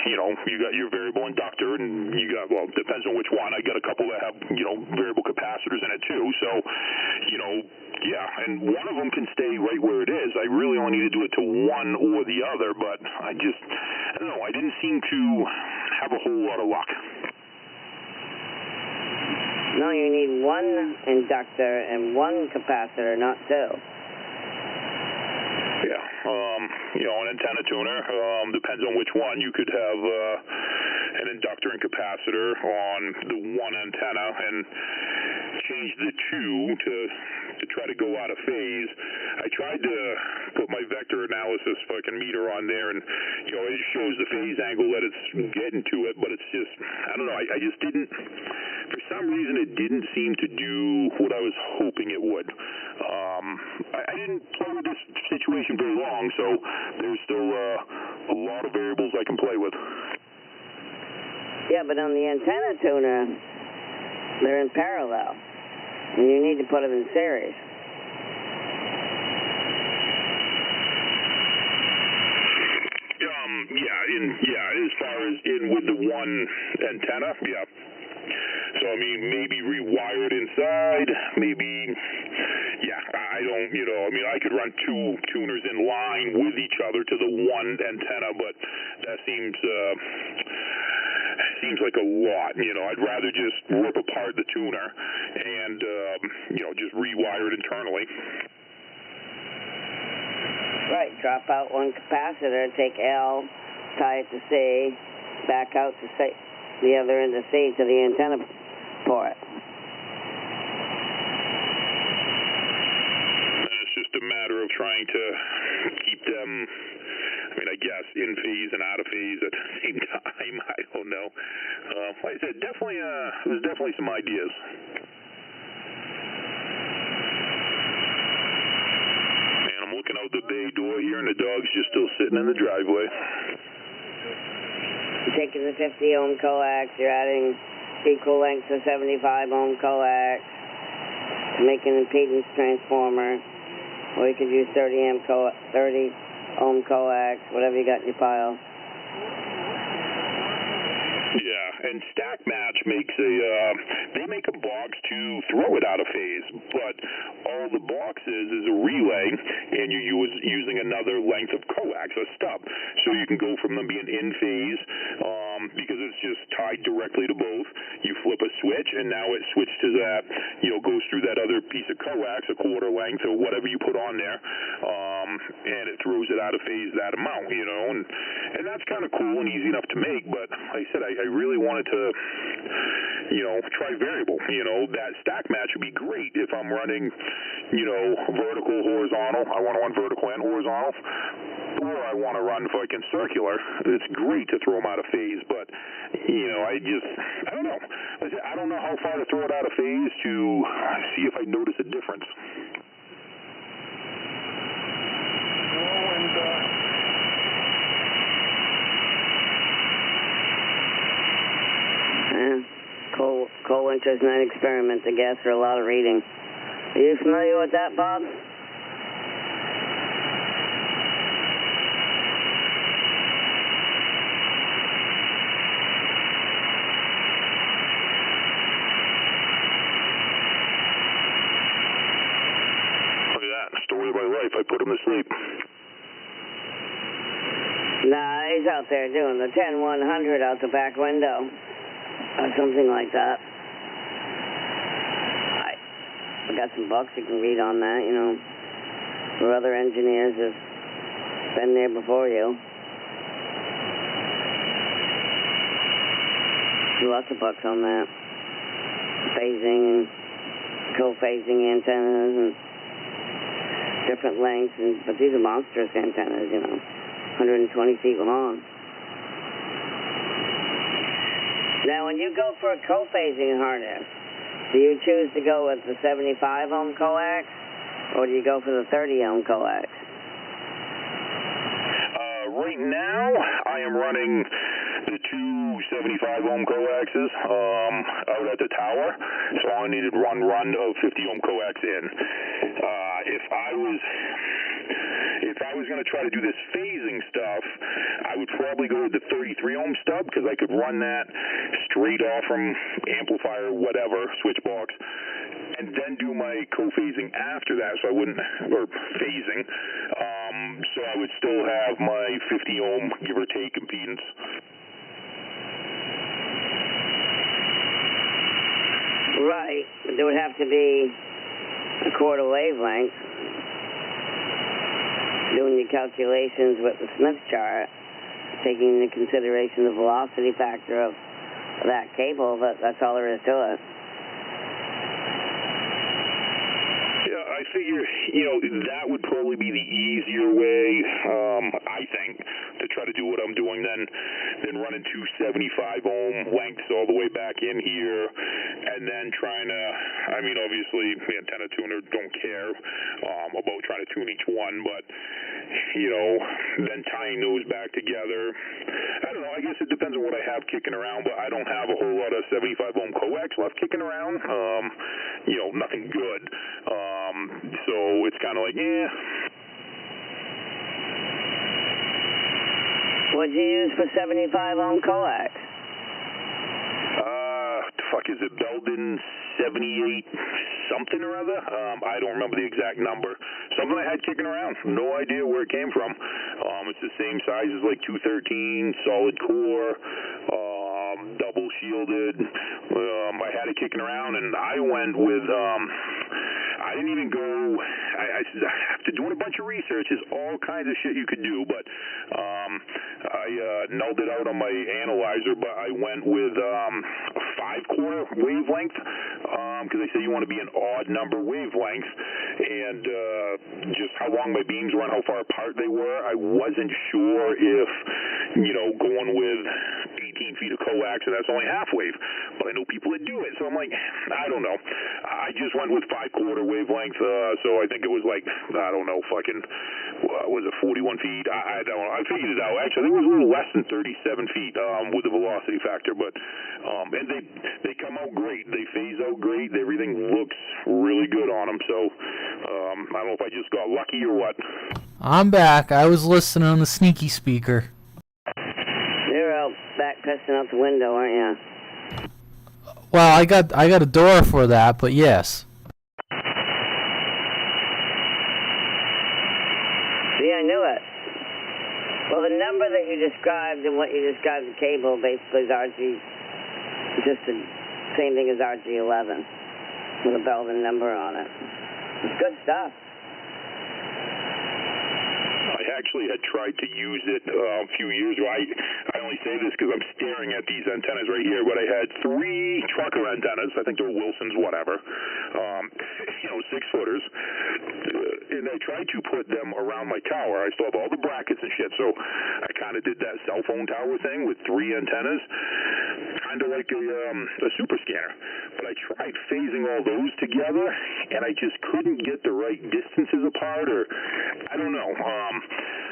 you know, you got your variable inductor and you got, well, it depends on which one. I got a couple that have, you know, variable capacitors in it too. So, you know, yeah, and one of them can stay right where it is. I really only need to do it to one or the other, but I don't know, I didn't seem to have a whole lot of luck. No, you need one inductor and one capacitor, not two. Yeah, you know, an antenna tuner, depends on which one. You could have an inductor and capacitor on the one antenna and change the two to try to go out of phase. I tried to put my vector analysis fucking meter on there, and, you know, it shows the phase angle that it's getting to it, but it's just, I don't know, I just didn't, for some reason it didn't seem to do what I was hoping it would. I didn't play with this situation very long, so there's still a lot of variables I can play with. Yeah, but on the antenna tuner, they're in parallel, and you need to put them in series. As far as in with the one antenna, yeah. So, I mean, maybe rewire it inside, maybe, yeah, I don't, you know, I mean, I could run two tuners in line with each other to the one antenna, but that seems like a lot, you know. I'd rather just rip apart the tuner and, you know, just rewire it internally. Right, drop out one capacitor, take L, tie it to C, back out to C, the other end of C to the antenna port. And it's just a matter of trying to keep them, I mean, I guess, in phase and out of phase at the same time. I don't know. Like I said, there's definitely some ideas. Looking out the bay door here, and the dog's just still sitting in the driveway. You're taking the 50 ohm coax, you're adding equal length to 75 ohm coax to make an impedance transformer, or you could use 30 ohm coax, whatever you got in your pile. Yeah, and Stack Match makes they make a box to throw it out of phase, but all the box is a relay, and you're using another length of coax, a stub, so you can go from them being in phase, because it's just tied directly to both. You flip a switch, and now it switches to that, you know, goes through that other piece of coax, a quarter length or whatever you put on there, and it throws it out of phase that amount, you know, and that's kind of cool and easy enough to make, but like I said, I really wanted to, you know, try variable. You know, that Stack Match would be great if I'm running, you know, vertical, horizontal. I want to run vertical and horizontal, or I want to run fucking circular. It's great to throw them out of phase, but, you know, I don't know. I don't know how far to throw it out of phase to see if I notice a difference. Cold winter's night experiment. The gas are a lot of reading. Are you familiar with that, Bob? Look at that, story of my life. I put him to sleep. Nah, he's out there doing the 10-100 out the back window. Or something like that. I got some books you can read on that, you know. For other engineers have been there before you. Lots of books on that. Phasing and co-phasing antennas and different lengths, but these are monstrous antennas, you know. 120 feet long. Now, when you go for a co-phasing harness, do you choose to go with the 75 ohm coax, or do you go for the 30 ohm coax? Right now, I am running the two 75 ohm coaxes out at the tower, so I needed run of 50 ohm coax in. If I was going to try to do this phasing stuff, I would probably go with the 33 ohm stub, because I could run that straight off from amplifier, whatever, switch box, and then do my co-phasing after that, so I wouldn't, or phasing, so I would still have my 50 ohm, give or take, impedance. Right, but there would have to be a quarter wavelength. Doing your calculations with the Smith chart, taking into consideration the velocity factor of that cable, but that's all there is to it. Yeah, I figure, you know, that would probably be the easier way, I think, to try to do what I'm doing than running two 75 ohm lengths all the way back in here, and then trying to, I mean, obviously, the antenna tuner don't care about trying to tune each one, but, you know, then tying those back together. I don't know, I guess it depends on what I have kicking around, but I don't have a whole lot of 75 ohm coax left kicking around. You know, nothing good. So it's kind of like, eh. What'd you use for 75 ohm coax? Fuck, is it Belden 78 something or other? I don't remember the exact number. Something I had kicking around. No idea where it came from. It's the same size as like 213, solid core, double shielded. I had it kicking around, and I went with, I didn't even go, after doing a bunch of research, there's all kinds of shit you could do, but I nulled it out on my analyzer, but I went with a 5-quarter wavelength, because they say you want to be an odd number wavelength, and just how long my beams were and how far apart they were. I wasn't sure if, you know, going with 18 feet of coax, and that's only half wave, but I know people that do it, so I'm like, I don't know. I just went with 5-quarter wavelength, so I think it was like, I don't know, fucking, was it 41 feet? I don't know. I figured it out. Actually, it was a little less than 37 feet with the velocity factor, but and they come out great. They phase out great. Everything looks really good on them, so I don't know if I just got lucky or what. I'm back. I was listening on the sneaky speaker. You're out back pissing out the window, aren't you? Well, I got a door for that, but yes. See, I knew it. Well, the number that you described and what you described the cable basically is just the same thing as RG11 with a Belden number on it. It's good stuff. I actually had tried to use it a few years ago. I only say this because I'm staring at these antennas right here, but I had 3 trucker antennas. I think they're Wilsons, whatever, you know, 6-footers. And I tried to put them around my tower. I still have all the brackets and shit, so I kind of did that cell phone tower thing with 3 antennas, kind of like a super scanner. But I tried phasing all those together, and I just couldn't get the right distances apart, or I don't know.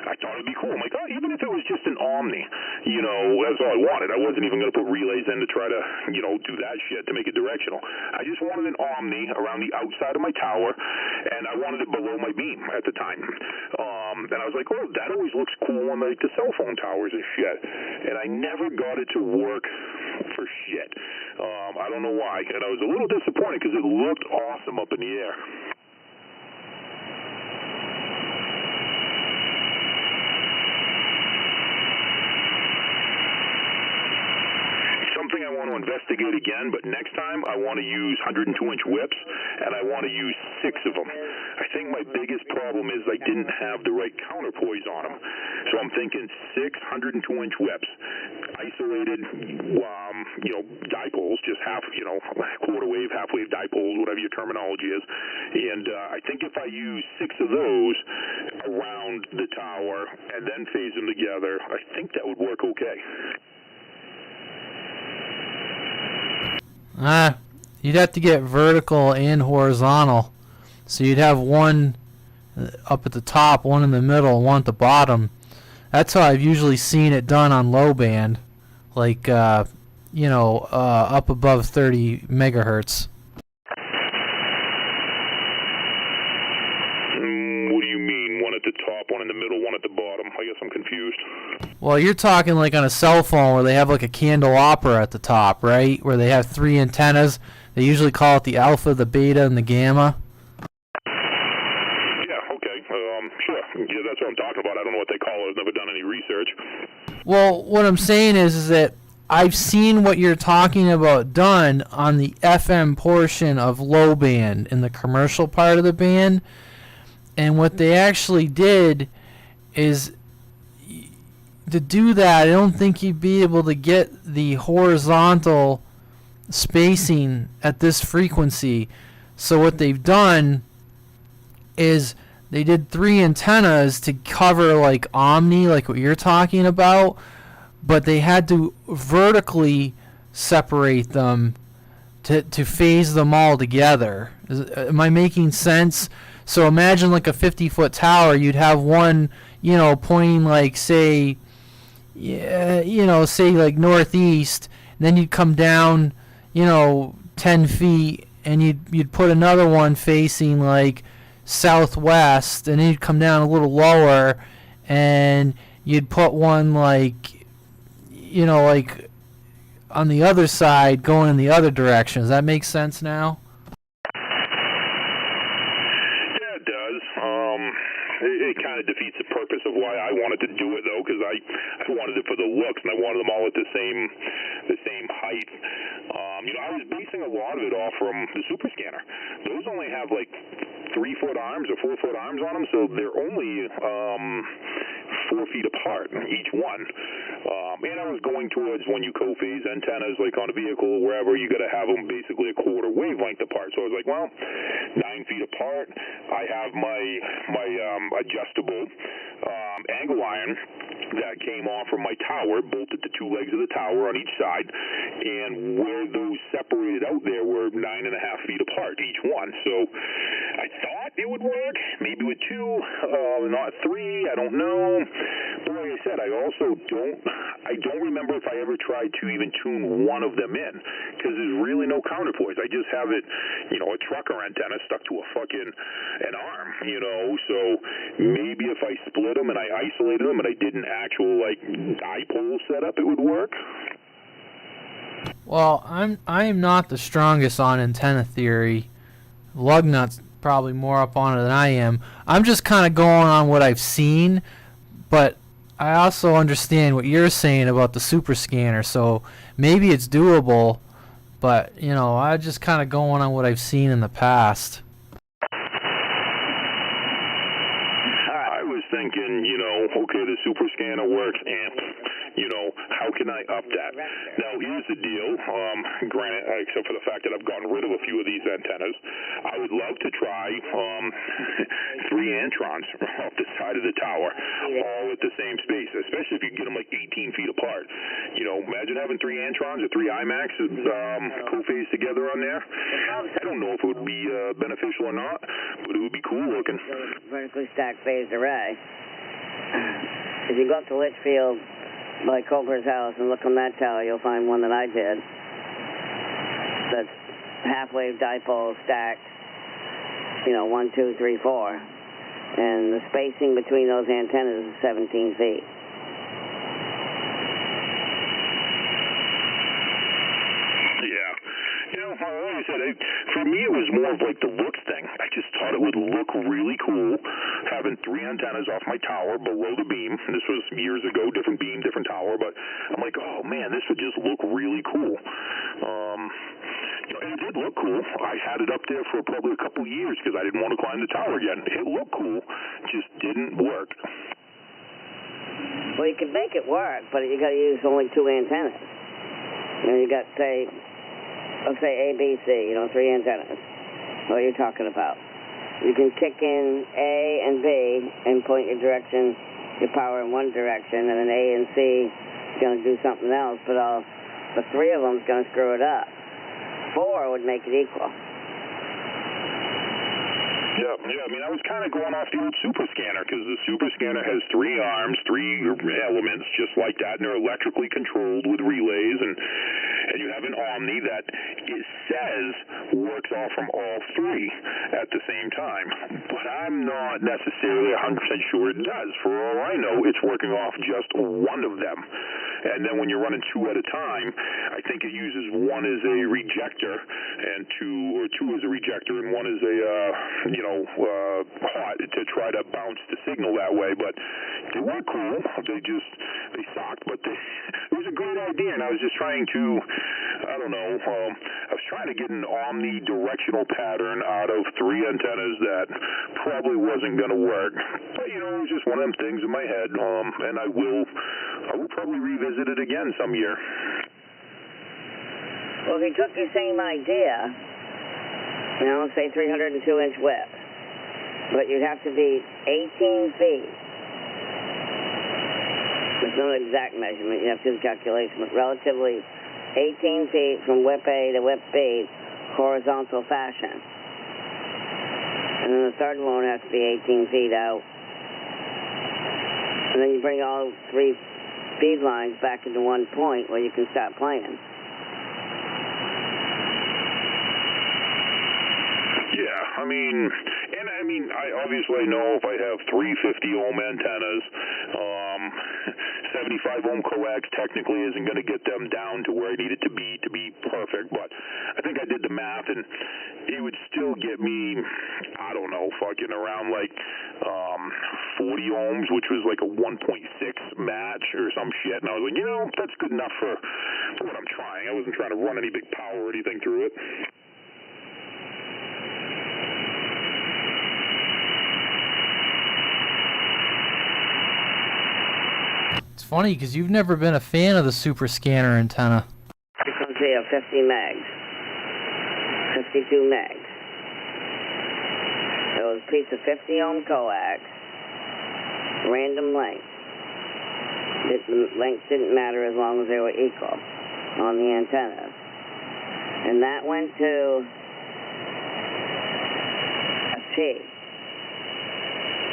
I thought it'd be cool. I'm like, oh, even if it was just an Omni, you know, that's all I wanted. I wasn't even going to put relays in to try to, you know, do that shit to make it directional. I just wanted an Omni around the outside of my tower, and I wanted it below my beam at the time. And I was like, oh, that always looks cool on like the cell phone towers and shit. And I never got it to work for shit. I don't know why. And I was a little disappointed because it looked awesome up in the air. Something I want to investigate again, but next time I want to use 102-inch whips, and I want to use 6 of them. I think my biggest problem is I didn't have the right counterpoise on them. So I'm thinking 6 102-inch whips, isolated, you know, dipoles, just half, you know, quarter wave, half wave dipoles, whatever your terminology is. And I think if I use 6 of those around the tower and then phase them together, I think that would work okay. You'd have to get vertical and horizontal. So you'd have one up at the top, one in the middle, one at the bottom. That's how I've usually seen it done on low band, like, you know, up above 30 megahertz. What do you mean? One at the top, one in the middle, one at the bottom? I guess I'm confused. Well, you're talking like on a cell phone where they have like a candelabra at the top, right? Where they have 3 antennas. They usually call it the alpha, the beta, and the gamma. Yeah, okay. Sure. Yeah, that's what I'm talking about. I don't know what they call it. I've never done any research. Well, what I'm saying is that I've seen what you're talking about done on the FM portion of low band in the commercial part of the band. And what they actually did is, to do that, I don't think you'd be able to get the horizontal spacing at this frequency. So what they've done is they did 3 antennas to cover like Omni, like what you're talking about, but they had to vertically separate them to phase them all together. Am I making sense? So imagine like a 50-foot tower. You'd have one, you know, pointing like, say, you know, say like northeast, and then you'd come down, you know, 10 feet, and you'd put another one facing like southwest, and then you'd come down a little lower, and you'd put one like, you know, like on the other side going in the other direction. Does that make sense now? It kind of defeats the purpose of why I wanted to do it, though, because I wanted it for the looks, and I wanted them all at the same height. You know, I was basing a lot of it off from the Super Scanner. Those only have like 3-foot arms or 4-foot arms on them, so they're only 4 feet apart, each one. And I was going towards when you co-phase antennas, like on a vehicle or wherever, you got to have them basically a quarter wavelength apart. So I was like, well, 9 feet apart. I have my adjustable angle iron that came off from my tower, bolted to 2 legs of the tower on each side, and where those separated out there were 9.5 feet apart, each one. So I thought it would work, maybe with 2, not 3, I don't know. But like I said, I don't remember if I ever tried to even tune one of them in, because there's really no counterpoise. I just have it, you know, a trucker antenna stuck to an arm, you know. So maybe if I split them and I isolated them and I did an actual like dipole setup, it would work. Well, I am not the strongest on antenna theory. Lugnut's probably more up on it than I am. I'm just kind of going on what I've seen, but I also understand what you're saying about the Super Scanner, so maybe it's doable, but, you know, I just kind of going on what I've seen in the past. I was thinking, you know, okay, the Super Scanner works, and, you know, how can I up that? Now, here's the deal. Granted, except for the fact that I've gotten rid of a few of these antennas, I would love to try 3 antrons off the side of the tower, all at the same space, especially if you get them like 18 feet apart. You know, imagine having 3 antrons or 3 IMAX co-phased together on there. I don't know if it would be beneficial or not, but it would be cool looking. Vertically stacked phased array. If you go up to Litchfield by Cobra's house and look on that tower, you'll find one that I did. That's half-wave dipole stacked, 1, 2, 3, 4. And the spacing between those antennas is 17 feet. Like I said, for me it was more of like the looks thing. I just thought it would look really cool having 3 antennas off my tower below the beam. This was years ago, different beam, different tower, but I'm like, oh man, this would just look really cool. It did look cool. I had it up there for probably a couple of years because I didn't want to climb the tower again. It looked cool, just didn't work. Well, you can make it work, but you got to use only 2 antennas. You got, let's say A, B, C, 3 antennas. What are you talking about? You can kick in A and B and point your power in one direction, and then A and C is going to do something else, but the 3 of them is going to screw it up. 4 would make it equal. Yeah, I mean, I was kind of going off the old super scanner because the super scanner has 3 arms, 3 elements just like that, and they're electrically controlled with relays, and you have an Omni that it says works off from all 3 at the same time, but I'm not necessarily 100% sure it does. For all I know, it's working off just one of them, and then when you're running 2 at a time, I think it uses 1 as a rejector, and 2 as a rejector, and 1 as a hot to try to bounce the signal that way. But they weren't cool. They sucked, but it was a great idea, and I was just trying to, I was trying to get an omnidirectional pattern out of 3 antennas that probably wasn't going to work. But, it was just one of them things in my head, and I will probably revisit it again some year. Well, if you took the same idea, say 302-inch width, but you'd have to be 18 feet. There's no exact measurement. You have to do the calculation, but relatively 18 feet from whip A to whip B, horizontal fashion. And then the third one has to be 18 feet out. And then you bring all 3 feed lines back into one point where you can start playing. Yeah, I obviously know if I have 350 ohm antennas, 75 ohm coax technically isn't going to get them down to where I need it to be perfect, but I think I did the math, and it would still get me, fucking around like 40 ohms, which was like a 1.6 match or some shit, and I was like, that's good enough for what I'm trying. I wasn't trying to run any big power or anything through it. It's funny because you've never been a fan of the super scanner antenna. Frequency of 50 megs. 52 megs. It was a piece of 50 ohm coax, random length. Length didn't matter as long as they were equal on the antennas. And that went to a T.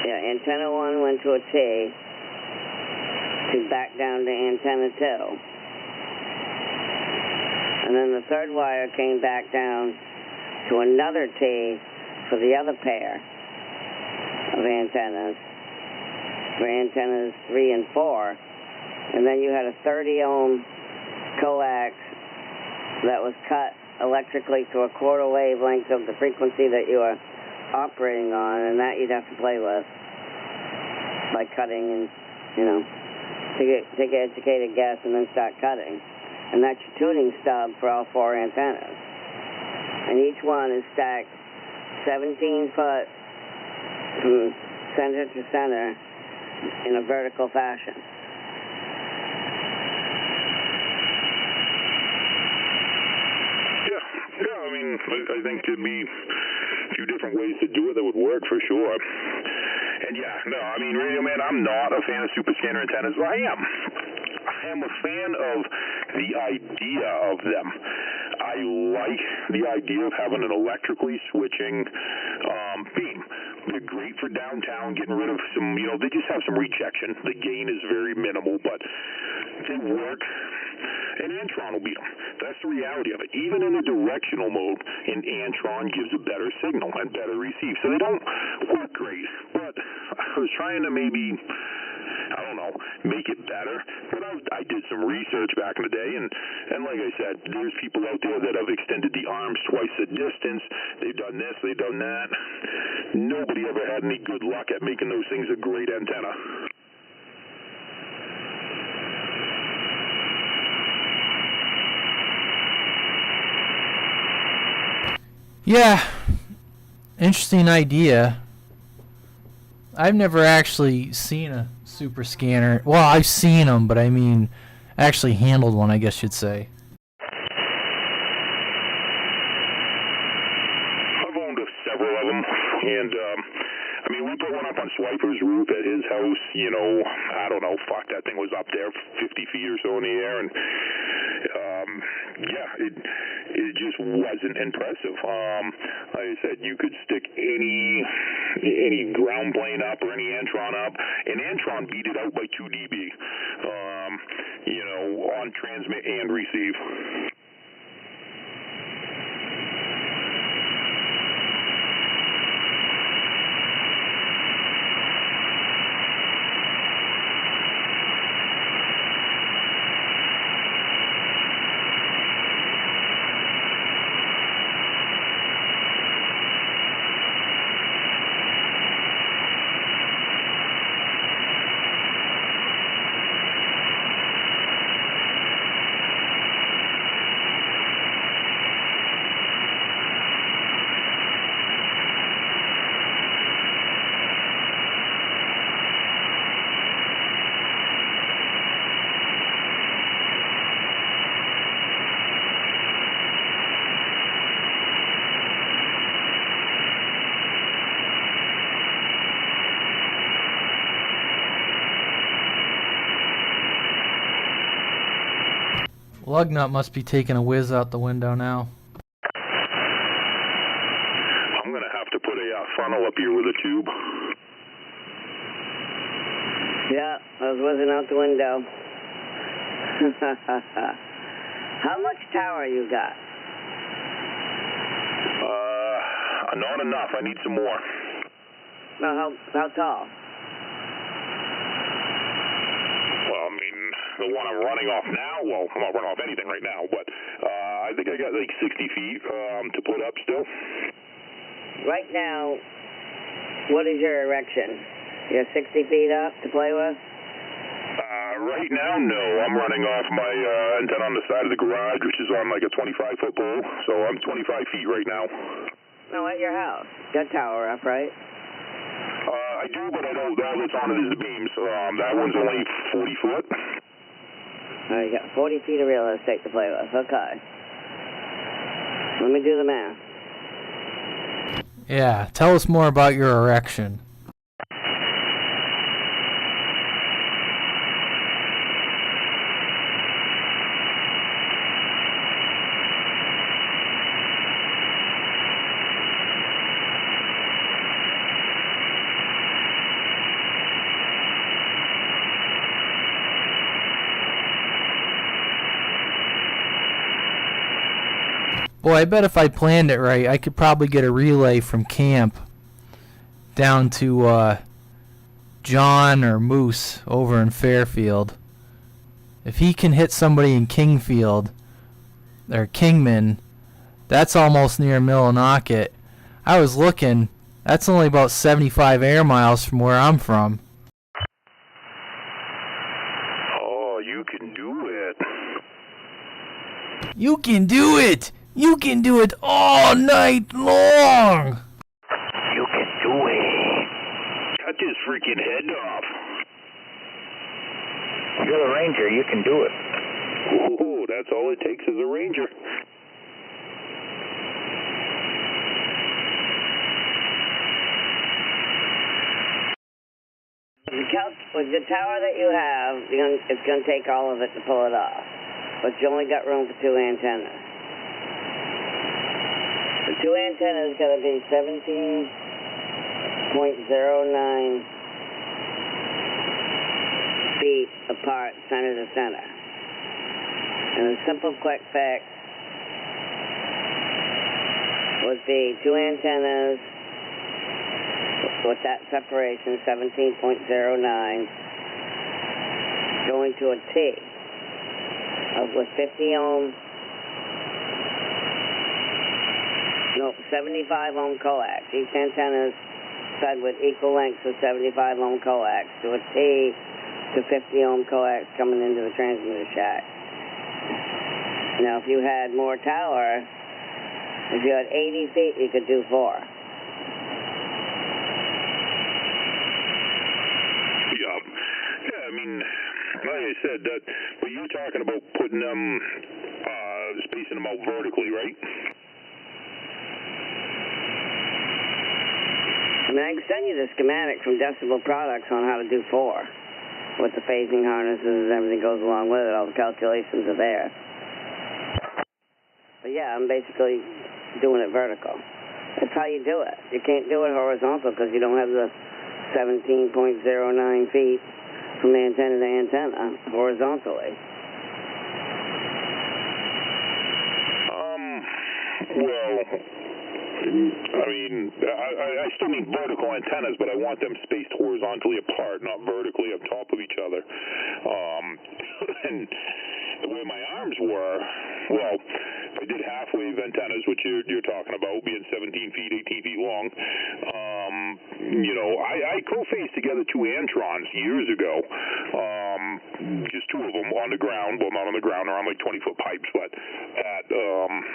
Yeah, antenna 1 went to a T. To back down to antenna 2. And then the third wire came back down to another T for the other pair of antennas, for antennas 3 and 4. And then you had a 30 ohm coax that was cut electrically to a quarter wavelength of the frequency that you are operating on, and that you'd have to play with by cutting and, take an educated guess and then start cutting. And that's your tuning stub for all 4 antennas. And each one is stacked 17 foot from center to center in a vertical fashion. I think there'd be a few different ways to do it that would work for sure. And Radioman, I'm not a fan of super scanner antennas. Well, I am a fan of the idea of them. I like the idea of having an electrically switching beam. They're great for downtown, getting rid of some, they just have some rejection. The gain is very minimal, but they work. And Antron will beat them. That's the reality of it. Even in a directional mode, Antron gives a better signal and better receive. So they don't work great. But I was trying to maybe, I don't know, make it better. But I did some research back in the day, and like I said, there's people out there that have extended the arms twice the distance. They've done this, they've done that. Nobody ever had any good luck at making those things a great antenna. Yeah, interesting idea. I've never actually seen a super scanner. Well, I've seen them, but I mean, actually handled one, I guess you'd say. I've owned several of them, and I mean, we put one up on Swiper's roof at his house. I don't know, that thing was up there 50 feet or so in the air, and yeah, it just wasn't impressive. Like I said, you could stick any ground plane up or any Antron up, and Antron beat it out by 2 dB, on transmit and receive. Lugnut must be taking a whiz out the window now. I'm going to have to put a funnel up here with a tube. Yeah, I was whizzing out the window. How much tower you got? Not enough. I need some more. No, how tall? The one I'm running off now, well, I'm not running off anything right now, but I think I got like 60 feet to put up still. Right now, what is your erection? You have 60 feet up to play with? Right now, no. I'm running off my antenna on the side of the garage, which is on like a 25-foot pole, so I'm 25 feet right now. No, at your house. Got tower up, right? I do, but I don't. All that's on it is the beams. That one's only 40 foot. Oh, you got 40 feet of real estate to play with. Okay. Let me do the math. Yeah, tell us more about your erection. Boy, I bet if I planned it right, I could probably get a relay from camp down to John or Moose over in Fairfield. If he can hit somebody in Kingfield, or Kingman, that's almost near Millinocket. I was looking, that's only about 75 air miles from where I'm from. Oh, you can do it. You can do it! You can do it all night long! You can do it. Cut his freaking head off. You're a ranger, you can do it. Oh, that's all it takes is a ranger. With the tower that you have, it's going to take all of it to pull it off. But you only got room for 2 antennas. The 2 antennas got to be 17 feet apart, center to center. And a simple quick fix would be 2 antennas with that separation, 17.09, going to a T with 50 ohm, 75 ohm coax. Each antenna is fed with equal lengths of 75 ohm coax to a T to 50 ohm coax coming into the transmitter shack. Now, if you had more tower, if you had 80 feet, you could do 4. Yeah, I mean, like I said, but you're talking about putting them, spacing them out vertically, right? I mean, I can send you the schematic from Decibel Products on how to do 4 with the phasing harnesses and everything goes along with it. All the calculations are there. But yeah, I'm basically doing it vertical. That's how you do it. You can't do it horizontal because you don't have the 17.09 feet from antenna to antenna horizontally. Well, I mean, I still need vertical antennas, but I want them spaced horizontally apart, not vertically up top of each other. And the way my arms were, well, I did half-wave antennas, which you're talking about, being 17 feet, 18 feet long. You know, I co-phased together 2 Antrons years ago. Just 2 of them on the ground, well, not on the ground, they're on like 20-foot pipes, but at,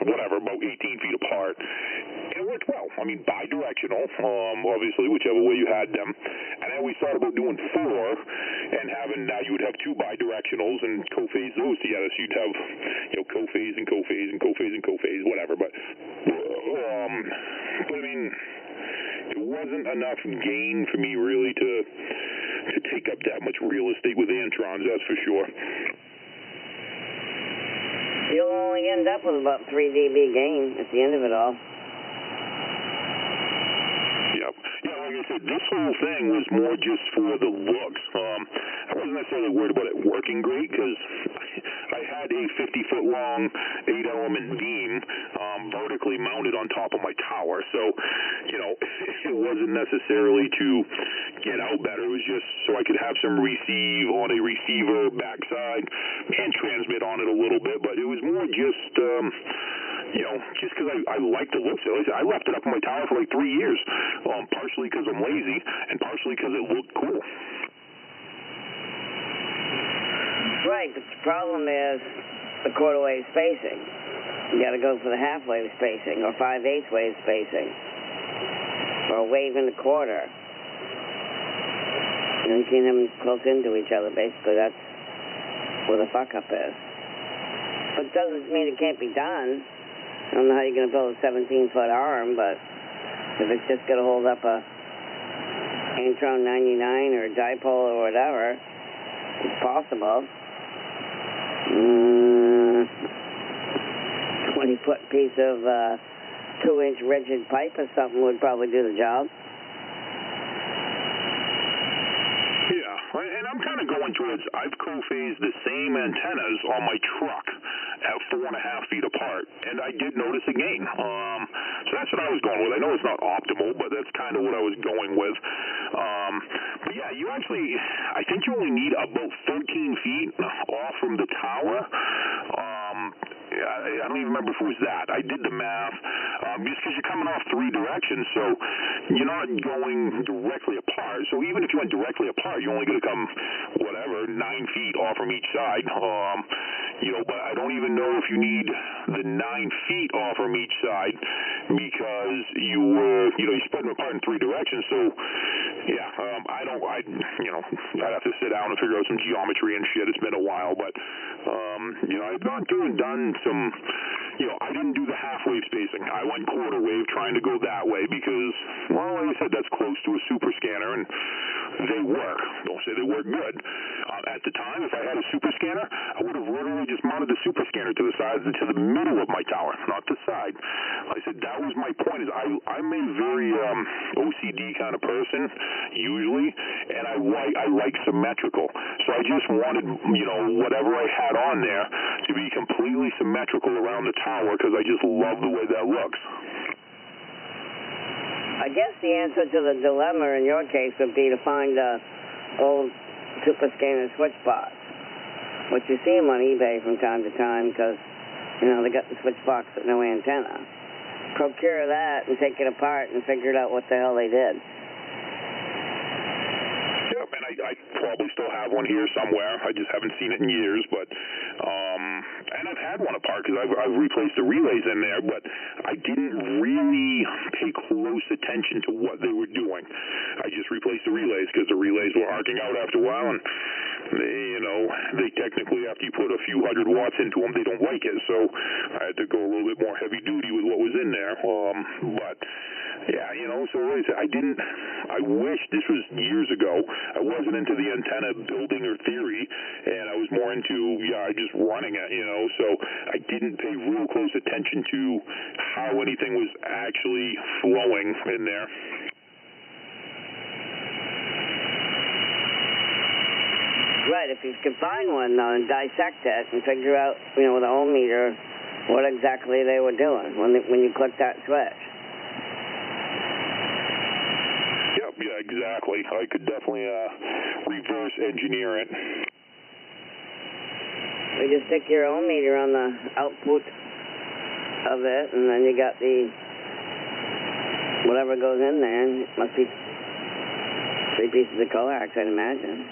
whatever, about 18 feet apart. And it worked well. I mean, bi-directional, obviously, whichever way you had them. And I always thought about doing 4 and having, now you would have 2 bi-directionals and co-phase those together. So you'd have, you know, co-phase and co-phase and co-phase and co-phase, whatever. But I mean, it wasn't enough gain for me really to take up that much real estate with Antrons, that's for sure. You'll only end up with about 3 dB gain at the end of it all. Yep. Yeah, like I said, this whole thing was more just for the looks. I wasn't necessarily worried about it working great because I had a 50-foot long 8-element beam vertically mounted on top of my tower. So, you know, it wasn't necessarily to get out better. It was just so I could have some receive on a receiver backside and transmit on it a little bit. But it was more just, you know, just because I like the looks of it. I left it up on my tower for like 3 years, partially because I'm lazy and partially because it looked cool. Right, but the problem is the quarter wave spacing. You got to go for the half wave spacing or 5/8 wave spacing or a wave and a quarter. You can't have them close into each other. Basically, that's where the fuck up is. But it doesn't mean it can't be done. I don't know how you're going to build a 17-foot arm, but if it's just going to hold up a Antron 99 or a dipole or whatever, it's possible. 20-foot piece of 2-inch rigid pipe or something would probably do the job. Yeah, and I'm kind of going towards, I've co-phased the same antennas on my truck at 4.5 feet apart, and I did notice a gain. So that's what I was going with. I know it's not optimal, but that's kind of what I was going with. But yeah, you actually, I think you only need about 13 feet off from the tower. I don't even remember if it was that. I did the math, just because you're coming off 3 directions, so you're not going directly apart. So even if you went directly apart, you're only going to come, whatever, 9 feet off from each side. You know, but I don't even know if you need the 9 feet off from each side because you're spreading them apart in 3 directions. So, yeah, I'd have to sit down and figure out some geometry and shit. It's been a while, but, you know, I've gone through and done some I didn't do the half-wave spacing. I went quarter wave trying to go that way because, well, like I said, that's close to a super scanner, and they work. Don't say they work good. At the time, if I had a super scanner, I would have literally just mounted the super scanner to the sides and to the middle of my tower, not the side. Like I said, that was my point. Is I'm a very OCD kind of person usually, and I like symmetrical. So I just wanted, whatever I had on there to be completely symmetrical around the tower because I just love the way that looks. I guess the answer to the dilemma in your case would be to find a old super scanner switch box, which you see them on eBay from time to time because, they got the switch box with no antenna. Procure that and take it apart and figure out what the hell they did. Yep, and I probably still have one here somewhere. I just haven't seen it in years, but and I've had one apart because I've replaced the relays in there, but I didn't really pay close attention to what they were doing. I just replaced the relays because the relays were arcing out after a while, and they technically, after you put a few hundred watts into them, they don't like it, so I had to go a little bit more heavy duty with what was in there. But yeah, so like I said, I wish this was years ago. I wasn't into the antenna building or theory, and I was more into, just running it, so I didn't pay real close attention to how anything was actually flowing in there. Right, if you could find one, though, and dissect it and figure out, with an ohm meter, what exactly they were doing when you clicked that switch. Yep, yeah, exactly. I could definitely reverse engineer it. You just stick your ohm meter on the output of it, and then you got the whatever goes in there. It must be 3 pieces of coax, I'd imagine.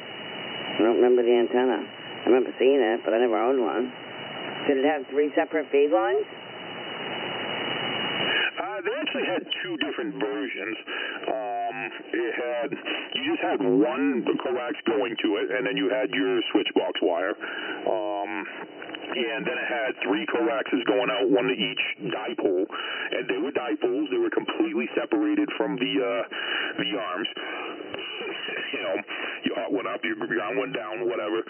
I don't remember the antenna. I remember seeing it, but I never owned one. Did it have 3 separate feed lines? They actually had 2 different versions. You just had one coax going to it, and then you had your switch box wire. And then it had 3 coaxes going out, one to each dipole, and they were dipoles. They were completely separated from the arms. Your hot one up, your ground one down, whatever.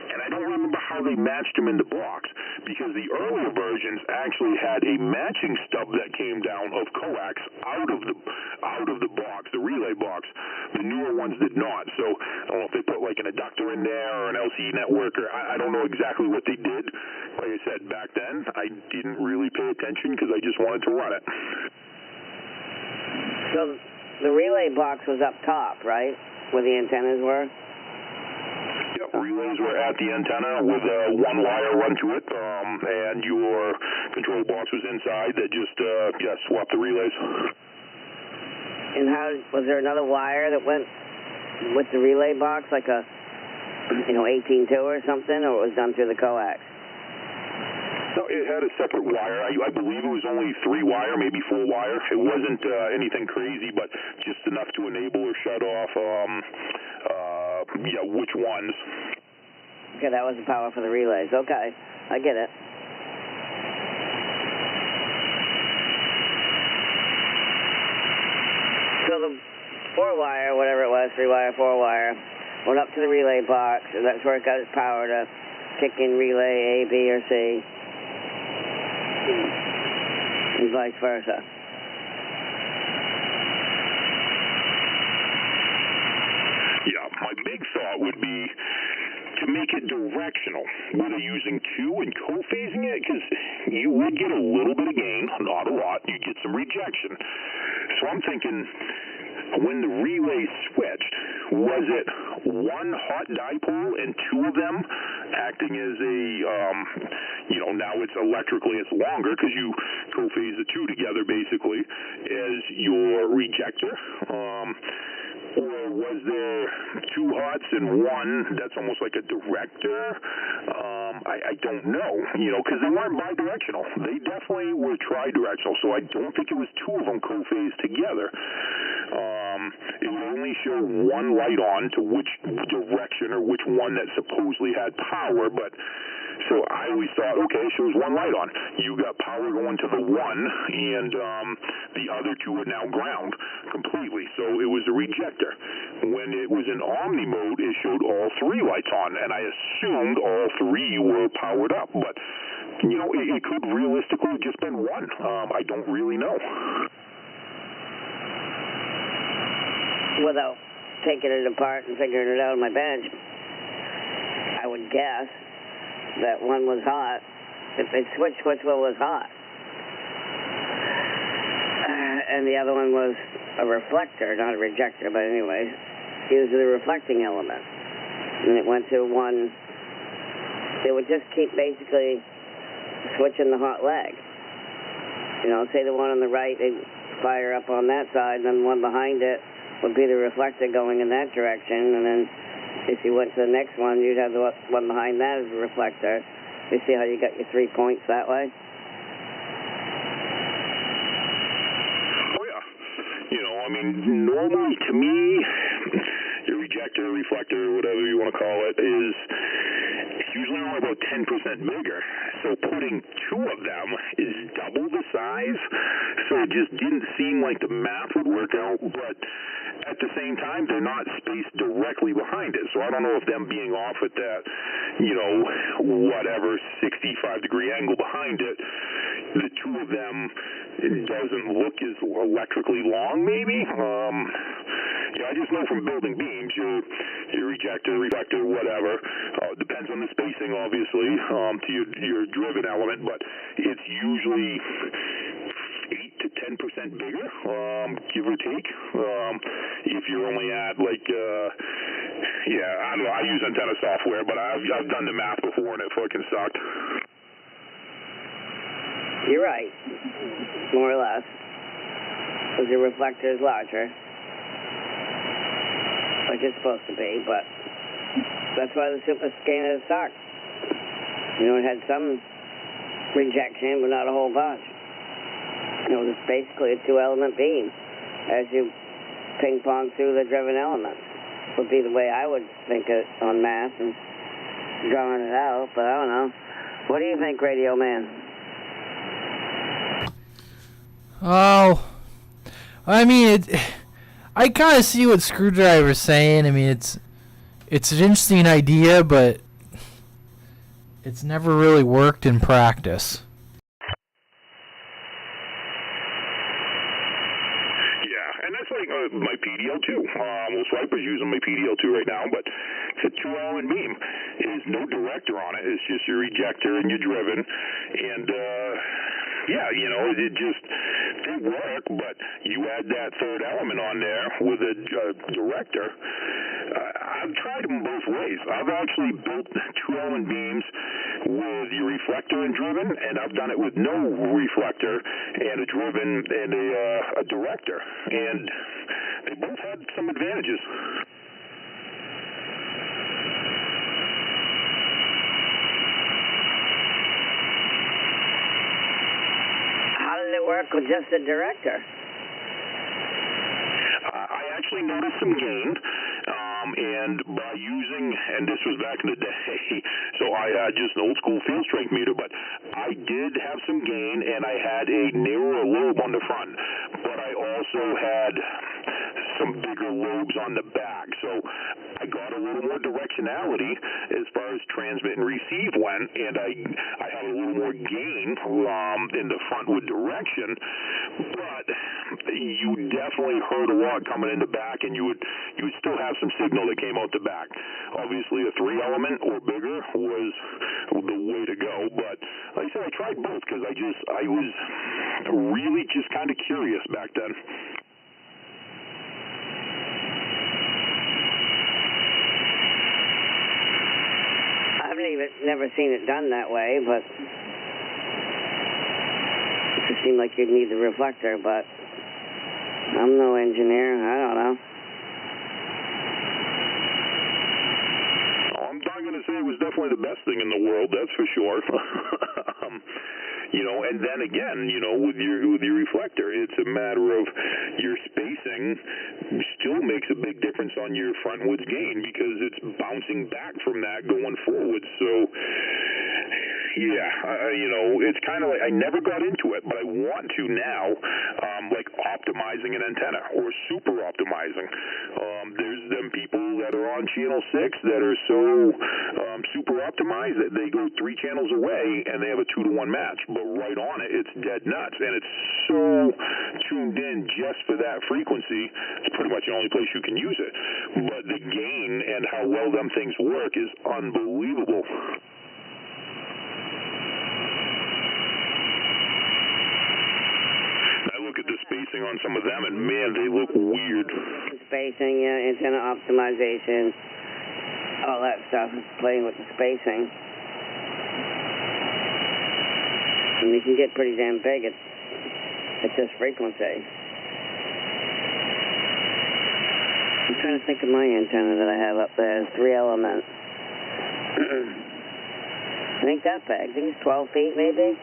And I don't remember how they matched them in the box, because the earlier versions actually had a matching stub that came down of coax out of the box, the relay box. The newer ones did not. So I don't know if they put like an inductor in there or an LCE network, or I don't know exactly what they did. Like I said, back then I didn't really pay attention because I just wanted to run it. So the relay box was up top, right, where the antennas were? Yep, relays were at the antenna with one wire run to it, and your control box was inside that just swapped the relays. And was there another wire that went with the relay box, like a 18-2 or something, or it was done through the coax? No, it had a separate wire. I believe it was only 3 wire, maybe 4 wire. It wasn't anything crazy, but just enough to enable or shut off, which ones. Okay, that was the power for the relays. Okay, I get it. So the 4-wire, whatever it was, 3-wire, 4-wire, went up to the relay box, and that's where it got its power to kick in relay A, B, or C, and vice versa. Yeah, my big thought would be to make it directional, whether using 2 and co-phasing it, because you would get a little bit of gain, not a lot, you'd get some rejection. So I'm thinking, when the relay switched, was it 1 hot dipole and 2 of them acting as a, now it's electrically, it's longer because you co-phase the 2 together basically, as your rejector? Or was there 2 hots and 1 that's almost like a director? I don't know, because they weren't bidirectional. They definitely were tridirectional, so I don't think it was 2 of them co-phased together. It would only show 1 light on to which direction or which one that supposedly had power, but So I always thought, okay, so there's one light on. You got power going to the one, and the other two are now ground completely. So it was a rejector. When it was in Omni mode, it showed all three lights on, and I assumed all three were powered up. But, you know, it could realistically have just been one. I don't really know. Without taking it apart and figuring it out on my bench, I would guess that one was hot. If they switched which one was hot. And the other one was a reflector, not a rejector, but anyway, used the reflecting element. And it went to one, they would just keep basically switching the hot leg. You know, say the one on the right, they'd fire up on that side, and then the one behind it would be the reflector going in that direction, and then if you went to the next one, you'd have the one behind that as a reflector. You see how you got your 3 points that way? Oh, yeah. You know, I mean, normally to me, your rejector, reflector, whatever you want to call it, is usually only about 10% bigger. So putting two of them is double the size. So it just didn't seem like the math would work out. But at the same time, they're not spaced directly behind it. So I don't know if them being off at that, you know, whatever, 65-degree angle behind it, the two of them, it doesn't look as electrically long, maybe. Yeah, I just know from building beams, your rejector, reflector, whatever, depends on the spacing, obviously, to your driven element, but it's usually 8 to 10% bigger, give or take. If you're only at like, yeah, I don't know. I use antenna software, but I've done the math before and it fucking sucked. You're right, more or less, because your reflector is larger, like it's supposed to be, but that's why the super scanner sucked. You know, it had some rejection, but not a whole bunch. It was basically a two-element beam as you ping-pong through the driven elements. Would be the way I would think it on math and drawing it out, but I don't know. What do you think, Radio Man? Oh, I mean, I kind of see what Screwdriver's saying. I mean, it's an interesting idea, but it's never really worked in practice. Yeah, and that's like my PDL2. Well, Swiper's using my PDL2 right now, but it's a two-element beam. There's no director on it. It's just your rejector and your driven, and yeah, you know, it just, they work, but you add that third element on there with a director. I've tried them both ways. I've actually built two-element beams with your reflector and driven, and I've done it with no reflector and a driven and a director, and they both had some advantages. Work with just a director. I actually noticed some gain, and by using, and this was back in the day, so I had just an old school field strength meter, but I did have some gain, and I had a narrower lobe on the front, but I also had some bigger lobes on the back, so I got a little more directionality as far as transmit and receive went, and I had a little more gain in the front with direction, but you definitely heard a lot coming in the back, and you would still have some signal that came out the back. Obviously, a 3-element or bigger was the way to go, but like I said, I tried both because I was really just kind of curious back then. Never seen it done that way, but it seemed like you'd need the reflector, but I'm no engineer. I don't know. I'm not going to say it was definitely the best thing in the world, that's for sure. You know, and then again, you know, with your reflector, it's a matter of your spacing still makes a big difference on your frontwards gain because it's bouncing back from that going forward. So you know, it's kind of like I never got into it, but I want to now, like optimizing an antenna or super optimizing. There's them people that are on channel 6 that are so super optimized that they go 3 channels away and they have a 2-to-1 match, but right on it, it's dead nuts, and it's so tuned in just for that frequency. It's pretty much the only place you can use it, but the gain and how well them things work is unbelievable. At the spacing on some of them, and man, they look weird. Spacing, yeah, antenna optimization, all that stuff, playing with the spacing. And you can get pretty damn big at this frequency. I'm trying to think of my antenna that I have up there. It's 3-element. I think that big. I think it's 12 feet, maybe.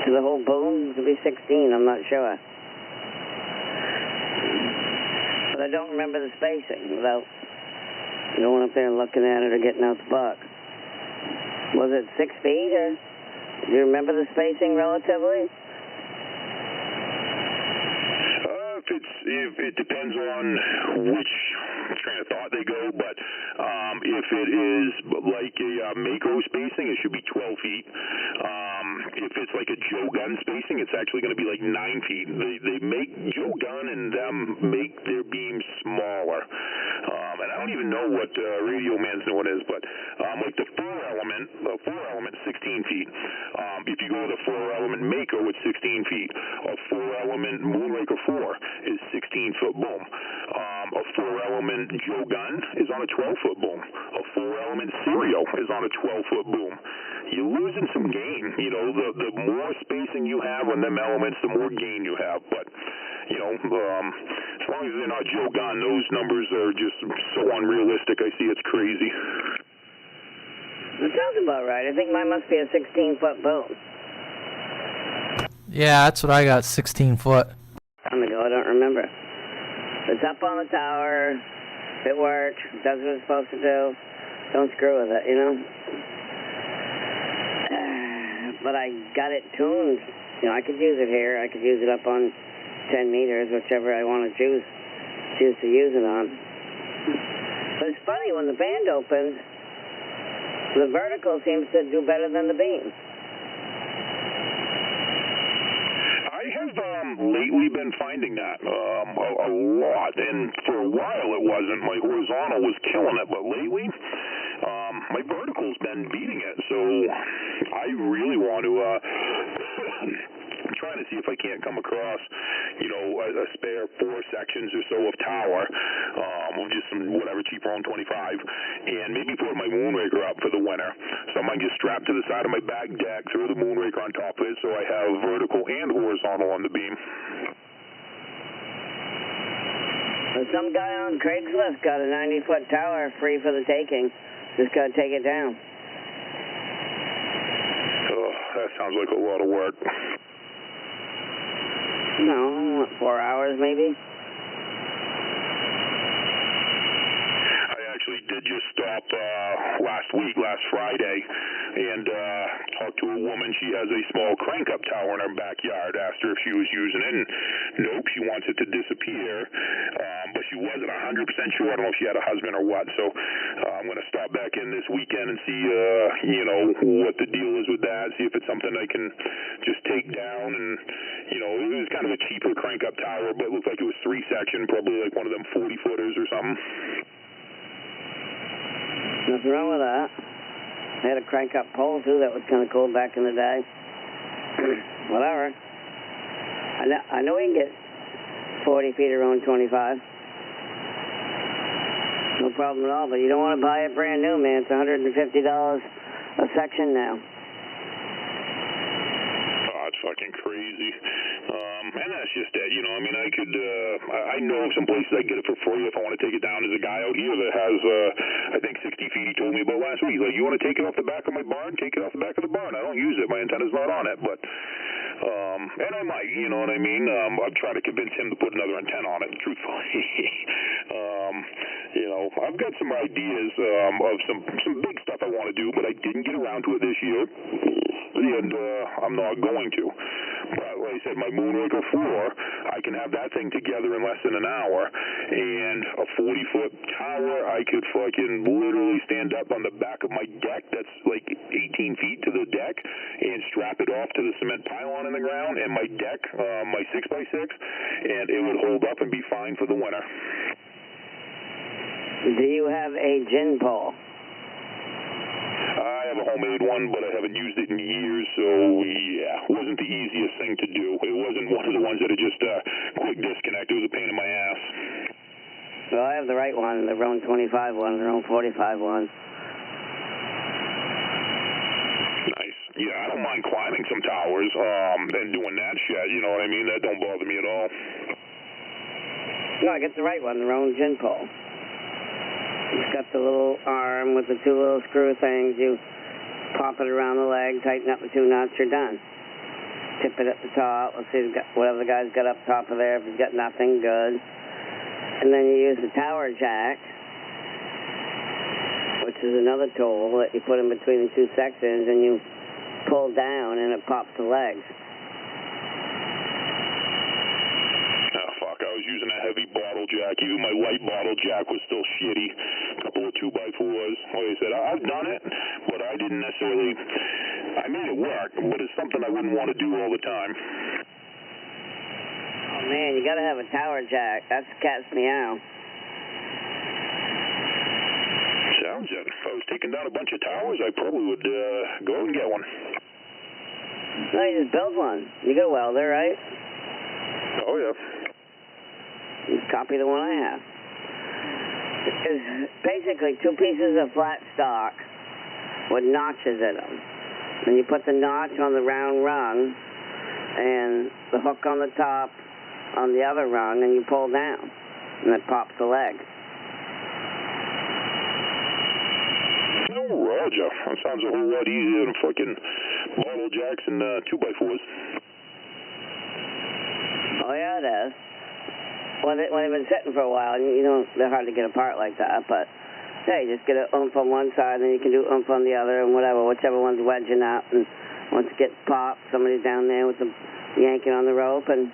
To the whole boom, it could be 16, I'm not sure. But I don't remember the spacing without going up there and looking at it or getting out the book. Was it 6 feet, or do you remember the spacing relatively? If it depends on which train of thought they go, but if it is like a Mako spacing, it should be 12 feet. If it's like a Joe Gunn spacing, it's actually going to be like 9 feet. They make, Joe Gunn and them make their beams smaller. And I don't even know what Radioman's one is, but like the 4-element, 16 feet. If you go with a 4-element Mako, it's 16 feet. A 4-element Moonraker 4 is 16-foot boom. A 4-element Joe Gunn is on a 12-foot boom. A 4-element Serial is on a 12-foot boom. You're losing some gain. You know, the more spacing you have on them elements, the more gain you have. But, you know, as long as they're not Joe Gunn, those numbers are just so unrealistic. I see it's crazy. That sounds about right. I think mine must be a 16-foot boom. Yeah, that's what I got, 16 foot. Time ago, I don't remember. It's up on the tower. It works. It does what it's supposed to do. Don't screw with it, you know? But I got it tuned. You know, I could use it here. I could use it up on 10 meters, whichever I want to choose to use it on. But it's funny, when the band opens, the vertical seems to do better than the beam. I have lately been finding that a lot, and for a while it wasn't. My horizontal was killing it, but lately my vertical's been beating it. So I really want to I'm trying to see if I can't come across, you know, a spare 4 sections or so of tower, of just some whatever cheap on 25, and maybe put my Moonraker up for the winter. So I might just strap to the side of my back deck, throw the Moonraker on top of it, so I have vertical and horizontal on the beam. Well, some guy on Craigslist got a 90-foot tower free for the taking. Just got to take it down. Oh, that sounds like a lot of work. No, 4 hours maybe? I actually did just stop last Friday, and talked to a woman. She has a small crank-up tower in her backyard. Asked her if she was using it, and nope, she wants it to disappear. But she wasn't 100% sure. I don't know if she had a husband or what, so I'm going to stop back in this weekend and see, you know, what the deal is with that, see if it's something I can just take down. And, you know, it was kind of a cheaper crank-up tower, but it looked like it was 3-section, probably like one of them 40-footers or something. Nothing wrong with that. I had a crank-up pole, too, that was kind of cool back in the day. Whatever. I know we can get 40 feet around 25. No problem at all, but you don't want to buy it brand new, man. It's $150 a section now. Oh, it's fucking crazy. And that's just it, you know. I mean, I could, I know of some places I can get it for free if I want to take it down. There's a guy out here that has, I think 60 feet he told me about last week. He's like, you want to take it off the back of my barn? Take it off the back of the barn. I don't use it. My antenna's not on it, but, and I might, you know what I mean? I'm trying to convince him to put another antenna on it, truthfully. You know, I've got some ideas of some big stuff I want to do, but I didn't get around to it this year, and I'm not going to. But like I said, my Moonraker 4, I can have that thing together in less than an hour, and a 40-foot tower, I could fucking literally stand up on the back of my deck that's like 18 feet to the deck and strap it off to the cement pylon in the ground and my deck, my 6x6, and it would hold up and be fine for the winter. Do you have a gin pole? I have a homemade one, but I haven't used it in years, so yeah, it wasn't the easiest thing to do. It wasn't one of the ones that are just quick disconnect. It was a pain in my ass. Well, I have the right one, the Roan 25 one, the Roan 45 one. Nice. Yeah, I don't mind climbing some towers and doing that shit, you know what I mean? That don't bother me at all. No, I get the right one, the Roan gin pole. It's got the little arm with the two little screw things. You pop it around the leg, tighten up the 2 knots, you're done. Tip it at the top. Let's see whatever the guy's got up top of there. If he's got nothing, good. And then you use the tower jack, which is another tool that you put in between the 2 sections, and you pull down, and it pops the legs. I was using a heavy bottle jack. Even my light bottle jack was still shitty. A couple of 2x4s. Like I said, I've done it, but I didn't necessarily. I made it work, but it's something I wouldn't want to do all the time. Oh man, you gotta have a tower jack. That's cat's meow. Sounds it. If I was taking down a bunch of towers, I probably would go and get one. No, you just build one. You got a welder, right? Oh yeah. Just copy the one I have. It's basically 2 pieces of flat stock with notches in them. And you put the notch on the round rung and the hook on the top on the other rung, and you pull down, and it pops the leg. Oh, Roger. That sounds a whole lot easier than fucking bottle jacks and 2x4s. Oh yeah, it is. When they've been sitting for a while, you know, they're hard to get apart like that, but yeah, you just get an oomph on one side, and then you can do oomph on the other, and whatever, whichever one's wedging up, and once it gets popped, somebody's down there with the yanking on the rope, and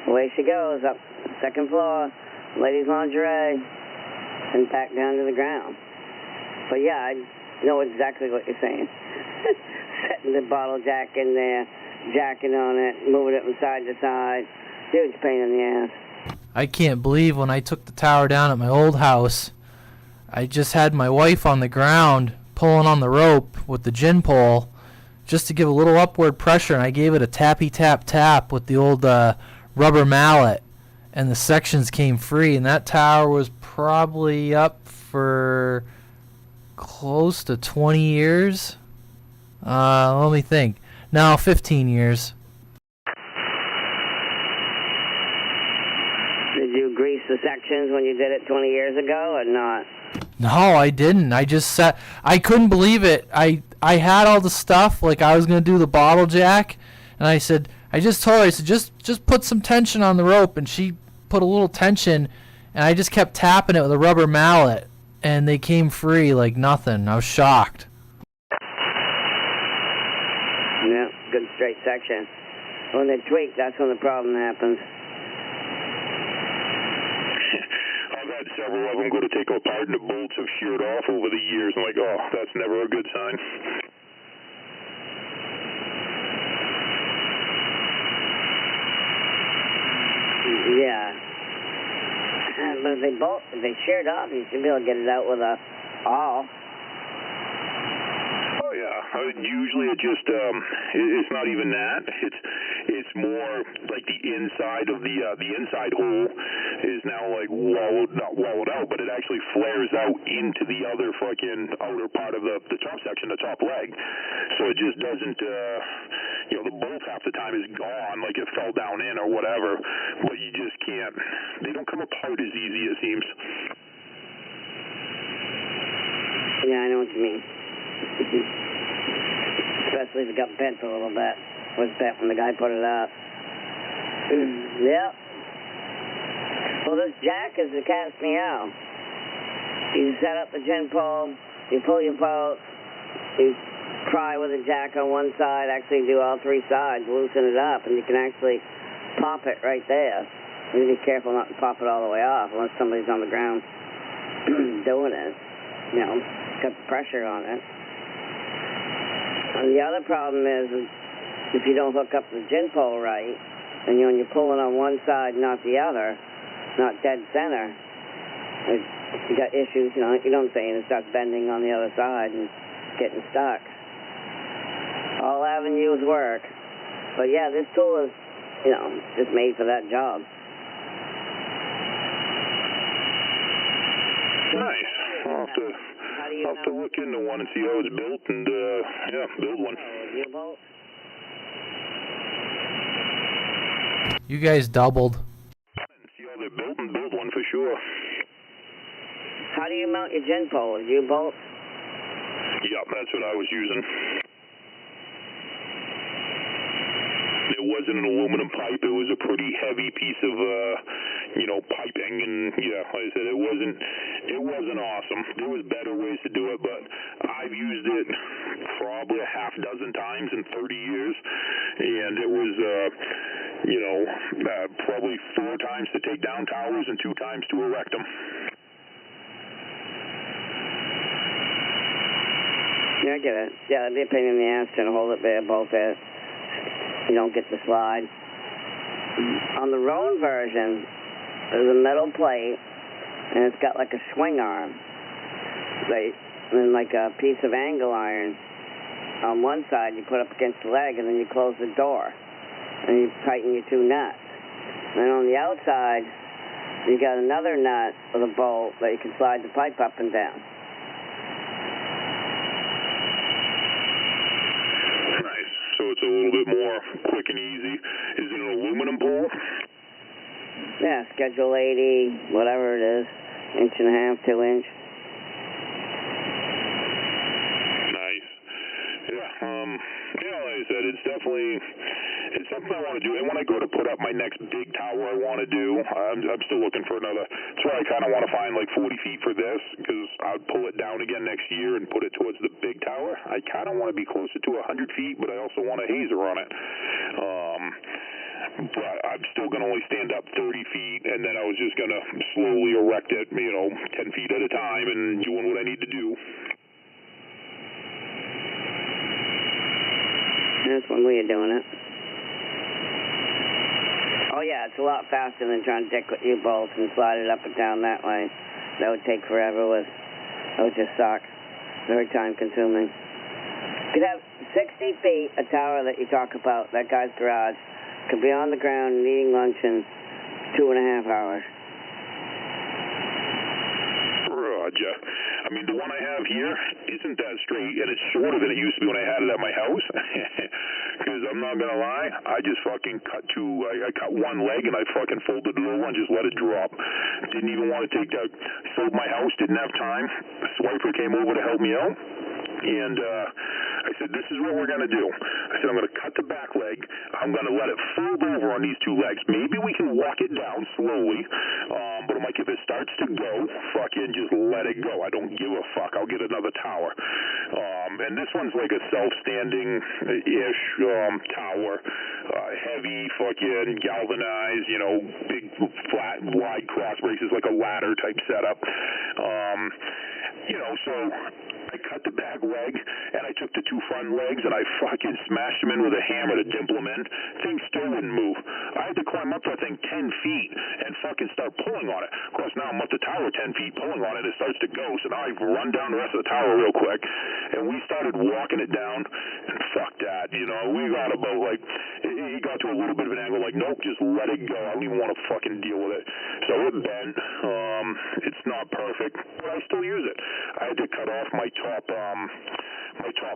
away she goes, up 2nd floor, ladies' lingerie, and back down to the ground. But yeah, I know exactly what you're saying. Setting the bottle jack in there, jacking on it, moving it from side to side, huge pain in the ass. I can't believe when I took the tower down at my old house, I just had my wife on the ground pulling on the rope with the gin pole just to give a little upward pressure, and I gave it a tappy tap tap with the old rubber mallet, and the sections came free, and that tower was probably up for close to 20 years. Let me think. No, 15 years. Did you grease the sections when you did it 20 years ago or not? No, I didn't. I just sat. I couldn't believe it. I had all the stuff, like I was going to do the bottle jack, and I just told her, I said, just put some tension on the rope, and she put a little tension, and I just kept tapping it with a rubber mallet, and they came free like nothing. I was shocked. Yeah, good straight section. When they tweak, that's when the problem happens. I've had several of them go to take them apart, and the bolts have sheared off over the years. I'm like, oh, that's never a good sign. Yeah. But if they sheared off, you should be able to get it out with a awl. Oh yeah. Usually it just it's not even that. It's more like the inside of the inside hole is now like not wallowed out, but it actually flares out into the other fucking outer part of the top section, the top leg. So it just doesn't you know, the bolt half the time is gone, like it fell down in or whatever, but you just can't, they don't come apart as easy, it seems. Yeah, I know what you mean. Especially if it got bent a little bit. It was bent when the guy put it up. Yep. Well, this jack is the cat's meow. You set up the gin pole, you pull your bolt, you pry with a jack on one side, actually do all three sides, loosen it up, and you can actually pop it right there. You be careful not to pop it all the way off unless somebody's on the ground doing it. You know, got the pressure on it. And the other problem is if you don't hook up the gin pole right, and when you're pulling on one side, not the other, not dead center, you got issues, you know what I'm saying, it starts bending on the other side and getting stuck. All avenues work. But yeah, this tool is, you know, just made for that job. Nice. I'll have to look into one and see how it's built and, yeah, build one. You guys doubled. See how they're built and build one for sure. How do you mount your gin pole? U-bolt? Yep, that's what I was using. It wasn't an aluminum pipe. It was a pretty heavy piece of, you know, piping. And yeah, like I said, it wasn't awesome. There was better ways to do it, but I've used it probably a half dozen times in 30 years, and it was, you know, probably 4 times to take down towers and 2 times to erect them. Yeah, I get it. Yeah, it'd be a pain in the ass trying to hold it there, both there. You don't get the slide. On the Roan version, there's a metal plate, and it's got like a swing arm, and like a piece of angle iron. On one side, you put up against the leg, and then you close the door, and you tighten your 2 nuts. And on the outside, you got another nut with a bolt that you can slide the pipe up and down. So it's a little bit more quick and easy. Is it an aluminum pole? Yeah, Schedule 80, whatever it is, 1.5 inch, 2 inch. Nice. Yeah, like I said, it's something I want to do. And when I go to put up my next big tower I want to do, I'm still looking for another. That's why I kind of want to find like 40 feet for this, because I'll pull it down again next year and put it towards the big tower. I kind of want to be closer to 100 feet, but I also want a hazer on it. But I'm still going to only stand up 30 feet, and then I was just going to slowly erect it, you know, 10 feet at a time and doing what I need to do. That's one way of doing it. Oh yeah, it's a lot faster than trying to dick with U-bolts and slide it up and down that way. That would take forever. That would just suck. Very time consuming. You could have 60 feet, a tower that you talk about, that guy's garage, could be on the ground and eating lunch in 2.5 hours. Roger. I mean, the one I have here isn't that straight, and it's shorter than it used to be when I had it at my house. Because I'm not going to lie, I just fucking I cut one leg, and I fucking folded the other one, just let it drop. Didn't even want to take that. Sold my house, didn't have time. A swiper came over to help me out. And I said, this is what we're going to do. I said, I'm going to cut the back leg. I'm going to let it fold over on these 2 legs. Maybe we can walk it down slowly. But I'm like, if it starts to go, fucking just let it go. I don't give a fuck. I'll get another tower. And this one's like a self-standing-ish tower. Heavy, fucking galvanized, you know, big, flat, wide cross braces, like a ladder type setup. You know, so I cut the back leg, and I took the 2 front legs, and I fucking smashed them in with a hammer to dimple them in. Thing still wouldn't move. I had to climb up that thing 10 feet and fucking start pulling on it. Of course, now I'm up the tower 10 feet pulling on it. It starts to go, so now I've run down the rest of the tower real quick, and we started walking it down, and fuck that, you know. We got about, like, it got to a little bit of an angle, like, nope, just let it go. I don't even want to fucking deal with it. So it bent. It's not perfect, but I still use it. I had to cut off my top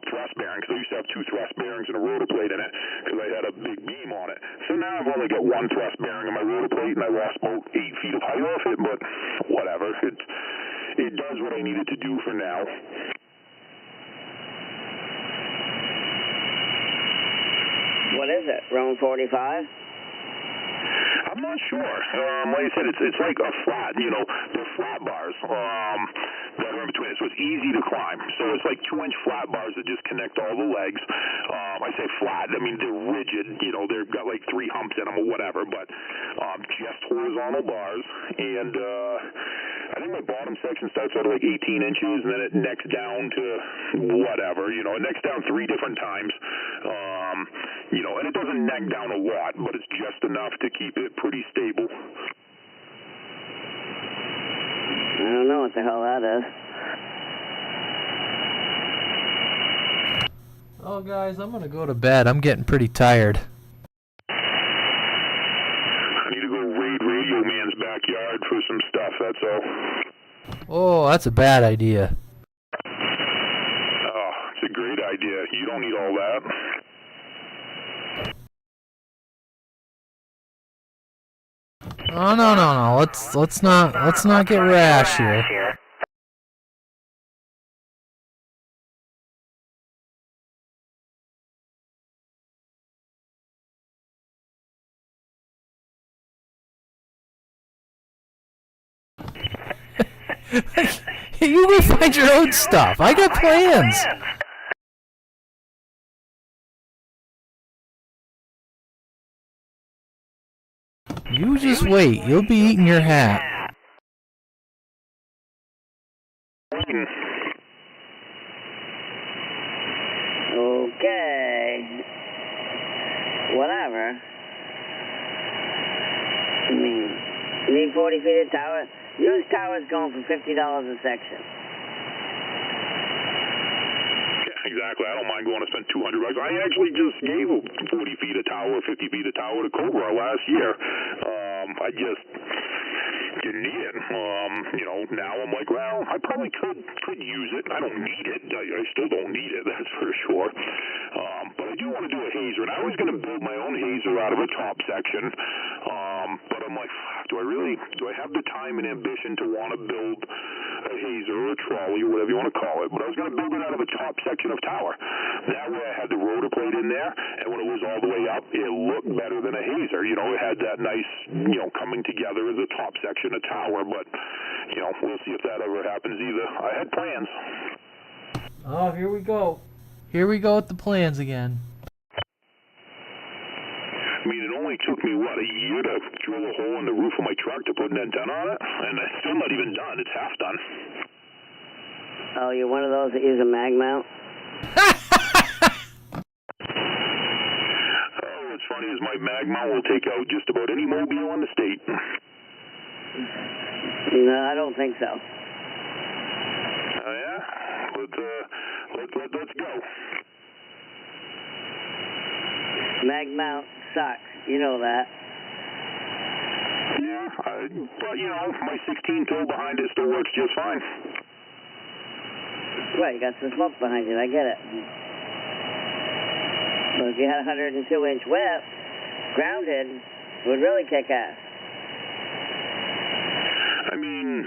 thrust bearing, because I used to have 2 thrust bearings and a rotor plate in it, because I had a big beam on it. So now I've only got 1 thrust bearing in my rotor plate, and I lost about 8 feet of height off it, but whatever. It does what I need it to do for now. What is it, Rome 45? I'm not sure. Like I said, it's like a flat, they're flat bars that are in between it, so it's easy to climb. So it's like 2-inch flat bars that just connect all the legs. I say flat, I mean they're rigid, they've got like 3 humps in them or whatever, but just horizontal bars, and I think my bottom section starts out at like 18 inches, and then it necks down to whatever, it necks down 3 different times, and it doesn't neck down a lot, but it's just enough to keep it pretty stable. I don't know what the hell that is. Oh, guys, I'm going to go to bed. I'm getting pretty tired. I need to go raid Radio Man's backyard for some stuff, that's all. Oh, that's a bad idea. Oh, it's a great idea. You don't need all that. Oh, no. Let's not get rash here. You go find your own stuff. I got plans. You just wait. You'll be eating your hat. Okay. Whatever. I mean, you need 40 feet of tower? Used tower's going for $50 a section. Yeah, exactly. I don't mind going to spend $200. I actually just gave 40 feet of tower, 50 feet of tower to Cobra last year. I just didn't need it. Now I'm like, well, I probably could use it. I don't need it. I still don't need it, that's for sure. But I do want to do a hazer, and I was going to build my own hazer out of a top section. But I'm like, do I have the time and ambition to want to build a hazer or a trolley or whatever you want to call it? But I was going to build it out of a top section of tower. That way I had the rotor plate in there, and when it was all the way up, it looked better than a hazer. It had that nice, coming together as a top section of tower, but, we'll see if that ever happens either. I had plans. Oh, here we go. Here we go with the plans again. I mean, it only took me, a year to drill a hole in the roof of my truck to put an antenna on it? And it's still not even done. It's half done. Oh, you're one of those that use a mag mount? What's funny is my mag mount will take out just about any mobile in the state. No, I don't think so. Oh, yeah? Let's go. Mag mount sucks. You know that. Yeah, but my 16 tow behind it still works just fine. Right, you got some smoke behind it. I get it. But if you had a 102-inch whip, grounded, it would really kick ass. I mean,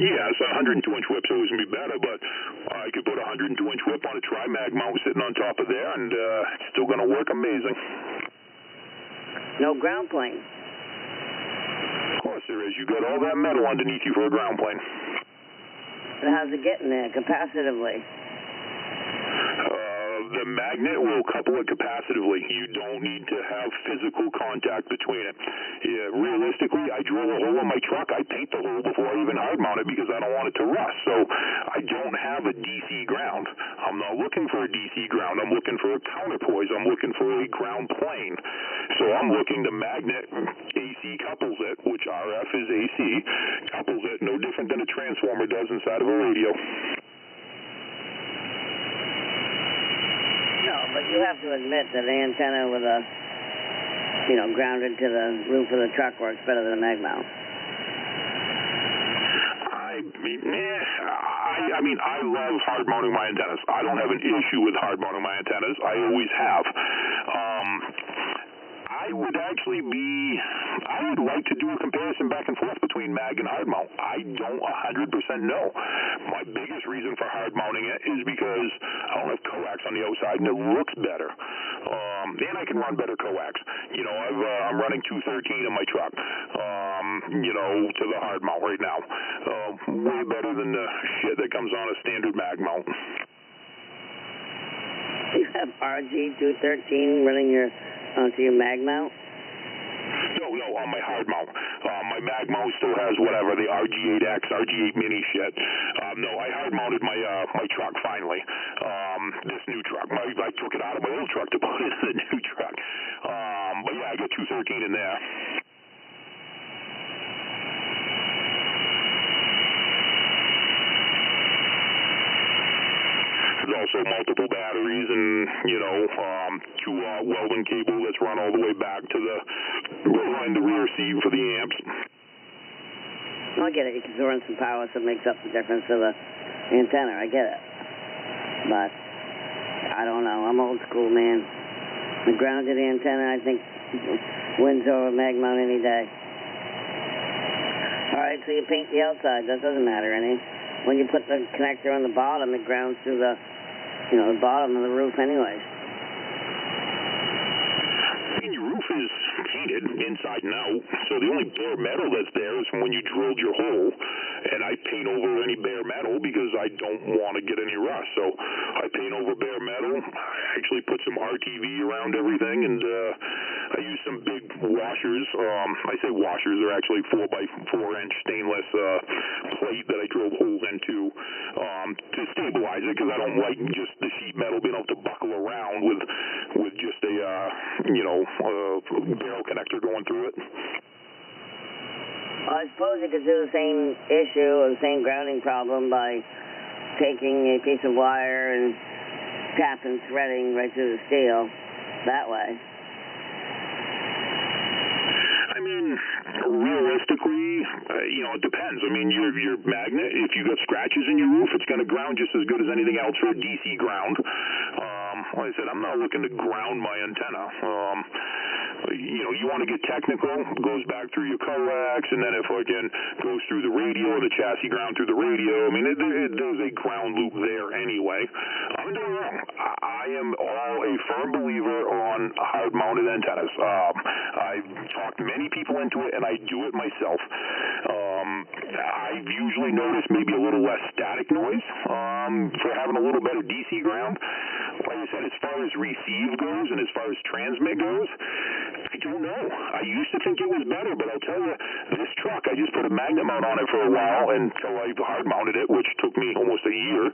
yes, a 102-inch whip's always going to be better, but I could put a 102-inch whip on a tri-mag mount sitting on top of there, and it's still going to work amazing. No ground plane. Of course there is. You got all that metal underneath you for a ground plane. And how's it getting there, capacitively? The magnet will couple it capacitively. You don't need to have physical contact between it. Realistically, I drill a hole in my truck. I paint the hole before I even hard mount it because I don't want it to rust. So I don't have a DC ground. I'm not looking for a DC ground. I'm looking for a counterpoise. I'm looking for a ground plane. So I'm looking to magnet. AC couples it, which RF is AC, couples it no different than a transformer does inside of a radio. No, but you have to admit that an antenna with a grounded to the roof of the truck works better than a mag mount. I love hard mounting my antennas. I don't have an issue with hard mounting my antennas. I always have. I would like to do a comparison back and forth between mag and hard mount. I don't 100% know. My biggest reason for hard mounting it is because I don't have coax on the outside and it looks better. And I can run better coax. I'm running 213 in my truck, to the hard mount right now. Way better than the shit that comes on a standard mag mount. You have RG213 running onto your mag mount? No, on my hard mount. My mag mount still has whatever, the RG8X, RG8 mini shit. No, I hard mounted my truck finally. This new truck. I took it out of my old truck to put it in the new truck. But yeah, I got 213 in there. There's also multiple batteries and, two welding cable that's run all the way back to behind the rear seat for the amps. I get it. You can throw in some power so it makes up the difference of the antenna. I get it. But I don't know. I'm old school, man. The grounded antenna, I think, wins over mag mount any day. All right, so you paint the outside. That doesn't matter any. When you put the connector on the bottom, it grounds through the bottom of the roof anyways. Your roof is painted inside and out, so the only bare metal that's there is from when you drilled your hole, and I paint over any bare metal because I don't want to get any rust, so I paint over bare metal. I actually put some RTV around everything, and I use some big washers. I say washers, they're actually 4x4-inch stainless plate that I drilled holes into to stabilize it, because I don't like just the sheet metal being able to buckle around with just a barrel connector going through it. I suppose you could do the same issue or the same grounding problem by taking a piece of wire and tapping threading right through the steel that way. Realistically, it depends. Your magnet, if you got scratches in your roof, it's going to ground just as good as anything else for a DC ground. Like I said, I'm not looking to ground my antenna. You want to get technical, it goes back through your coax, and then it fucking goes through the radio, the chassis ground through the radio. There's a ground loop there anyway. I'm doing wrong. I am all a firm believer on hard-mounted antennas. I've talked many people into it, and I do it myself. I've usually noticed maybe a little less static noise for having a little better DC ground. Like I said, as far as receive goes and as far as transmit goes, I don't know. I used to think it was better, but I'll tell you, this truck, I just put a magnet mount on it for a while until I hard mounted it, which took me almost a year.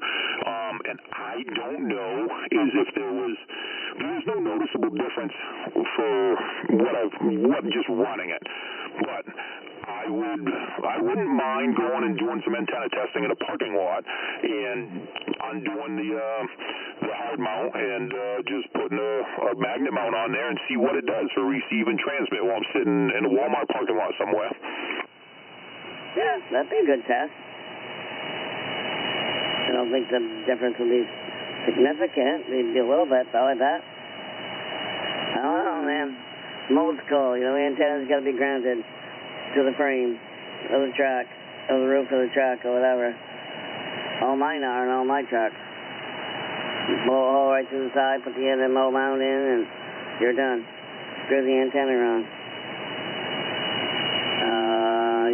And I don't know if there was no noticeable difference for what just running it. But I wouldn't mind going and doing some antenna testing in a parking lot and undoing the hard mount and just putting a magnet mount on there and see what it does for receive and transmit while I'm sitting in a Walmart parking lot somewhere. Yeah, that'd be a good test. I don't think the difference would be significant. It'd be a little bit, though, I bet. I don't know, man. I'm old school. The antenna's got to be grounded to the frame of the truck, or the roof of the truck, or whatever. All mine are in all my trucks. Blow a hole right through the side, put the NMO mount in, and you're done. Screw the antenna on.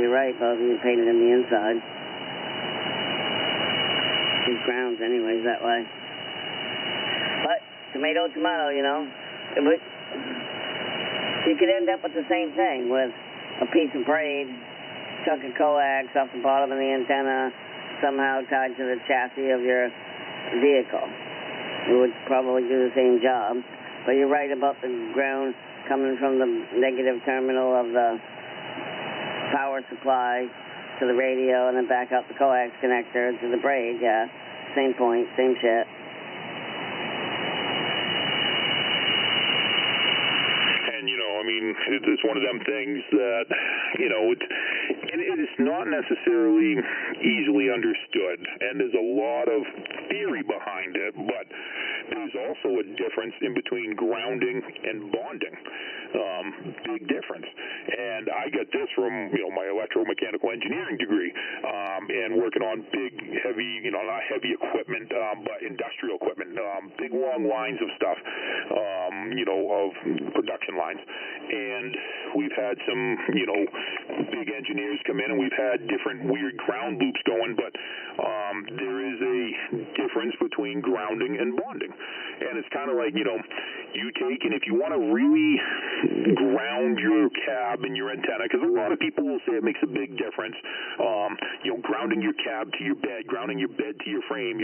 You're right, both of you painted in the inside. These grounds anyways that way. But, tomato, you could end up with the same thing, with a piece of braid, chunk of coax off the bottom of the antenna, somehow tied to the chassis of your vehicle. It would probably do the same job. But you're right about the ground coming from the negative terminal of the power supply to the radio and then back up the coax connector to the braid, yeah. Same point, same shit. And, it's one of them things that, you know, it is not necessarily easily understood, and there's a lot of theory behind it, but there's also a difference in between grounding and bonding. Big difference. And I got this from, you know, my electromechanical engineering degree, and working on big, heavy, you know, not heavy equipment, but industrial equipment, big, long lines of stuff, you know, of production lines. And we've had some, you know, big engineers come in, and we've had different weird ground loops going, but there is a difference between grounding and bonding. And it's kind of like, you know, you take, and if you want to really ground your cab and your antenna, because a lot of people will say it makes a big difference, you know, grounding your cab to your bed, grounding your bed to your frame,